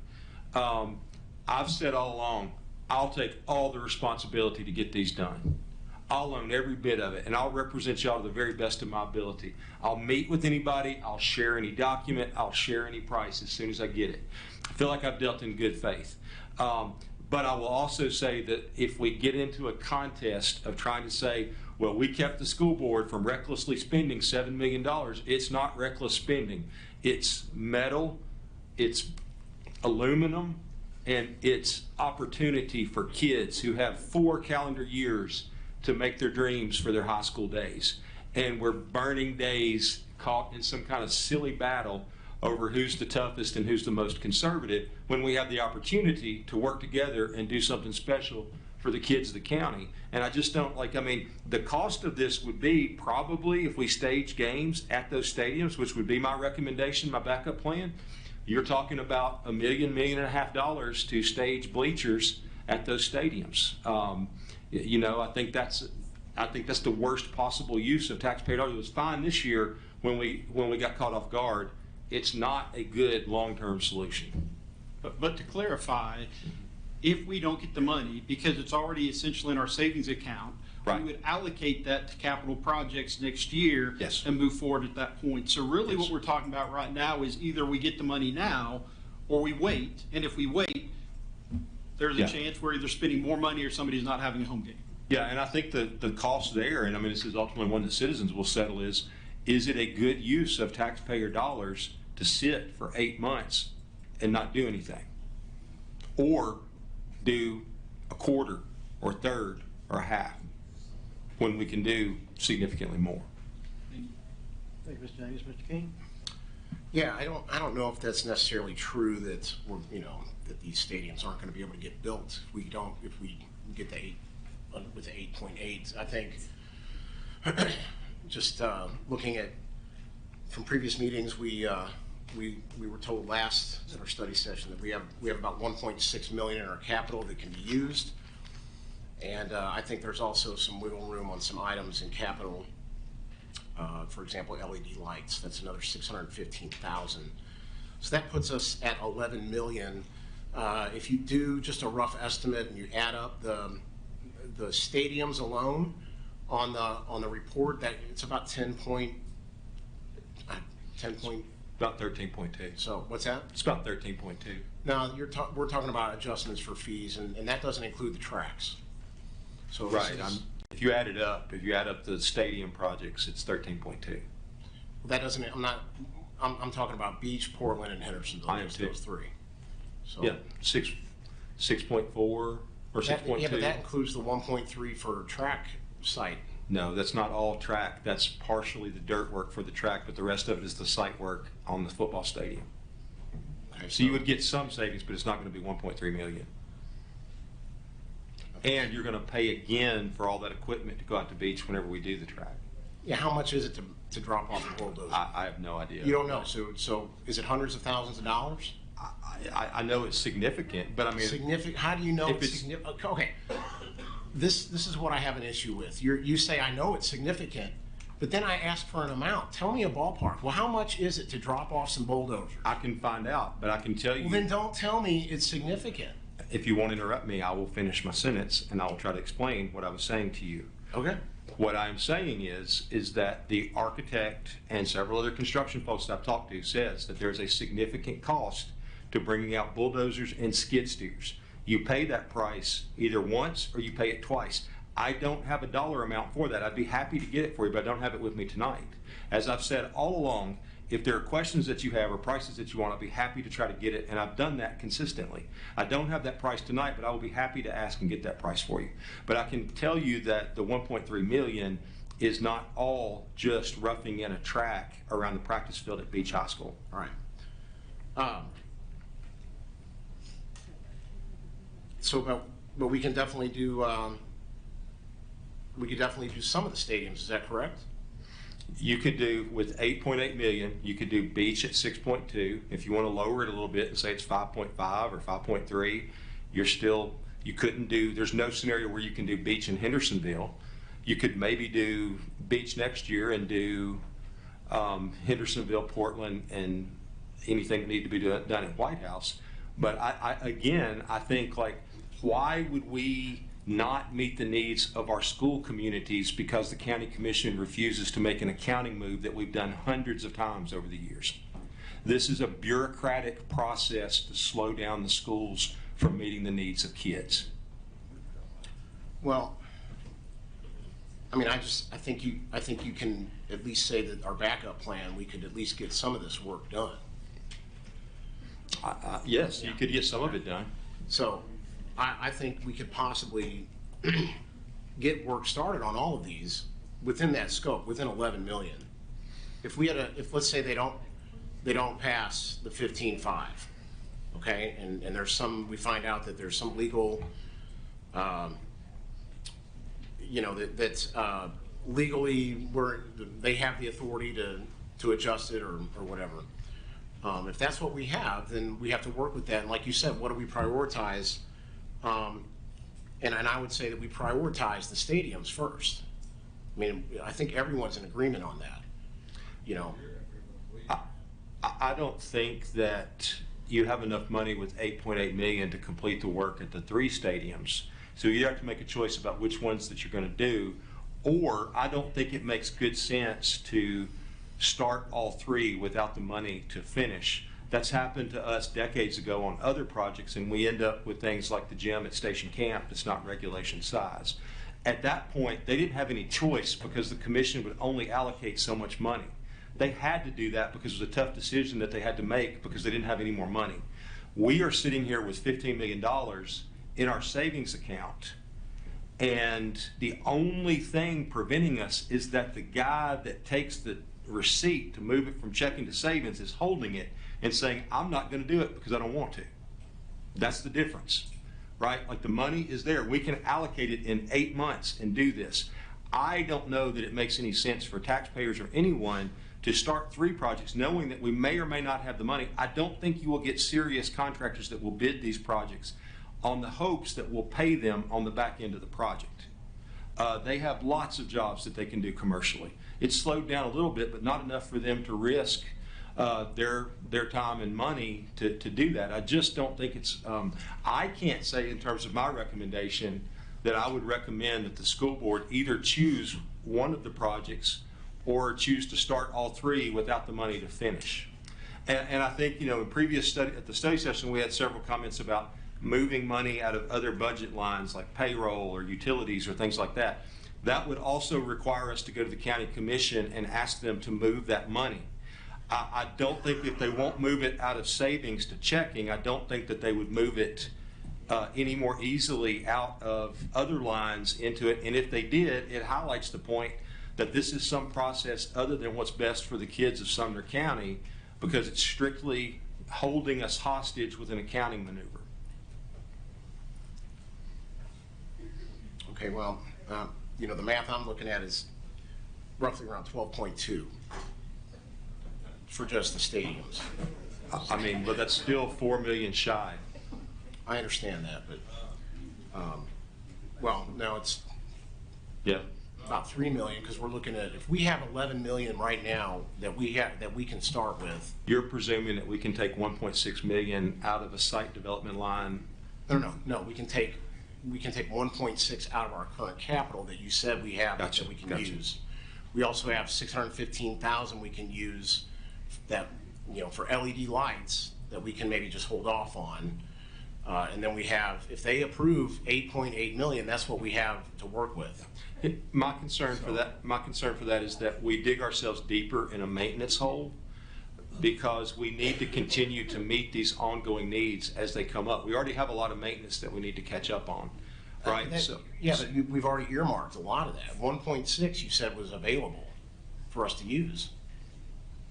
I've said all along, I'll take all the responsibility to get these done. I'll own every bit of it, and I'll represent y'all to the very best of my ability. I'll meet with anybody, I'll share any document, I'll share any price as soon as I get it. I feel like I've dealt in good faith. But I will also say that if we get into a contest of trying to say, well, we kept the school board from recklessly spending $7 million, it's not reckless spending. It's metal, it's aluminum, and it's opportunity for kids who have 4 calendar years to make their dreams for their high school days. And we're burning days caught in some kind of silly battle over who's the toughest and who's the most conservative, when we have the opportunity to work together and do something special for the kids of the county. And I just don't like, I mean, the cost of this would be probably if we stage games at those stadiums, which would be my recommendation, my backup plan, you're talking about $1 million, $1.5 million to stage bleachers at those stadiums. You know, I think that's the worst possible use of taxpayer dollars. It was fine this year when we got caught off guard. It's not a good long-term solution. But to clarify, if we don't get the money, because it's already essentially in our savings account, right, we would allocate that to capital projects next year, yes, and move forward at that point. So really, yes, what we're talking about right now is either we get the money now or we wait. And if we wait, there's a chance we're either spending more money or somebody's not having a home game. Yeah, and I think the cost there, and I mean, this is ultimately one that citizens will settle, is it a good use of taxpayer dollars to sit for 8 months and not do anything? Or do a quarter or a third or a half when we can do significantly more? Thank you, Mr. Davis. Mr. King? Yeah, I don't know if that's necessarily true that we're, you know, that these stadiums aren't going to be able to get built if we get the 8.8. I think just looking at from previous meetings, we were told last at our study session that we have about 1.6 million in our capital that can be used, and I think there's also some wiggle room on some items in capital. For example, LED lights. That's another 615,000. So that puts us at 11 million. If you do just a rough estimate and you add up the stadiums alone on the report, that it's about 10 point. About 13.2. So what's that? It's about 13.2. Now we're talking about adjustments for fees, and that doesn't include the tracks. So right. If you add it up, if you add up the stadium projects, it's 13.2. That doesn't. I'm talking about Beach, Portland, and Hendersonville. I am too. Those three. So yeah, 6.4 or 6.2. Yeah, but that includes the 1.3 for track site. No, that's not all track. That's partially the dirt work for the track, but the rest of it is the site work on the football stadium. Okay, so you would get some savings, but it's not going to be 1.3 million. And you're going to pay again for all that equipment to go out to Beach whenever we do the track. Yeah, how much is it to drop off the bulldozer? I have no idea. You don't know. So is it hundreds of thousands of dollars? I know it's significant, but I mean significant. How do you know it's significant? Okay. This is what I have an issue with. You say I know it's significant, but then I ask for an amount. Tell me a ballpark. Well, how much is it to drop off some bulldozers? I can find out, but I can tell you. Well, then don't tell me it's significant. If you won't interrupt me, I will finish my sentence and I will try to explain what I was saying to you. Okay. What I'm saying is that the architect and several other construction folks that I've talked to says that there's a significant cost to bringing out bulldozers and skid steers. You pay that price either once or you pay it twice. I don't have a dollar amount for that. I'd be happy to get it for you, but I don't have it with me tonight. As I've said all along, if there are questions that you have or prices that you want, I'll be happy to try to get it, and I've done that consistently. I don't have that price tonight, but I will be happy to ask and get that price for you. But I can tell you that the 1.3 million is not all just roughing in a track around the practice field at Beach High School. All right. But we can definitely do. We could definitely do some of the stadiums. Is that correct? You could do with 8.8 million. You could do Beach at 6.2. If you want to lower it a little bit and say it's 5.5 or 5.3, you couldn't do. There's no scenario where you can do Beach in Hendersonville. You could maybe do Beach next year and do Hendersonville, Portland, and anything that need to be done at White House. But I think, like, why would we not meet the needs of our school communities because the county commission refuses to make an accounting move that we've done hundreds of times over the years? This is a bureaucratic process to slow down the schools from meeting the needs of kids. Well, I mean, I think you can at least say that our backup plan, we could at least get some of this work done. Yes, you could get some of it done. So I think we could possibly get work started on all of these within that scope, within 11 million. If let's say they don't pass the 15.5, okay, and there's we find out that there's some legal you know, that's legally they have the authority to adjust it or whatever. If that's what we have, then we have to work with that. And like you said, what do we prioritize? And I would say that we prioritize the stadiums first. I mean, I think everyone's in agreement on that. You know, I don't think that you have enough money with $8.8 million to complete the work at the 3 stadiums. So you have to make a choice about which ones that you're going to do. Or I don't think it makes good sense to start all 3 without the money to finish. That's happened to us decades ago on other projects, and we end up with things like the gym at Station Camp that's not regulation size. At that point, they didn't have any choice because the commission would only allocate so much money. They had to do that because it was a tough decision that they had to make because they didn't have any more money. We are sitting here with $15 million in our savings account, and the only thing preventing us is that the guy that takes the receipt to move it from checking to savings is holding it and saying, I'm not going to do it because I don't want to. That's the difference, right? Like the money is there. We can allocate it in 8 months and do this. I don't know that it makes any sense for taxpayers or anyone to start 3 projects knowing that we may or may not have the money. I don't think you will get serious contractors that will bid these projects on the hopes that we'll pay them on the back end of the project. They have lots of jobs that they can do commercially. It's slowed down a little bit, but not enough for them to risk their time and money to do that. I just don't think it's, I can't say in terms of my recommendation that I would recommend that the school board either choose one of the projects or choose to start all 3 without the money to finish. And I think, you know, in previous study, at the study session, we had several comments about moving money out of other budget lines like payroll or utilities or things like that. That would also require us to go to the county commission and ask them to move that money. I don't think if they won't move it out of savings to checking, I don't think that they would move it any more easily out of other lines into it. And if they did, it highlights the point that this is some process other than what's best for the kids of Sumner County, because it's strictly holding us hostage with an accounting maneuver. okay, well, you know, the math I'm looking at is roughly around 12.2 for just the stadiums. I mean, but that's still 4 million shy. I understand that, but, well, now it's about 3 million, because we're looking at, if we have 11 million right now that we can start with. You're presuming that we can take 1.6 million out of a site development line? No, we can take 1.6 out of our current capital that you said we have that we can use. We also have 615,000 we can use that, you know, for LED lights that we can maybe just hold off on. And then we have, if they approve 8.8 million, that's what we have to work with. My concern for that is that we dig ourselves deeper in a maintenance hole, because we need to continue to meet these ongoing needs as they come up. We already have a lot of maintenance that we need to catch up on, right? Yeah, but we've already earmarked a lot of that. 1.6 you said was available for us to use.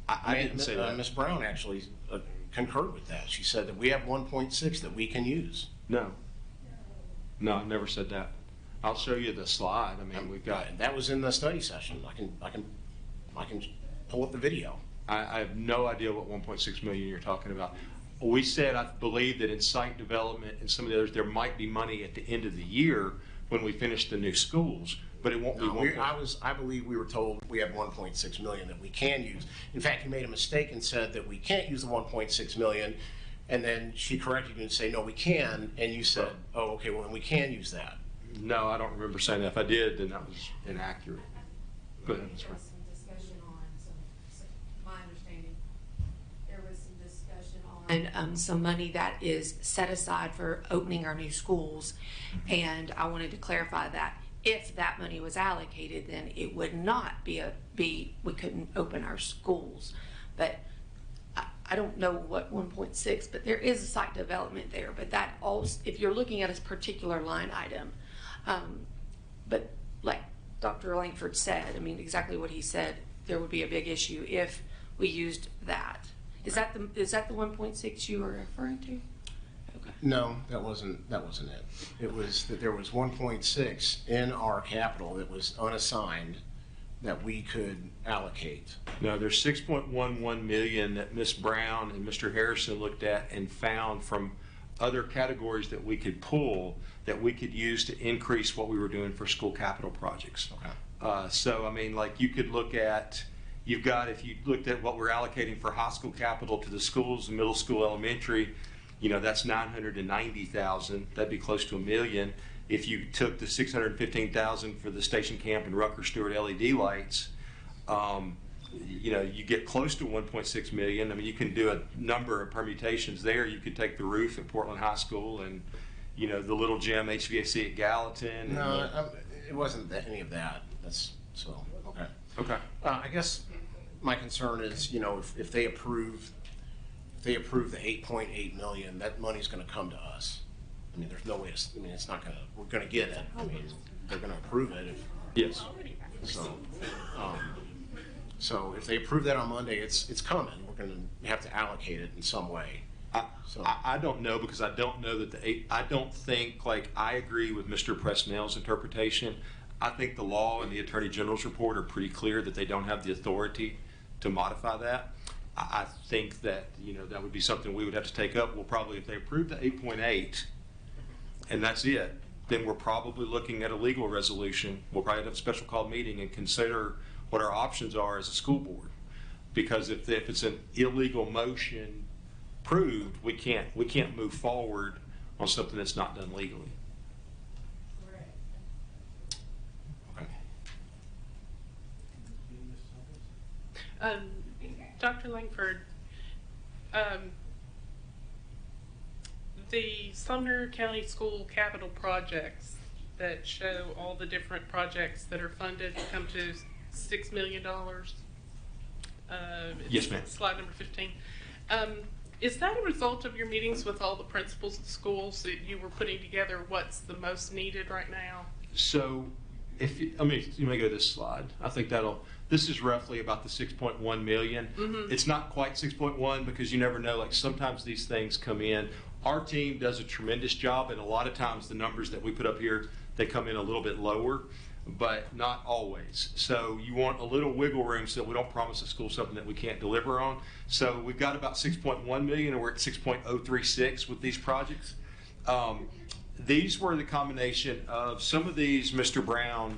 I didn't say that. Ms. Brown actually concurred with that. She said that we have 1.6 that we can use. No, I never said that. I'll show you the slide. I mean, we've got. That was in the study session. I can pull up the video. I have no idea what 1.6 million you're talking about. We said, I believe that in site development and some of the others, there might be money at the end of the year when we finish the new schools, but it won't be. I believe we were told we have 1.6 million that we can use. In fact, you made a mistake and said that we can't use the 1.6 million, and then she corrected you and say, no, we can, and you said, oh, okay, well, then we can use that. No, I don't remember saying that. If I did, then that was inaccurate. Go ahead, Ms. Brown. And some money that is set aside for opening our new schools, and I wanted to clarify that if that money was allocated, then it would not be we couldn't open our schools. But I don't know what 1.6, but there is a site development there. But that also, if you're looking at a particular line item, but like Dr. Langford said, I mean exactly what he said, there would be a big issue if we used that. Is that the 1.6 you were referring to? Okay. No, that wasn't it. It was that there was 1.6 in our capital that was unassigned that we could allocate. No, there's 6.11 million that Ms. Brown and Mr. Harrison looked at and found from other categories that we could pull that we could use to increase what we were doing for school capital projects. Okay. So, I mean, like you could look at, if you looked at what we're allocating for high school capital to the schools, middle school, elementary, that's 990,000. That'd be close to $1 million. If you took the 615,000 for the station camp and Rucker Stewart LED lights, you get close to 1.6 million. I mean, you can do a number of permutations there. You could take the roof at Portland High School and, the little gym HVAC at Gallatin. No, it wasn't any of that. That's so okay. Okay. I guess my concern is, if they approve the 8.8 million, that money's going to come to us. I mean, there's no way to, it's not going to, we're going to get it. I mean, they're going to approve it. Yes. So if they approve that on Monday, it's coming. We're going to have to allocate it in some way. I don't know, because I don't know that I don't think, I agree with Mr. Presnell's interpretation. I think the law and the Attorney General's report are pretty clear that they don't have the authority to modify that. I think that, that would be something we would have to take up. We'll probably, if they approve the 8.8 and that's it, then we're probably looking at a legal resolution. We'll probably have a special call meeting and consider what our options are as a school board. Because if it's an illegal motion proved, we can't move forward on something that's not done legally. Dr. Langford, the Sumner County School capital projects that show all the different projects that are funded come to $6 million. Yes, ma'am. Slide number 15. Is that a result of your meetings with all the principals of schools that you were putting together what's the most needed right now? So, you may go to this slide. I think this is roughly about the 6.1 million. Mm-hmm. It's not quite 6.1 because you never know, sometimes these things come in. Our team does a tremendous job, and a lot of times the numbers that we put up here, they come in a little bit lower, but not always. So you want a little wiggle room so that we don't promise the school something that we can't deliver on. So we've got about 6.1 million, and we're at 6.036 with these projects. These were the combination of some of these Mr. Brown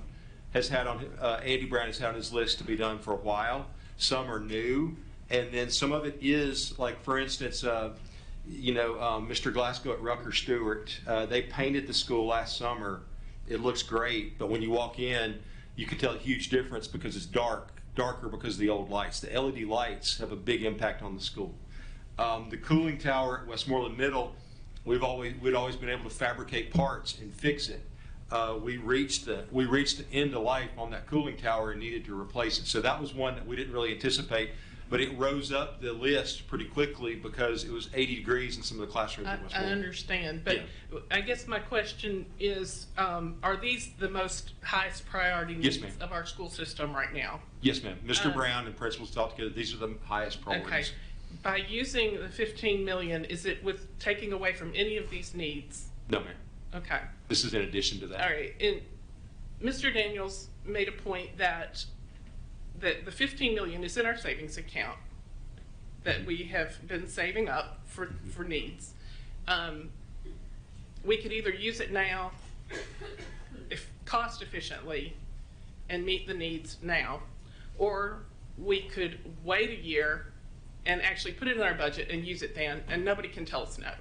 has had on, Andy Brown has had on his list to be done for a while. Some are new, and then some of it is, for instance, Mr. Glasgow at Rucker Stewart, they painted the school last summer. It looks great, but when you walk in, you can tell a huge difference because it's darker because of the old lights. The LED lights have a big impact on the school. The cooling tower at Westmoreland Middle, we'd always been able to fabricate parts and fix it. We reached the end of life on that cooling tower and needed to replace it. So that was one that we didn't really anticipate, but it rose up the list pretty quickly because it was 80 degrees in some of the classrooms at I Westmoreland. understand, but Yeah. I guess my question is, are these the most highest priority Yes, needs ma'am. of our school system right now? Yes, ma'am. Mr. Brown and principals talked together. These are the highest priorities. Okay. By using the 15 million, is it with taking away from any of these needs? No, ma'am. Okay. This is in addition to that. All right. And Mr. Daniels made a point that the 15 million is in our savings account that we have been saving up for needs. We could either use it now, if cost efficiently, and meet the needs now, or we could wait a year and actually put it in our budget and use it then, and nobody can tell us no.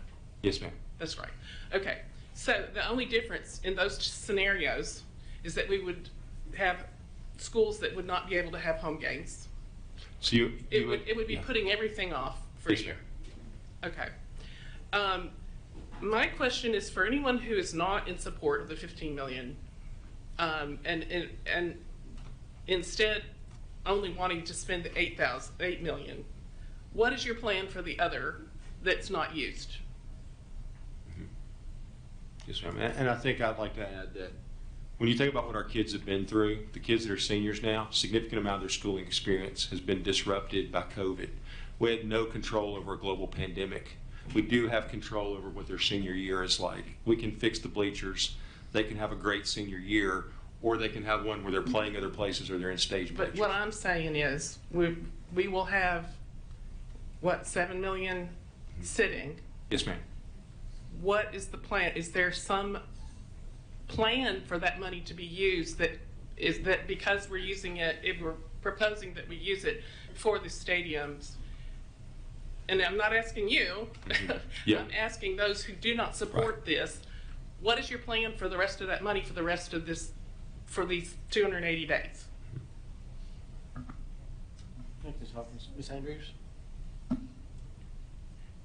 Yes, ma'am. That's right. Okay. So the only difference in those scenarios is that we would have schools that would not be able to have home games. So It would be putting everything off for a Yes, year. Okay. My question is for anyone who is not in support of the 15 million, and instead only wanting to spend the 8 million, what is your plan for the other that's not used? Yes, ma'am. And I think I'd like to add that when you think about what our kids have been through, the kids that are seniors now, a significant amount of their schooling experience has been disrupted by COVID. We had no control over a global pandemic. We do have control over what their senior year is like. We can fix the bleachers. They can have a great senior year, or they can have one where they're playing other places or they're in stage But bleachers. what I'm saying is, we will have, what, 7 million sitting? Yes, ma'am. What is the plan? Is there some plan for that money to be used that is that because we're using it, if we're proposing that we use it for the stadiums? And I'm not asking you, Yeah. I'm asking those who do not support this, what is your plan for the rest of that money for the rest of this, for these 280 days? Thank you, Ms. Hawkins. Ms. Andrews?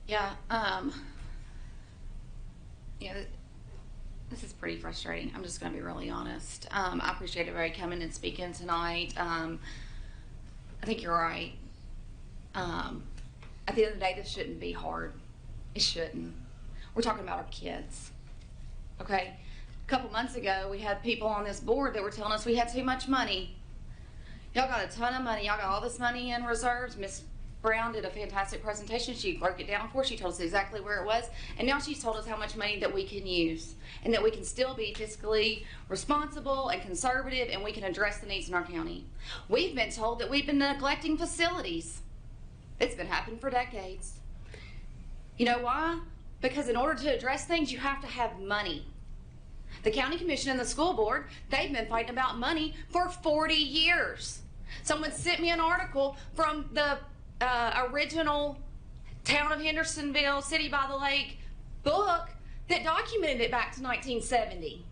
Yeah, this is pretty frustrating. I'm just going to be really honest. I appreciate everybody coming and speaking tonight. I think you're right. At the end of the day, this shouldn't be hard. It shouldn't. We're talking about our kids. Okay? A couple months ago, we had people on this board that were telling us we had too much money. Y'all got a ton of money. Y'all got all this money in reserves. Miss Brown did a fantastic presentation. She broke it down for us. She told us exactly where it was. And now she's told us how much money that we can use and that we can still be fiscally responsible and conservative and we can address the needs in our county. We've been told that we've been neglecting facilities. It's been happening for decades. You know why? Because in order to address things, you have to have money. The county commission and the school board, they've been fighting about money for 40 years. Someone sent me an article from the original Town of Hendersonville, City by the Lake book that documented it back to 1970.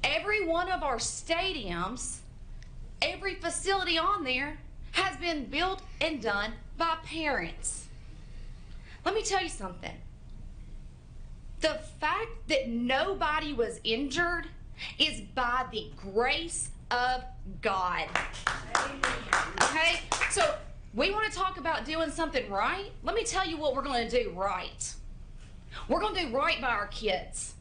Every one of our stadiums, every facility on there has been built and done by parents. Let me tell you something. The fact that nobody was injured is by the grace of God. Okay? So we want to talk about doing something right. Let me tell you what we're going to do right. We're going to do right by our kids.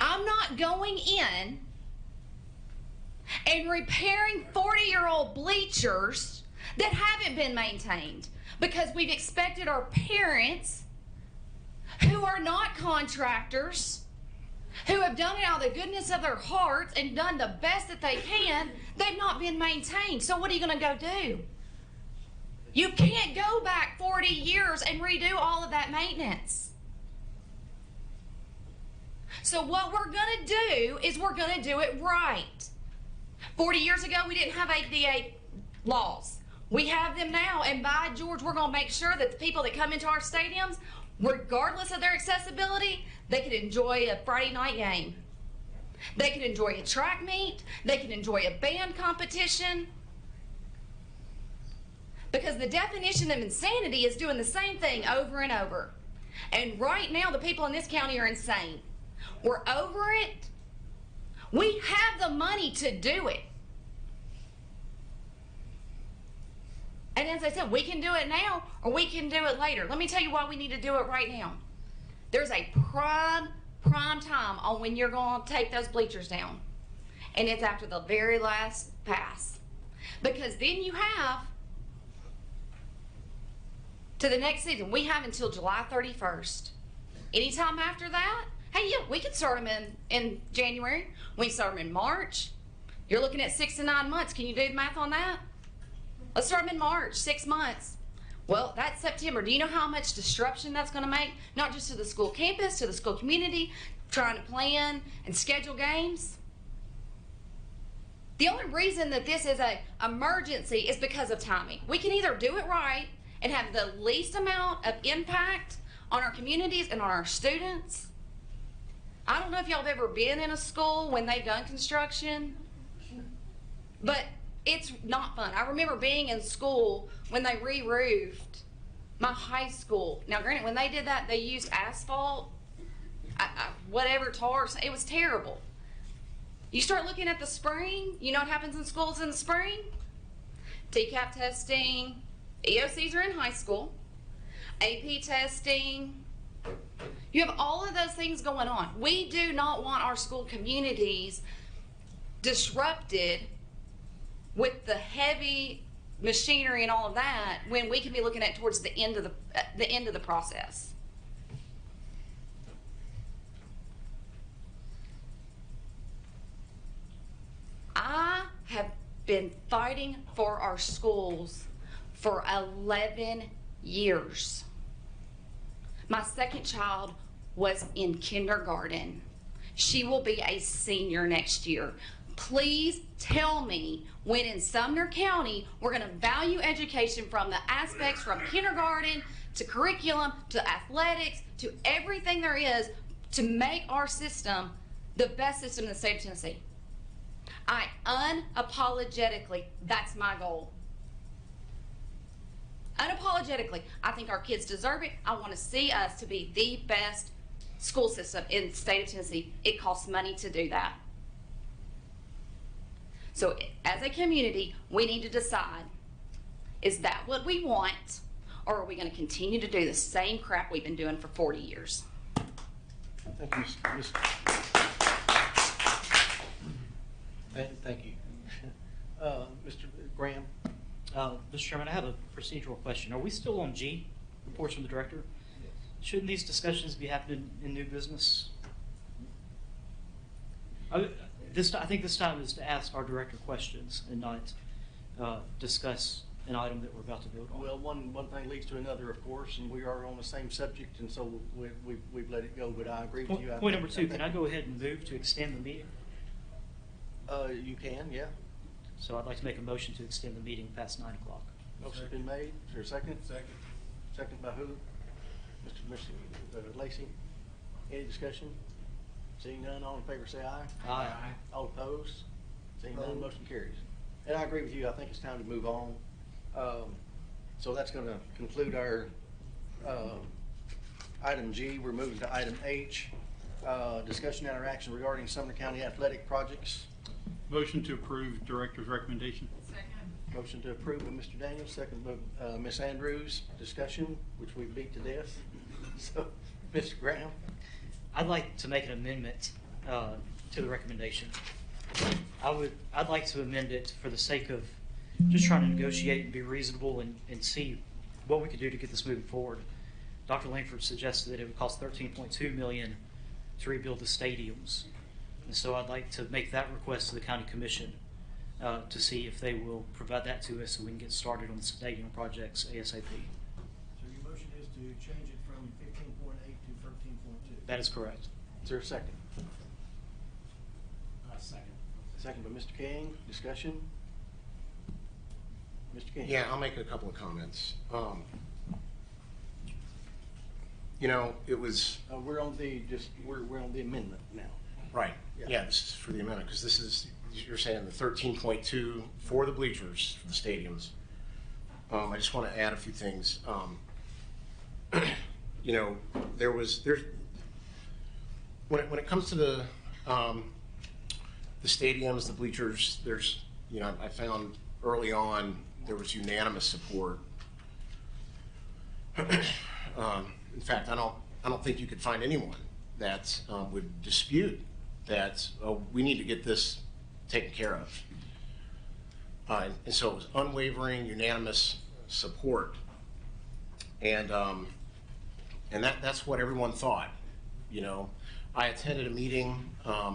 I'm not going in and repairing 40-year-old bleachers that haven't been maintained because we've expected our parents who are not contractors, who have done it out of the goodness of their hearts and done the best that they can, they've not been maintained. So what are you going to go do? You can't go back 40 years and redo all of that maintenance. So what we're going to do is we're going to do it right. 40 years ago, we didn't have ADA laws. We have them now, and by George, we're going to make sure that the people that come into our stadiums, regardless of their accessibility, they can enjoy a Friday night game. They can enjoy a track meet. They can enjoy a band competition. Because the definition of insanity is doing the same thing over and over. And right now, the people in this county are insane. We're over it. We have the money to do it. And as I said, we can do it now or we can do it later. Let me tell you why we need to do it right now. There's a prime time on when you're going to take those bleachers down. And it's after the very last pass. Because then you have to the next season. We have until July 31st. Anytime after that, hey, yeah, we can start them in January. We can start them in March. You're looking at 6 to 9 months. Can you do the math on that? Let's start them in March, 6 months. Well, that's September. Do you know how much disruption that's going to make? Not just to the school campus, to the school community, trying to plan and schedule games. The only reason that this is an emergency is because of timing. We can either do it right and have the least amount of impact on our communities and on our students. I don't know if y'all have ever been in a school when they've done construction, but it's not fun. I remember being in school when they re-roofed my high school. Now, granted, when they did that, they used asphalt, whatever, tar. It was terrible. You start looking at the spring, you know what happens in schools in the spring? TCAP testing, EOCs are in high school, AP testing. You have all of those things going on. We do not want our school communities disrupted with the heavy machinery and all of that when we can be looking at towards the end of the process. I have been fighting for our schools for 11 years. My second child was in kindergarten. She will be a senior next year. Please tell me when in Sumner County we're going to value education from the aspects from kindergarten to curriculum to athletics to everything there is to make our system the best system in the state of Tennessee. I unapologetically, that's my goal. Unapologetically, I think our kids deserve it. I want to see us to be the best school system in the state of Tennessee. It costs money to do that. So as a community, we need to decide, is that what we want, or are we going to continue to do the same crap we've been doing for 40 years? Thank you, Thank you. Mr. Graham? Mr. Chairman, I have a procedural question. Are we still on G, reports from the director? Yes. Shouldn't these discussions be happening in new business? I think this time is to ask our director questions and not discuss an item that we're about to vote on. Well, one thing leads to another, of course, and we are on the same subject, and so we've let it go, but I agree with you. Point number two, can I go ahead and move to extend the meeting? You can, yeah. So I'd like to make a motion to extend the meeting past 9 o'clock. Motion's been made. Is there a second? Second. Second by who? Mr. Lacy. Any discussion? Seeing none, all in favor say aye. Aye. All opposed? Seeing none, motion carries. And I agree with you. I think it's time to move on. So that's going to conclude our item G. We're moving to item H. Discussion and interaction regarding Sumner County athletic projects. Motion to approve director's recommendation. Second. Motion to approve by Mr. Daniels, second by Ms. Andrews. Discussion, which we beat to death. So, Mr. Graham? I'd like to make an amendment to the recommendation. I'd like to amend it for the sake of just trying to negotiate and be reasonable and see what we could do to get this moving forward. Dr. Langford suggested that it would cost $13.2 million to rebuild the stadiums. And so I'd like to make that request to the county commission to see if they will provide that to us so we can get started on the stadium projects ASAP. So your motion is to change it from 15.8 to 13.2? That is correct. Is there a second? Second. Second by Mr. King. Discussion? Mr. King? Yeah, I'll make a couple of comments. You know, it was we're on the amendment now. right. Yeah, this is for the amendment because this is, you're saying the 13.2 for the bleachers for the stadiums. I just want to add a few things. You know, there's when it comes to the stadiums, the bleachers, there's, you know, I found early on there was unanimous support. In fact, I don't think you could find anyone that would dispute that we need to get this taken care of. And so it was unwavering, unanimous support, and that's what everyone thought. You know, I attended a meeting a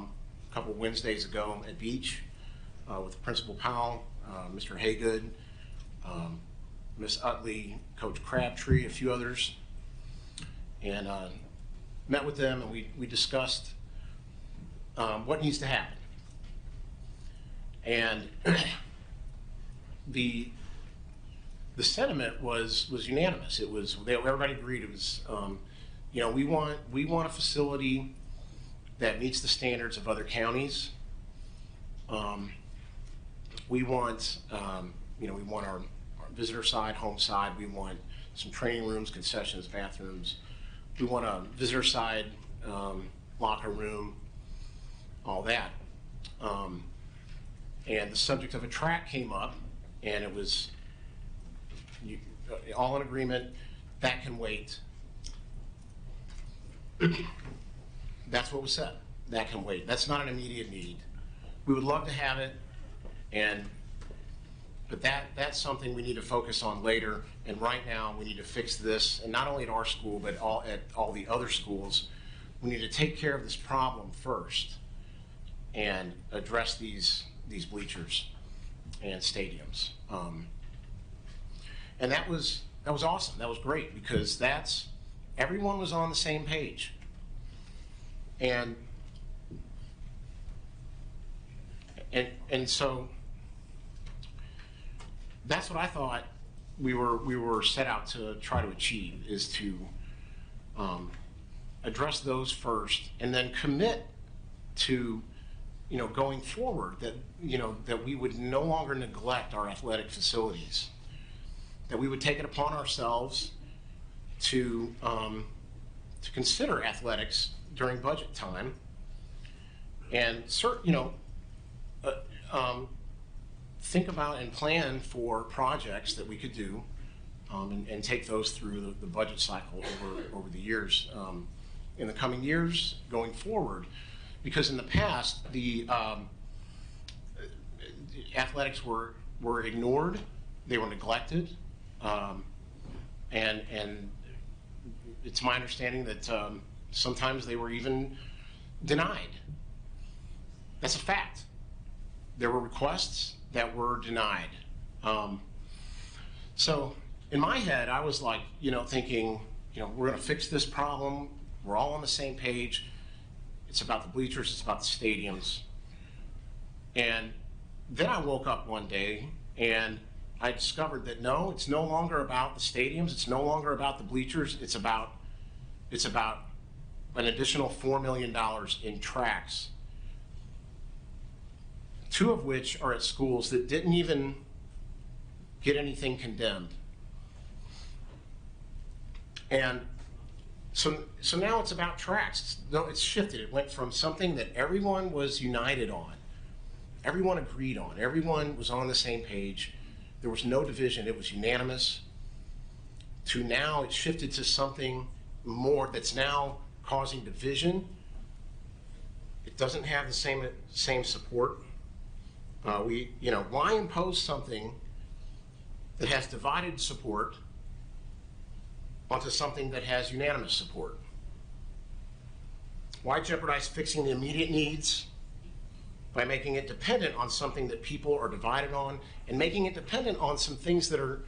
couple Wednesdays ago at Beach with Principal Powell, Mr. Haygood, Miss Utley, Coach Crabtree, a few others, and met with them, and we discussed what needs to happen. And the sentiment was unanimous. It was, everybody agreed. It was, you know, we want a facility that meets the standards of other counties. We want, you know, we want our visitor side, home side. We want some training rooms, concessions, bathrooms. We want a visitor side locker room, all that. And the subject of a track came up, and it was all in agreement. That can wait. That's what was said. That can wait. That's not an immediate need. We would love to have it, and But that's something we need to focus on later. And right now, we need to fix this, and not only at our school, but at all the other schools. We need to take care of this problem first and address these bleachers and stadiums. And that was awesome. That was great, because everyone was on the same page. And so that's what I thought we were set out to try to achieve, is to address those first, and then commit to, going forward, that we would no longer neglect our athletic facilities, that we would take it upon ourselves to consider athletics during budget time, and think about and plan for projects that we could do, and take those through the budget cycle over the years, in the coming years going forward. Because in the past, the athletics were ignored, they were neglected, and it's my understanding that sometimes they were even denied. That's a fact. There were requests that were denied. So in my head, I was like, thinking, we're going to fix this problem. We're all on the same page. It's about the bleachers. It's about the stadiums. And then I woke up one day and I discovered that no, it's no longer about the stadiums. It's no longer about the bleachers. It's about an additional $4 million in tracks, 2 of which are at schools that didn't even get anything condemned. And so now it's about tracks. It's shifted. It went from something that everyone was united on, everyone agreed on, everyone was on the same page, there was no division, it was unanimous, to now it's shifted to something more that's now causing division. It doesn't have the same support. Why impose something that has divided support onto something that has unanimous support? Why jeopardize fixing the immediate needs by making it dependent on something that people are divided on, and making it dependent on some things that are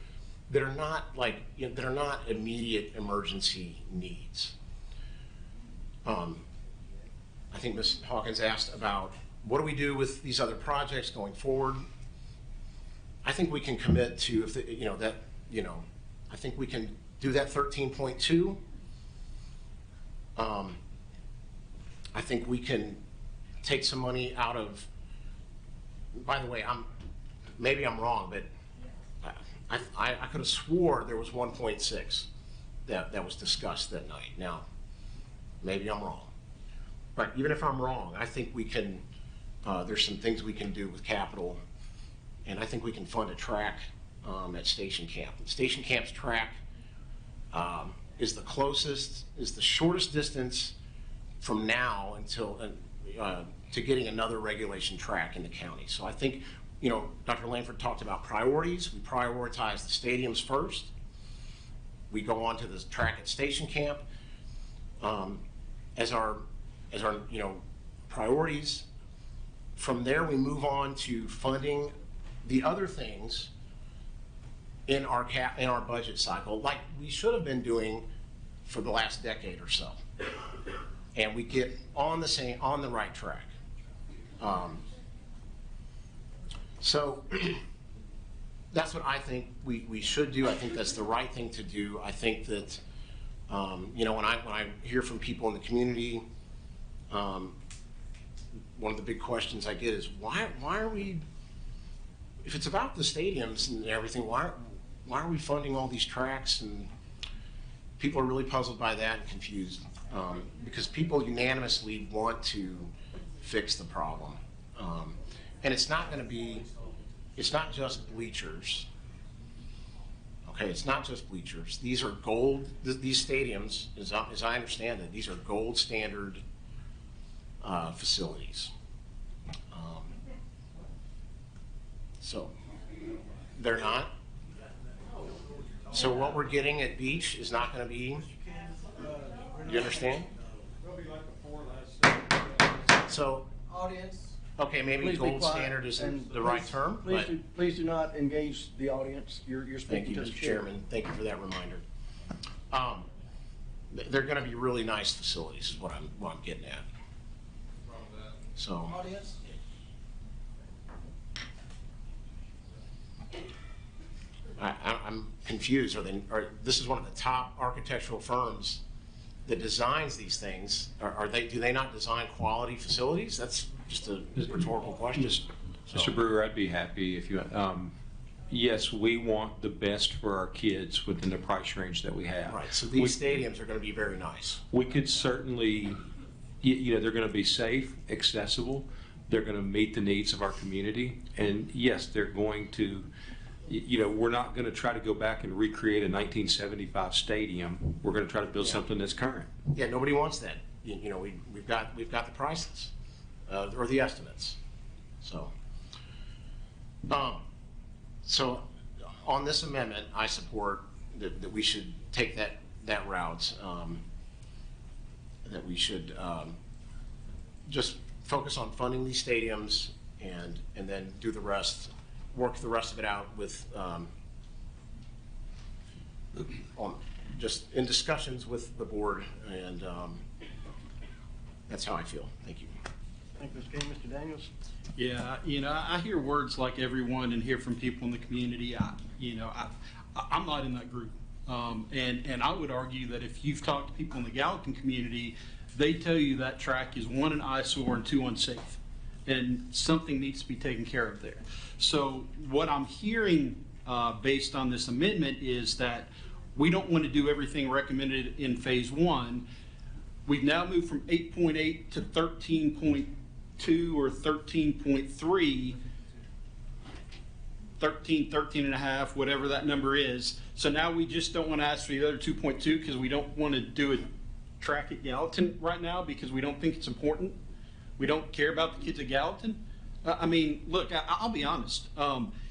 not that are not immediate emergency needs? I think Ms. Hawkins asked about what do we do with these other projects going forward. I think we can commit to, I think we can do that 13.2. I think we can take some money out of, by the way, maybe I'm wrong, but I could have swore there was 1.6 that was discussed that night. Now, maybe I'm wrong. But even if I'm wrong, I think we can, there's some things we can do with capital, and I think we can fund a track at Station Camp. Station Camp's track is the shortest distance from now until to getting another regulation track in the county. So I think, Dr. Langford talked about priorities. We prioritize the stadiums first. We go on to the track at Station Camp as our priorities. From there, we move on to funding the other things in our budget cycle, like we should have been doing for the last decade or so, and we get on the right track. So that's what I think we should do. I think that's the right thing to do. I think that when I hear from people in the community, one of the big questions I get is why are we, if it's about the stadiums and everything, why are we funding all these tracks? And people are really puzzled by that and confused, because people unanimously want to fix the problem. And it's not just bleachers. Okay, it's not just bleachers. These are these stadiums, as I understand it, these are gold standard facilities. So They're not? So what we're getting at Beach is not going to be, you understand? So, Audience. okay, maybe Please be gold quiet, standard isn't and the right please- term, Please but do, please do not engage the audience. You're thank speaking you, to the Mr. chair. Chairman. Thank you for that reminder. They're going to be really nice facilities is what I'm getting at. So, Audience. I'm confused. This is one of the top architectural firms that designs these things. Do they not design quality facilities? That's just a rhetorical question. Mr. Brewer, I'd be happy if you, yes, we want the best for our kids within the price range that we have. Right, so these stadiums are going to be very nice. We could certainly, you know, they're going to be safe, accessible, they're going to meet the needs of our community, and yes, they're going to, you know, we're not going to try to go back and recreate a 1975 stadium. We're going to try to build something that's current. Yeah, nobody wants that. You know, we've got the prices or the estimates. So, so on this amendment, I support that we should take that route. That we should just focus on funding these stadiums and then do the rest. Work the rest of it out with, just in discussions with the board, and that's how I feel. Thank you. Thank you, Mr. King. Mr. Daniels? Yeah, you know, I hear words like everyone and hear from people in the community. I'm not in that group. And I would argue that if you've talked to people in the Gallatin community, they tell you that track is 1, an eyesore, and 2, unsafe. And something needs to be taken care of there. So what I'm hearing based on this amendment is that we don't want to do everything recommended in phase 1. We've now moved from 8.8 to 13.2 or 13.3, 13 and a half, whatever that number is. So now we just don't want to ask for the other 2.2 because we don't want to do a track at Gallatin right now because we don't think it's important. We don't care about the kids at Gallatin. I mean, look, I'll be honest.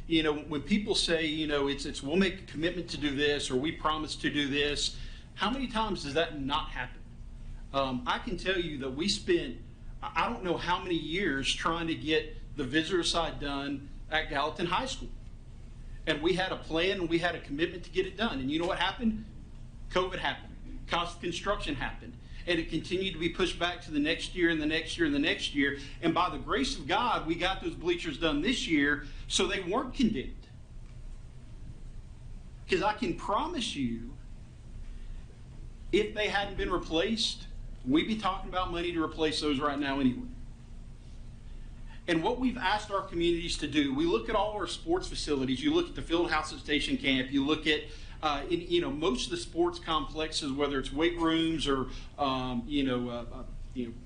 You know, when people say, you know, it's we'll make a commitment to do this or we promise to do this, how many times does that not happen? I can tell you that we spent, I don't know how many years trying to get the visitor side done at Gallatin High School. And we had a plan and we had a commitment to get it done. And you know what happened? COVID happened. Cost of construction happened. And it continued to be pushed back to the next year and the next year and the next year. And by the grace of God, we got those bleachers done this year so they weren't condemned. Because I can promise you, if they hadn't been replaced, we'd be talking about money to replace those right now anyway. And what we've asked our communities to do, we look at all our sports facilities. You look at the field house at Station Camp. You look at you know, most of the sports complexes, whether it's weight rooms or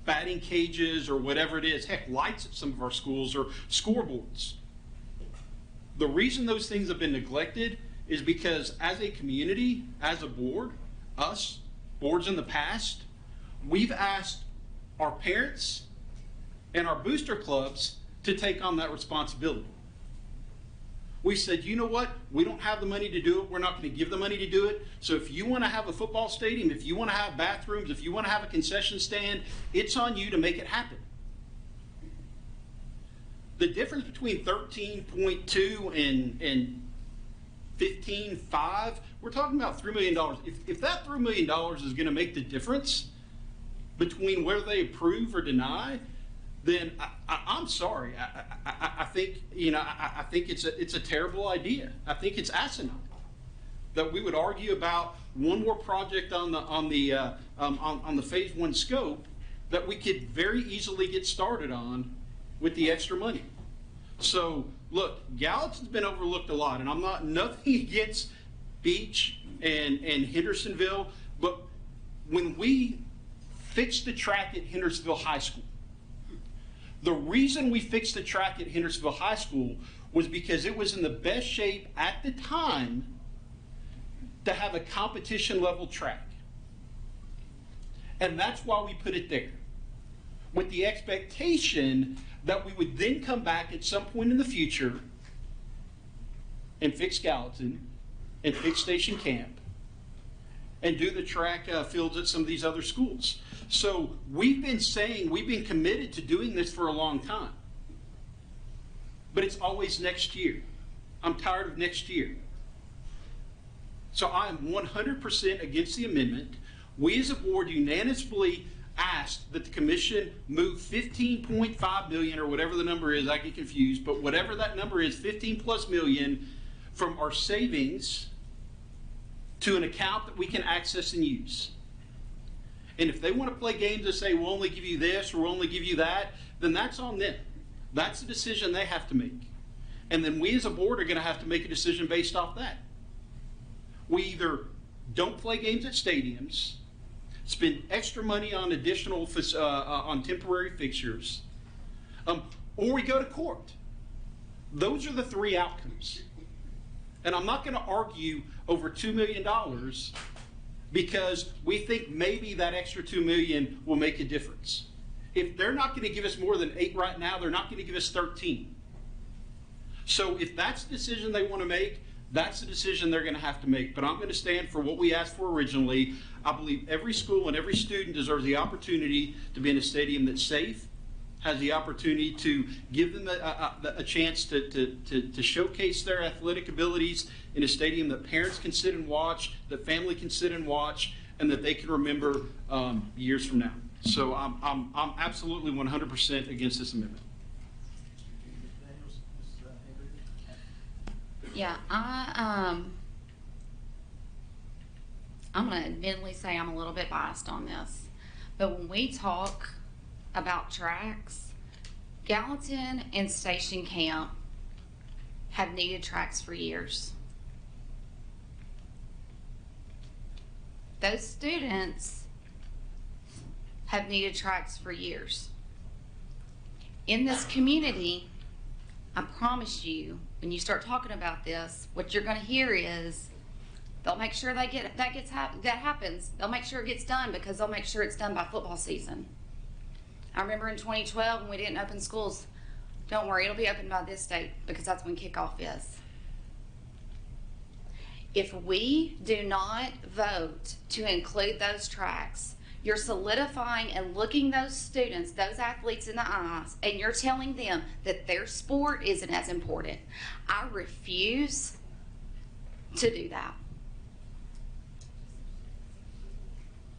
batting cages or whatever it is, heck, lights at some of our schools or scoreboards. The reason those things have been neglected is because as a community, as a board, us, boards in the past, we've asked our parents and our booster clubs to take on that responsibility. We said, you know what? We don't have the money to do it. We're not going to give the money to do it. So if you want to have a football stadium, if you want to have bathrooms, if you want to have a concession stand, it's on you to make it happen. The difference between 13.2 and 15.5, we're talking about $3 million. If that $3 million is going to make the difference between whether they approve or deny, then I'm sorry. I think, you know, I think it's a terrible idea. I think it's asinine that we would argue about one more project on the phase 1 scope that we could very easily get started on with the extra money. So look, Gallatin's been overlooked a lot, and I'm nothing against Beach and Hendersonville, but when we fixed the track at Hendersonville High School, the reason we fixed the track at Hendersonville High School was because it was in the best shape at the time to have a competition level track. And that's why we put it there, with the expectation that we would then come back at some point in the future and fix Gallatin and fix Station Camp and do the track fields at some of these other schools. So we've been committed to doing this for a long time. But it's always next year. I'm tired of next year. So I am 100% against the amendment. We as a board unanimously asked that the commission move 15.5 million or whatever the number is, I get confused, but whatever that number is, 15 plus million from our savings to an account that we can access and use. And if they want to play games and say, we'll only give you this or we'll only give you that, then that's on them. That's a decision they have to make. And then we as a board are going to have to make a decision based off that. We either don't play games at stadiums, spend extra money on additional on temporary fixtures, or we go to court. Those are the three outcomes. And I'm not going to argue over $2 million because we think maybe that extra $2 million will make a difference. If they're not going to give us more than 8 right now, they're not going to give us 13. So if that's the decision they want to make, that's the decision they're going to have to make. But I'm going to stand for what we asked for originally. I believe every school and every student deserves the opportunity to be in a stadium that's safe, has the opportunity to give them a chance to showcase their athletic abilities in a stadium that parents can sit and watch, that family can sit and watch, and that they can remember years from now. So I'm absolutely 100% against this amendment. Yeah, I'm going to admittedly say I'm a little bit biased on this. But when we talk about tracks, Gallatin and Station Camp have needed tracks for years. Those students have needed tracks for years. In this community, I promise you, when you start talking about this, what you're going to hear is they'll make sure that happens. They'll make sure it gets done because they'll make sure it's done by football season. I remember in 2012 when we didn't open schools, don't worry, it'll be open by this date because that's when kickoff is. If we do not vote to include those tracks, you're solidifying and looking those students, those athletes in the eyes, and you're telling them that their sport isn't as important. I refuse to do that.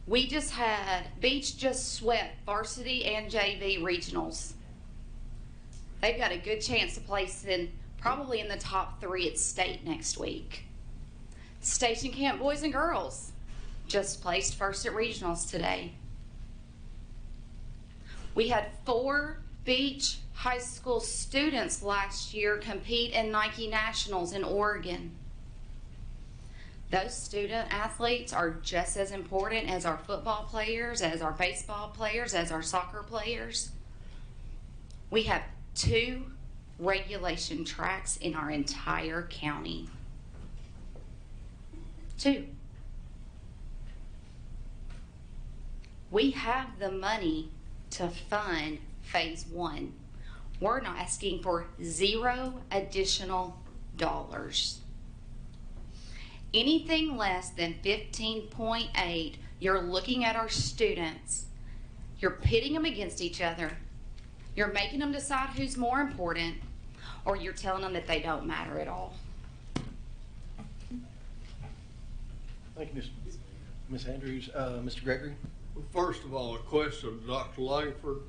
We just had, Beach just swept varsity and JV regionals. They've got a good chance to place probably in the top 3 at state next week. Station Camp boys and girls just placed first at regionals today. We had 4 Beach high school students last year compete in Nike Nationals in Oregon. Those student athletes are just as important as our football players, as our baseball players, as our soccer players. We have 2 regulation tracks in our entire county. 2. We have the money to fund phase 1. We're not asking for 0 additional dollars. Anything less than 15.8, you're looking at our students. You're pitting them against each other. You're making them decide who's more important, or you're telling them that they don't matter at all. Thank you, Ms. Andrews. Mr. Gregory? Well, first of all, a question to Dr. Langford.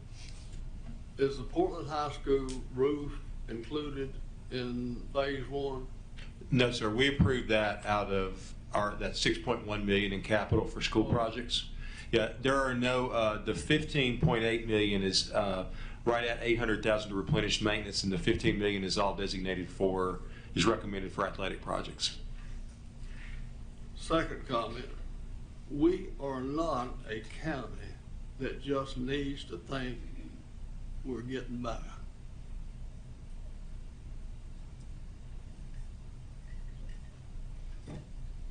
Is the Portland High School roof included in phase 1? No, sir. We approved that out of that 6.1 million in capital for school projects. Yeah, there are no. The 15.8 million is right at 800,000 to replenish maintenance, and the 15 million is all designated for is recommended for athletic projects. Second comment. We are not a county that just needs to think we're getting by.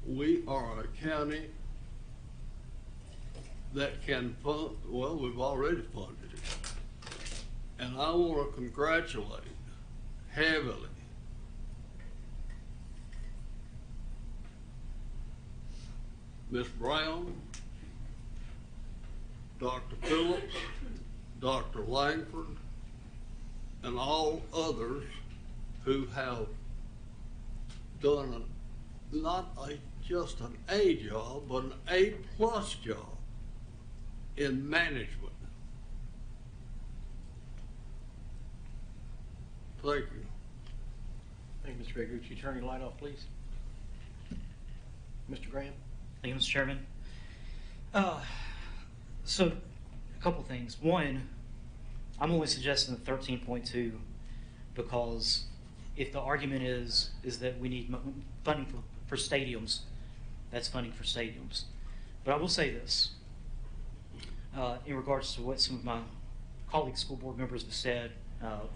We are a county that can fund, well, we've already funded it. And I want to congratulate heavily Ms. Brown, Dr. Phillips, Dr. Langford, and all others who have done just an A job, but an A+ job in management. Thank you. Thank you, Mr. Gregory. Turn your light off, please. Mr. Graham? Thank you, Mr. Chairman. So, a couple things. One, I'm only suggesting the 13.2 because if the argument is that we need funding for stadiums, that's funding for stadiums. But I will say this, in regards to what some of my colleague school board members have said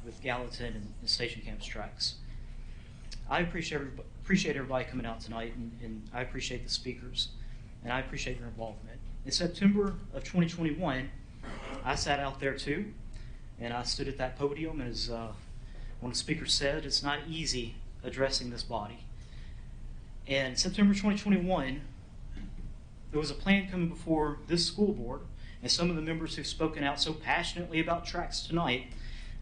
with Gallatin and Station Camps tracks. I appreciate everybody coming out tonight, and I appreciate the speakers, and I appreciate your involvement. In September of 2021, I sat out there too, and I stood at that podium, and as one of the speakers said, it's not easy addressing this body. And in September 2021, there was a plan coming before this school board, and some of the members who've spoken out so passionately about tracks tonight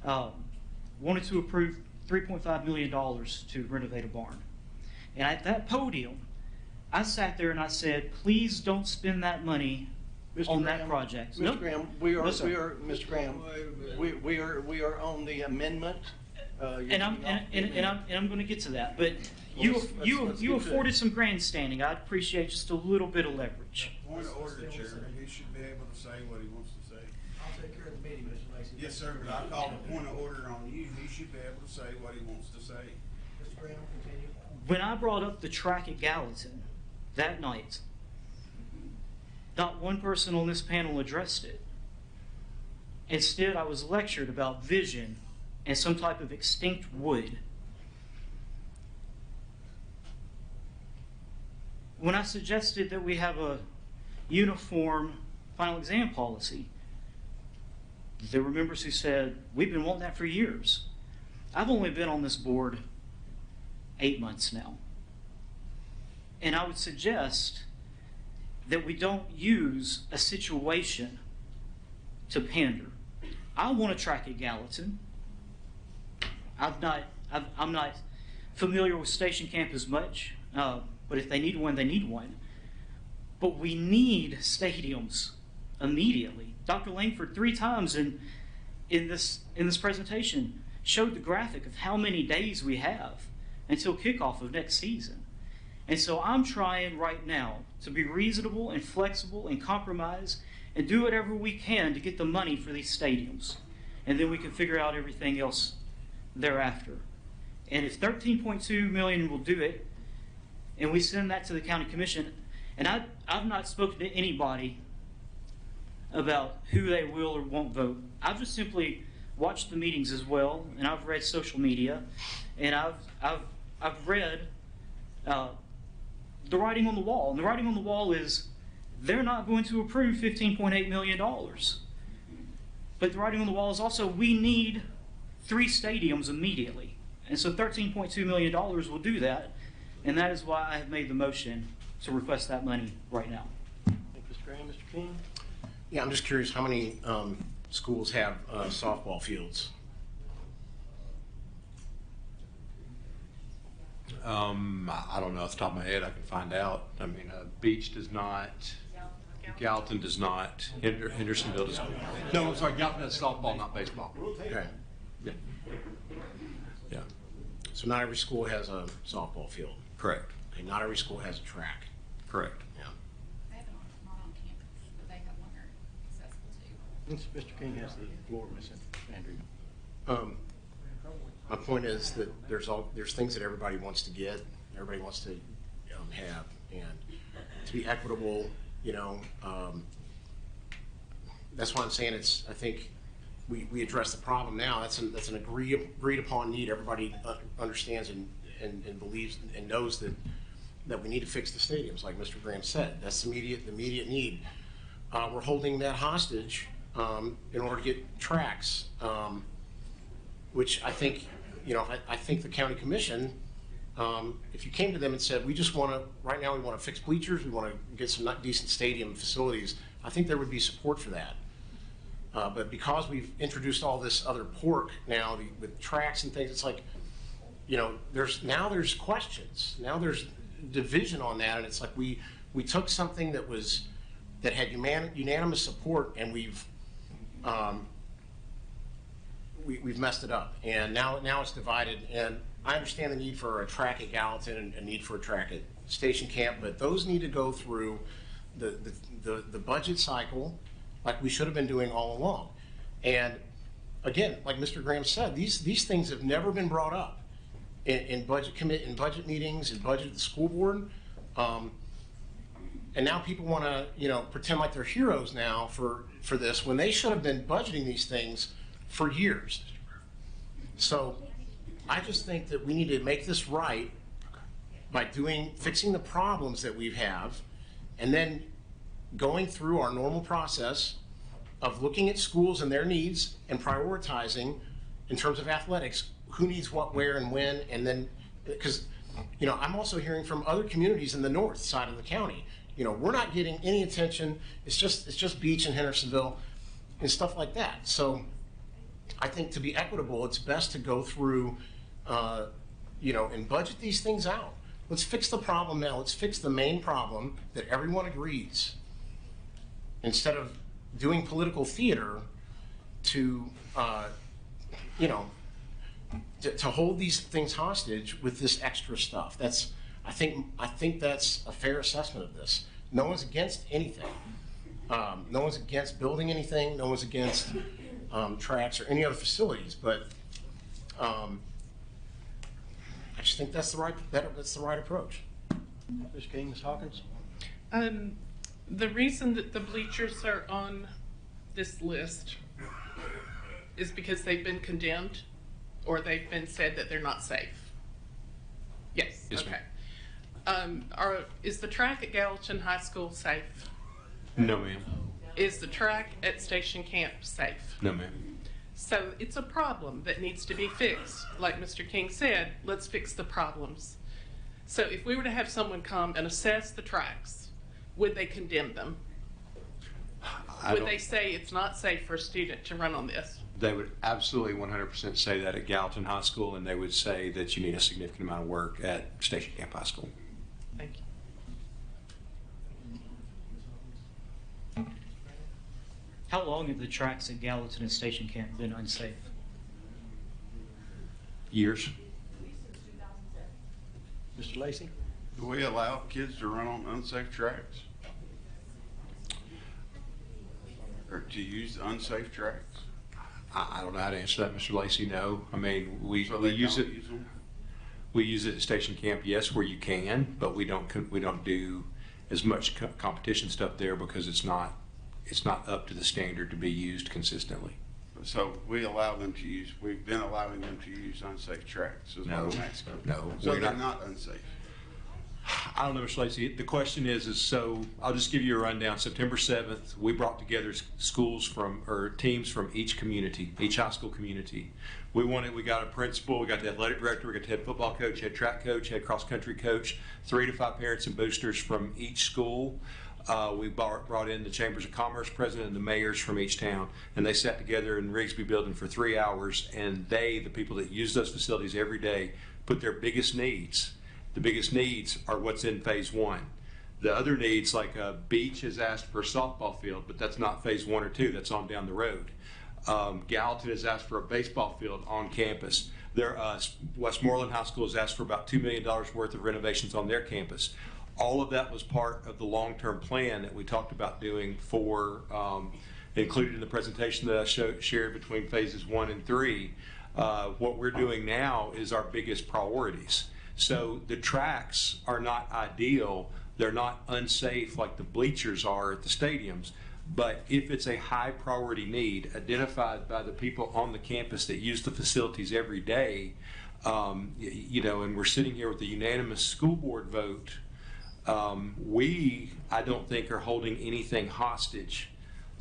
wanted to approve $3.5 million to renovate a barn. And at that podium, I sat there and I said, please don't spend that money on that project. Mr. Graham, Mr. Graham, we are on the amendment. And I'm going to get to that, but you afforded some grandstanding. I'd appreciate just a little bit of leverage. Point of order, Chairman. He should be able to say what he wants to say. I'll take care of the meeting, Mr. Lacy. Yes, sir, but I called a point of order on you. He should be able to say what he wants to say. Mr. Graham, continue. When I brought up the track at Gallatin that night, not one person on this panel addressed it. Instead, I was lectured about vision and some type of extinct wood. When I suggested that we have a uniform final exam policy, there were members who said, we've been wanting that for years. I've only been on this board 8 months now. And I would suggest that we don't use a situation to pander. I want a track at Gallatin. I'm not familiar with Station Camp as much, but if they need one, they need one. But we need stadiums immediately. Dr. Langford 3 times in this presentation showed the graphic of how many days we have until kickoff of next season. And so I'm trying right now to be reasonable and flexible and compromise and do whatever we can to get the money for these stadiums. And then we can figure out everything else thereafter. And if 13.2 million will do it, and we send that to the county commission, and I've not spoken to anybody about who they will or won't vote. I've just simply watched the meetings as well, and I've read social media, and I've read the writing on the wall. And the writing on the wall is they're not going to approve $15.8 million. But the writing on the wall is also we need 3 stadiums immediately. And so $13.2 million will do that. And that is why I have made the motion to request that money right now. Thank you, Mr. Graham. Mr. King? Yeah, I'm just curious how many schools have softball fields? I don't know off the top of my head. I can find out. I mean, Beach does not. Gallatin does not. Hendersonville does not. No, I'm sorry. Gallatin has softball, not baseball. Okay. Yeah. Yeah. So not every school has a softball field. Correct. Okay, not every school has a track. Correct. Yeah. They have it not on campus, but they have one they're accessible to. Mr. King has the floor, Ms. Andrew. My point is that there's things that everybody wants to get, everybody wants to have, and to be equitable, that's why I'm saying I think we address the problem now. That's an agreed upon need. Everybody understands and believes and knows that we need to fix the stadiums, like Mr. Graham said. That's the immediate need. We're holding that hostage in order to get tracks, which I think, I think the county commission if you came to them and said, we just want to, right now we want to fix bleachers, we want to get some decent stadium facilities, I think there would be support for that. But because we've introduced all this other pork now with tracks and things, it's like, you know, there's questions. Now there's division on that, and it's like we took something that had unanimous support, and we've messed it up, and now it's divided. And I understand the need for a track at Gallatin and a need for a track at Station Camp, but those need to go through the budget cycle like we should have been doing all along. And again, like Mr. Graham said, these things have never been brought up in budget meetings, in budget at the school board. And now people want to, you know, pretend like they're heroes now for this, when they should have been budgeting these things for years. So I just think that we need to make this right by fixing the problems that we have, and then going through our normal process of looking at schools and their needs and prioritizing in terms of athletics, who needs what, where, and when. And then, because, you know, I'm also hearing from other communities in the north side of the county, you know, we're not getting any attention. It's just Beach and Hendersonville and stuff like that. So I think to be equitable, it's best to go through, you know, and budget these things out. Let's fix the problem now. Let's fix the main problem that everyone agrees, instead of doing political theater to, you know, to hold these things hostage with this extra stuff. I think that's a fair assessment of this. No one's against anything. No one's against building anything. No one's against tracks or any other facilities. But I just think that's the right approach. Ms. King, Ms. Hawkins? The reason that the bleachers are on this list is because they've been condemned, or they've been said that they're not safe. Yes. Yes, okay. Is the track at Gallatin High School safe? No, ma'am. Is the track at Station Camp safe? No, ma'am. So it's a problem that needs to be fixed. Like Mr. King said, let's fix the problems. So if we were to have someone come and assess the tracks, would they condemn them? Would they say it's not safe for a student to run on this? They would absolutely 100% say that at Gallatin High School, and they would say that you need a significant amount of work at Station Camp High School. Thank you. How long have the tracks at Gallatin and Station Camp been unsafe? Years. Mr. Lacy? Do we allow kids to run on unsafe tracks? Or to use unsafe tracks? I don't know how to answer that, Mr. Lacy. No. I mean, we use it. Them? We use it at Station Camp, yes, where you can, but we don't do as much competition stuff there because it's not up to the standard to be used consistently. So we've been allowing them to use unsafe tracks. Is No, what I'm asking. no, So we're they're not. not unsafe. I don't know, Mr. Lacy. The question is so I'll just give you a rundown. September 7th, we brought together teams from each community, each high school community. We got a principal, we got the athletic director, we got the head football coach, head track coach, head cross country coach, 3 to 5 parents and boosters from each school. We brought in the Chambers of Commerce president and the mayors from each town, and they sat together in Rigsby Building for 3 hours, and the people that use those facilities every day, put their biggest needs. The biggest needs are what's in phase 1. The other needs, like Beach has asked for a softball field, but that's not phase 1 or 2, that's on down the road. Gallatin has asked for a baseball field on campus. Westmoreland High School has asked for about $2 million worth of renovations on their campus. All of that was part of the long-term plan that we talked about doing included in the presentation that I shared between phases 1 and 3. What we're doing now is our biggest priorities. So the tracks are not ideal. They're not unsafe like the bleachers are at the stadiums. But if it's a high priority need identified by the people on the campus that use the facilities every day, you know, and we're sitting here with a unanimous school board vote, I don't think are holding anything hostage.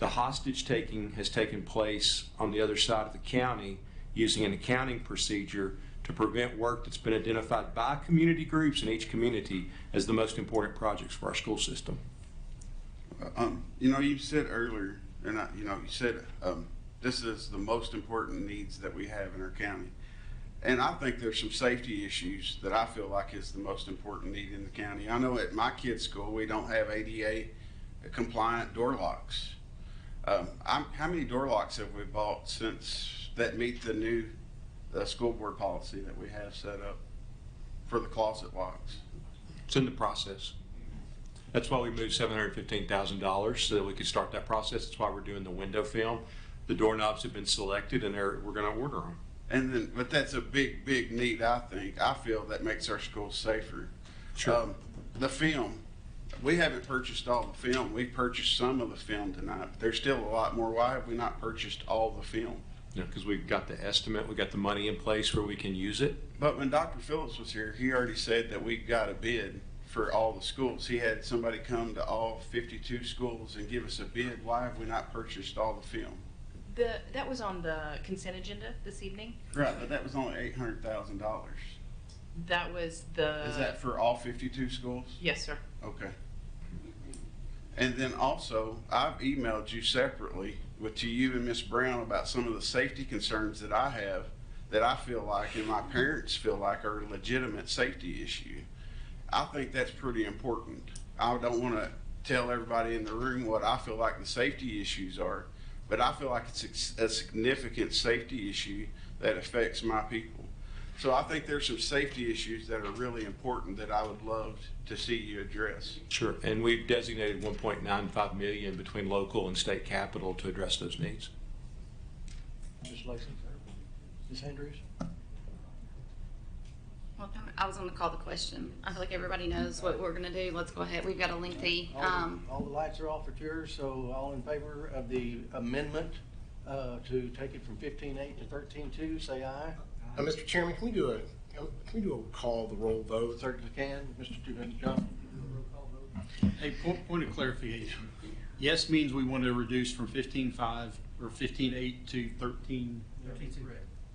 The hostage taking has taken place on the other side of the county using an accounting procedure to prevent work that's been identified by community groups in each community as the most important projects for our school system. You know, you said earlier, and you said this is the most important needs that we have in our county. And I think there's some safety issues that I feel like is the most important need in the county. I know at my kids' school, we don't have ADA compliant door locks. How many door locks have we bought since that meet the new school board policy that we have set up for the closet locks? It's in the process. That's why we moved $715,000 so that we could start that process. That's why we're doing the window film. The doorknobs have been selected and we're going to order them. And then, but that's a big, big need, I think. I feel that makes our schools safer. Sure. The film, we haven't purchased all the film. We purchased some of the film tonight. There's still a lot more. Why have we not purchased all the film? Because we've got the estimate, we've got the money in place where we can use it. But when Dr. Phillips was here, he already said that we got a bid for all the schools. He had somebody come to all 52 schools and give us a bid. Why have we not purchased all the film? That was on the consent agenda this evening. Right, but that was only $800,000. That was the. Is that for all 52 schools? Yes, sir. Okay. And then also, I've emailed you separately to you and Ms. Brown about some of the safety concerns that I have that I feel like and my parents feel like are a legitimate safety issue. I think that's pretty important. I don't want to tell everybody in the room what I feel like the safety issues are, but I feel like it's a significant safety issue that affects my people. So I think there's some safety issues that are really important that I would love to see you address. Sure, and we've designated $1.95 million between local and state capital to address those needs. Ms. Lacy? Ms. Andrews? Well, I was going to call the question. I feel like everybody knows what we're going to do. Let's go ahead. We've got a lengthy. All the lights are off at yours, so all in favor of the amendment to take it from 15.8 to 13.2, say aye. Mr. Chairman, can we do a call the roll vote? Certainly can. Mr. Johnson? Hey, point of clarification. Yes means we want to reduce from 15.5 or 15.8 to 13.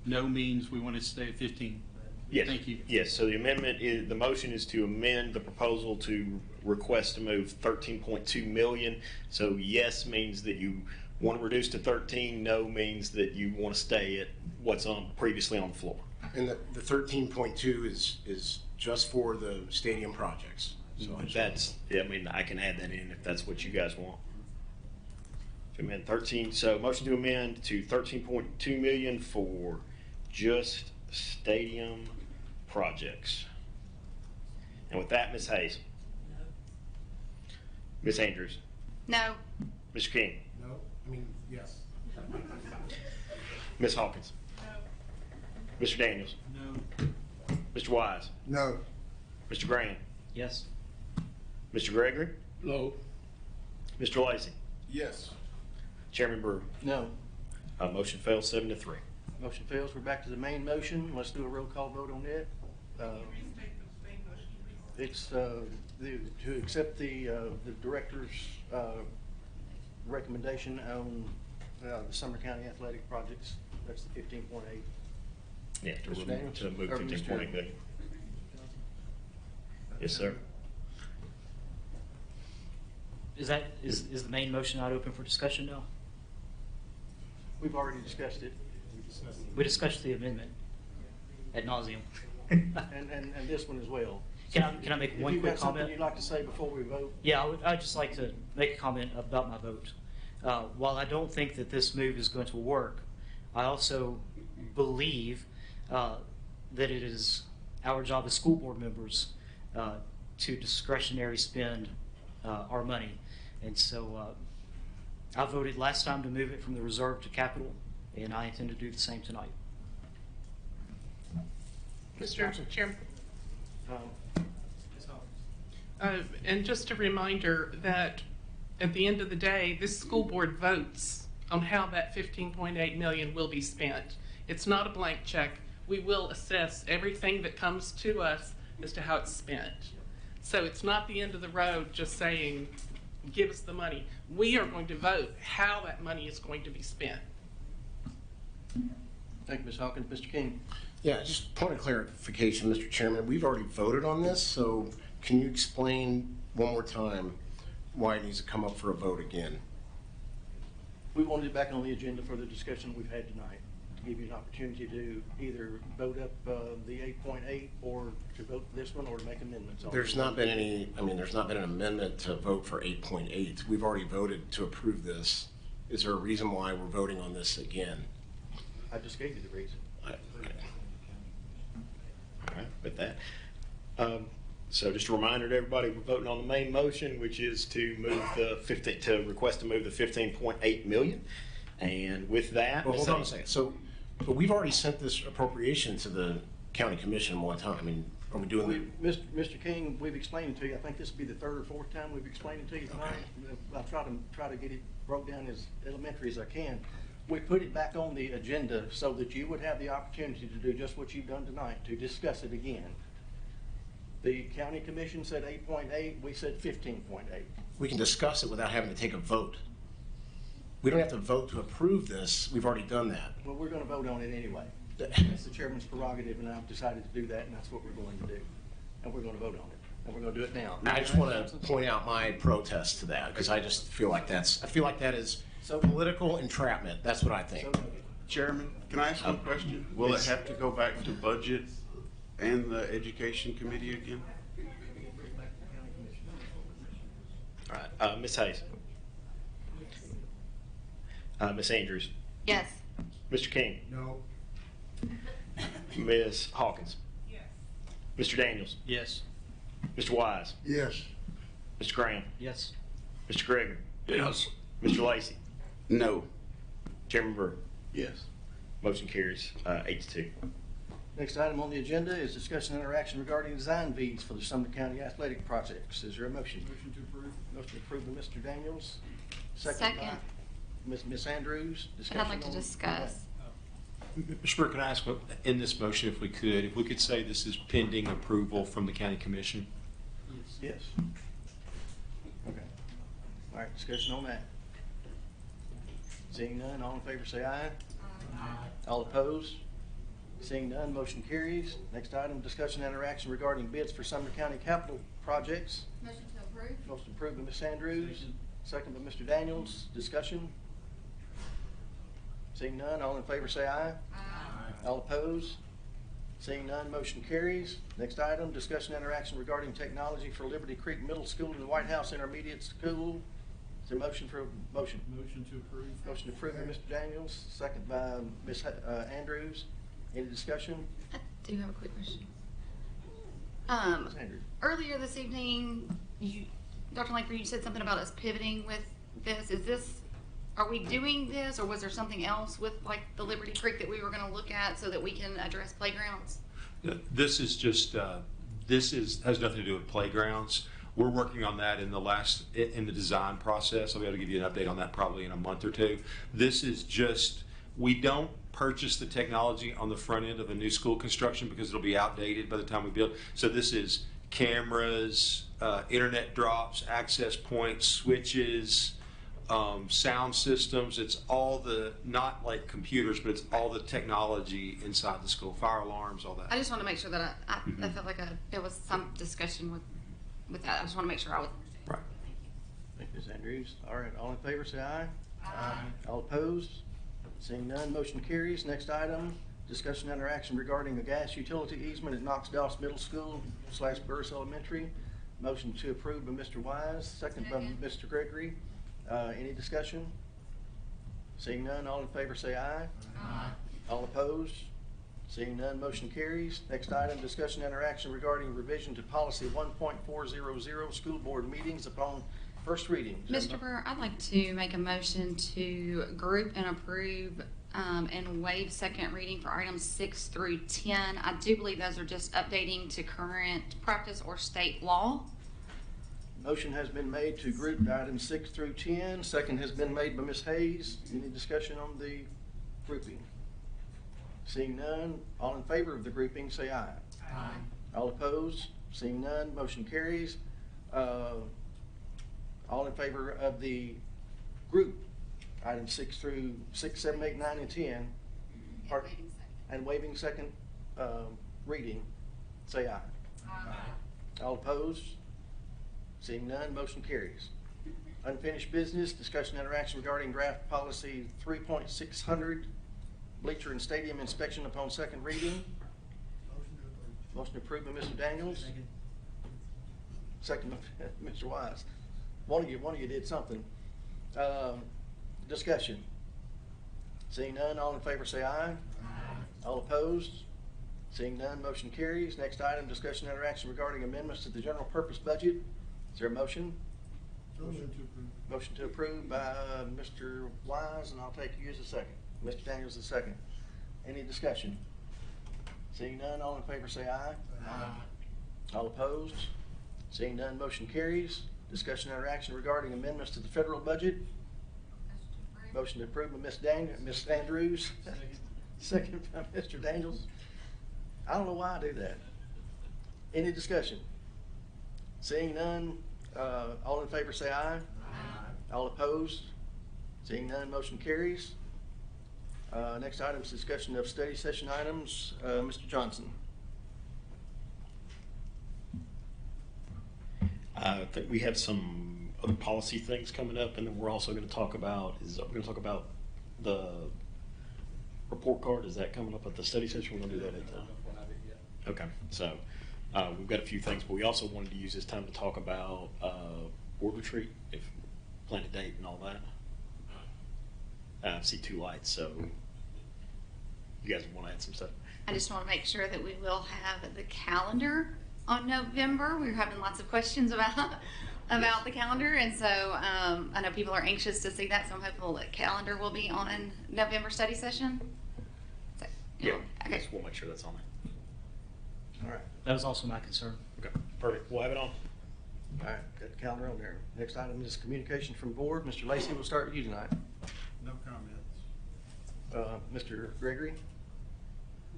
No means we want to stay at 15. Yes. Thank you. Yes, so the amendment is, the motion is to amend the proposal to request to move 13.2 million. So yes means that you want to reduce to 13, no means that you want to stay at what's previously on the floor. And the 13.2 is just for the stadium projects. So that's, yeah, I mean, I can add that in if that's what you guys want. To amend 13, so motion to amend to 13.2 million for just stadium projects. And with that, Ms. Hayes. No. Ms. Andrews. No. Mr. King. No. I mean, yes. Ms. Hawkins. No. Mr. Daniels. No. Mr. Wise. No. Mr. Graham. Yes. Mr. Gregory. No. Mr. Lacy. Yes. Chairman Brewer. No. Motion fails 7-3. Motion fails. We're back to the main motion. Let's do a roll call vote on that. It's to accept the director's recommendation on the Sumner County athletic projects. That's the 15.8. Yeah, to Mr. Daniels? move Or 15.8 Mr. million. Yes, sir. Is the main motion not open for discussion now? We've already discussed it. We discussed the amendment ad nauseum. And this one as well. Can I make one quick If you've got something comment? you'd like to say before we vote? Yeah, I'd just like to make a comment about my vote. While I don't think that this move is going to work, I also believe that it is our job as school board members to discretionary spend our money. And so I voted last time to move it from the reserve to capital, and I intend to do the same tonight. Mr. Chairman. And just a reminder that at the end of the day, this school board votes on how that 15.8 million will be spent. It's not a blank check. We will assess everything that comes to us as to how it's spent. So it's not the end of the road just saying, give us the money. We are going to vote how that money is going to be spent. Thank you, Ms. Hawkins. Mr. King? Yeah, just point of clarification, Mr. Chairman. We've already voted on this, so can you explain one more time why it needs to come up for a vote again? We wanted it back on the agenda for the discussion we've had tonight, to give you an opportunity to either vote up the 8.8 or to vote this one or to make amendments. on it. There's not been any, there's not been an amendment to vote for 8.8. We've already voted to approve this. Is there a reason why we're voting on this again? I just gave you the reason. All right, with that. So just a reminder to everybody, we're voting on the main motion, which is to move the request to move the 15.8 million. And with that. Well, hold on a second. But we've already sent this appropriation to the county commission one time. I mean, are we doing Mr. King, we've explained it to you. I think this will be the third or fourth time we've explained it to you tonight. I'll try to get it broke down as elementary as I can. We put it back on the agenda so that you would have the opportunity to do just what you've done tonight, to discuss it again. The county commission said 8.8, we said 15.8. We can discuss it without having to take a vote. We don't have to vote to approve this. We've already done that. Well, we're going to vote on it anyway. That's the chairman's prerogative, and I've decided to do that, and that's what we're going to do. And we're going to vote on it, and we're going to do it now. I just want to point out my protest to that, because I just feel like that is political entrapment. That's what I think. Chairman, can I ask one question? Will it have to go back to budget and the education committee again? All right, Ms. Hayes. Ms. Andrews. Yes. Mr. King. No. Ms. Hawkins. Yes. Mr. Daniels. Yes. Mr. Wise. Yes. Mr. Graham. Yes. Mr. Gregory. Yes. Mr. Lacy. No. Chairman Brewer. Yes. Motion carries 8-2. Next item on the agenda is discussion and interaction regarding design fees for the Sumner County athletic projects. Is there a motion? Motion to approve. Motion approved by Mr. Daniels. Second. By Ms. Andrews. And I'd like to Discussion on discuss. Mr. Burke, can I ask, in this motion, if we could say this is pending approval from the county commission? Yes. Okay. All right, discussion on that. Seeing none, all in favor say aye. Aye. All opposed? Seeing none, motion carries. Next item, discussion and interaction regarding bids for Sumner County capital projects. Motion to approve. Motion approved by Ms. Andrews, second by Mr. Daniels. Discussion? Seeing none, all in favor say aye. Aye. All opposed? Seeing none, motion carries. Next item, discussion and interaction regarding technology for Liberty Creek Middle School and White House Intermediate School. Is there a motion for a motion? Motion to approve. Motion approved by Mr. Daniels, second by Ms. Andrews. Any discussion? I do have a quick question. Ms. Andrews. Earlier this evening, Dr. Langford, you said something about us pivoting with this. Are we doing this, or was there something else with like the Liberty Creek that we were going to look at so that we can address playgrounds? This is just, has nothing to do with playgrounds. We're working on that in the design process. I'll be able to give you an update on that probably in a month or two. This is just, we don't purchase the technology on the front end of a new school construction because it'll be outdated by the time we build. So this is cameras, internet drops, access points, switches, sound systems. It's all not like computers, but it's all the technology inside the school, fire alarms, all that. I just want to make sure that I felt like there was some discussion with that. I just want to make sure I was. Right. Thank you, Ms. Andrews. All right, all in favor say aye. Aye. All opposed? Seeing none, motion carries. Next item, discussion and interaction regarding the gas utility easement at Knox Dallas Middle School / Burris Elementary. Motion to approve by Mr. Wise, second by Mr. Gregory. Any discussion? Seeing none, all in favor say aye. Aye. All opposed? Seeing none, motion carries. Next item, discussion and interaction regarding revision to policy 1.400, school board meetings upon first reading. Mr. Burr, I'd like to make a motion to group and approve and waive second reading for items 6 through 10. I do believe those are just updating to current practice or state law. Motion has been made to group items 6 through 10. Second has been made by Ms. Hayes. Any discussion on the grouping? Seeing none, all in favor of the grouping say aye. Aye. All opposed? Seeing none, motion carries. All in favor of the group items 6, 7, 8, 9, and 10. And waiving second reading, say aye. Aye. All opposed? Seeing none, motion carries. Unfinished business, discussion and interaction regarding draft policy 3.600, bleacher and stadium inspection upon second reading. Motion approved by Mr. Daniels. Second by Mr. Wise. One of you did something. Discussion. Seeing none, all in favor say aye. Aye. All opposed? Seeing none, motion carries. Next item, discussion and interaction regarding amendments to the general purpose budget. Is there a motion? Motion to approve by Mr. Wise, and I'll take you as a second. Mr. Daniels a second. Any discussion? Seeing none, all in favor say aye. Aye. All opposed? Seeing none, motion carries. Discussion and interaction regarding amendments to the federal budget. Motion to approve by Ms. Andrews. Second by Mr. Daniels. I don't know why I do that. Any discussion? Seeing none, all in favor say aye. Aye. All opposed? Seeing none, motion carries. Next item is discussion of study session items. Mr. Johnson. I think we have some other policy things coming up, and then we're also going to talk about, the report card. Is that coming up at the study session? We're going to do that at the... Okay, so we've got a few things, but we also wanted to use this time to talk about board retreat, if plan a date and all that. I see two lights, so you guys want to add some stuff? I just want to make sure that we will have the calendar on November. We were having lots of questions about the calendar, and so I know people are anxious to see that, so I'm hopeful that calendar will be on November study session. So, Yeah, okay. we'll make sure that's on there. All right. That was also my concern. Okay, perfect. We'll have it on. All right, got the calendar on there. Next item is communication from board. Mr. Lacy, we'll start with you tonight. No comments. Mr. Gregory?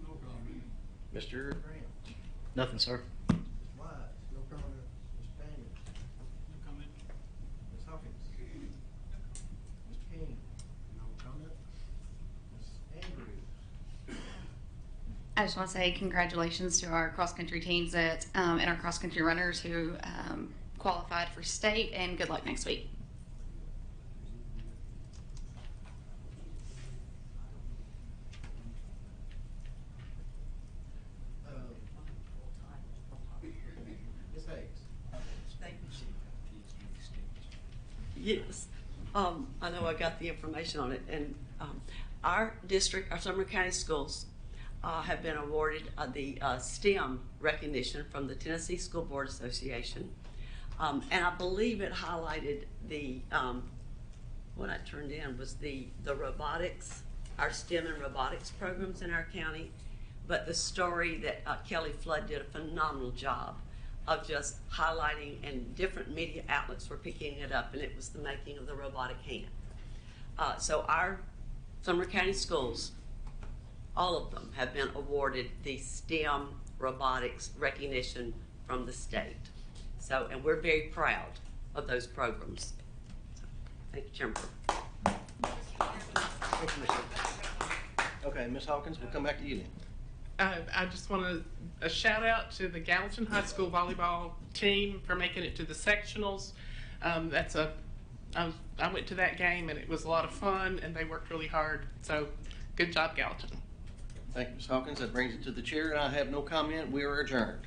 No comment. Mr. Graham? Nothing, sir. Mr. Wise? No comment. Mr. Daniels? No comment. Ms. Hawkins? Mr. King? No comment. Ms. Andrews? I just want to say congratulations to our cross-country teams and our cross-country runners who qualified for state, and good luck next week. Ms. Hayes? Thank you. Yes, I know I got the information on it, and our district, our Sumner County schools have been awarded the STEM recognition from the Tennessee School Board Association. And I believe it highlighted what I turned in was the robotics, our STEM and robotics programs in our county. But the story that Kelly Flood did a phenomenal job of just highlighting, and different media outlets were picking it up, and it was the making of the robotic hand. So our Sumner County schools, all of them have been awarded the STEM robotics recognition from the state. So, and we're very proud of those programs. So, thank you, Chairman. Thank you, Mr. Okay, Ms. Hawkins, we'll come back to you then. I just want a shout out to the Gallatin High School volleyball team for making it to the sectionals. I went to that game and it was a lot of fun, and they worked really hard. So good job, Gallatin. Thank you, Ms. Hawkins. That brings it to the chair, and I have no comment. We are adjourned.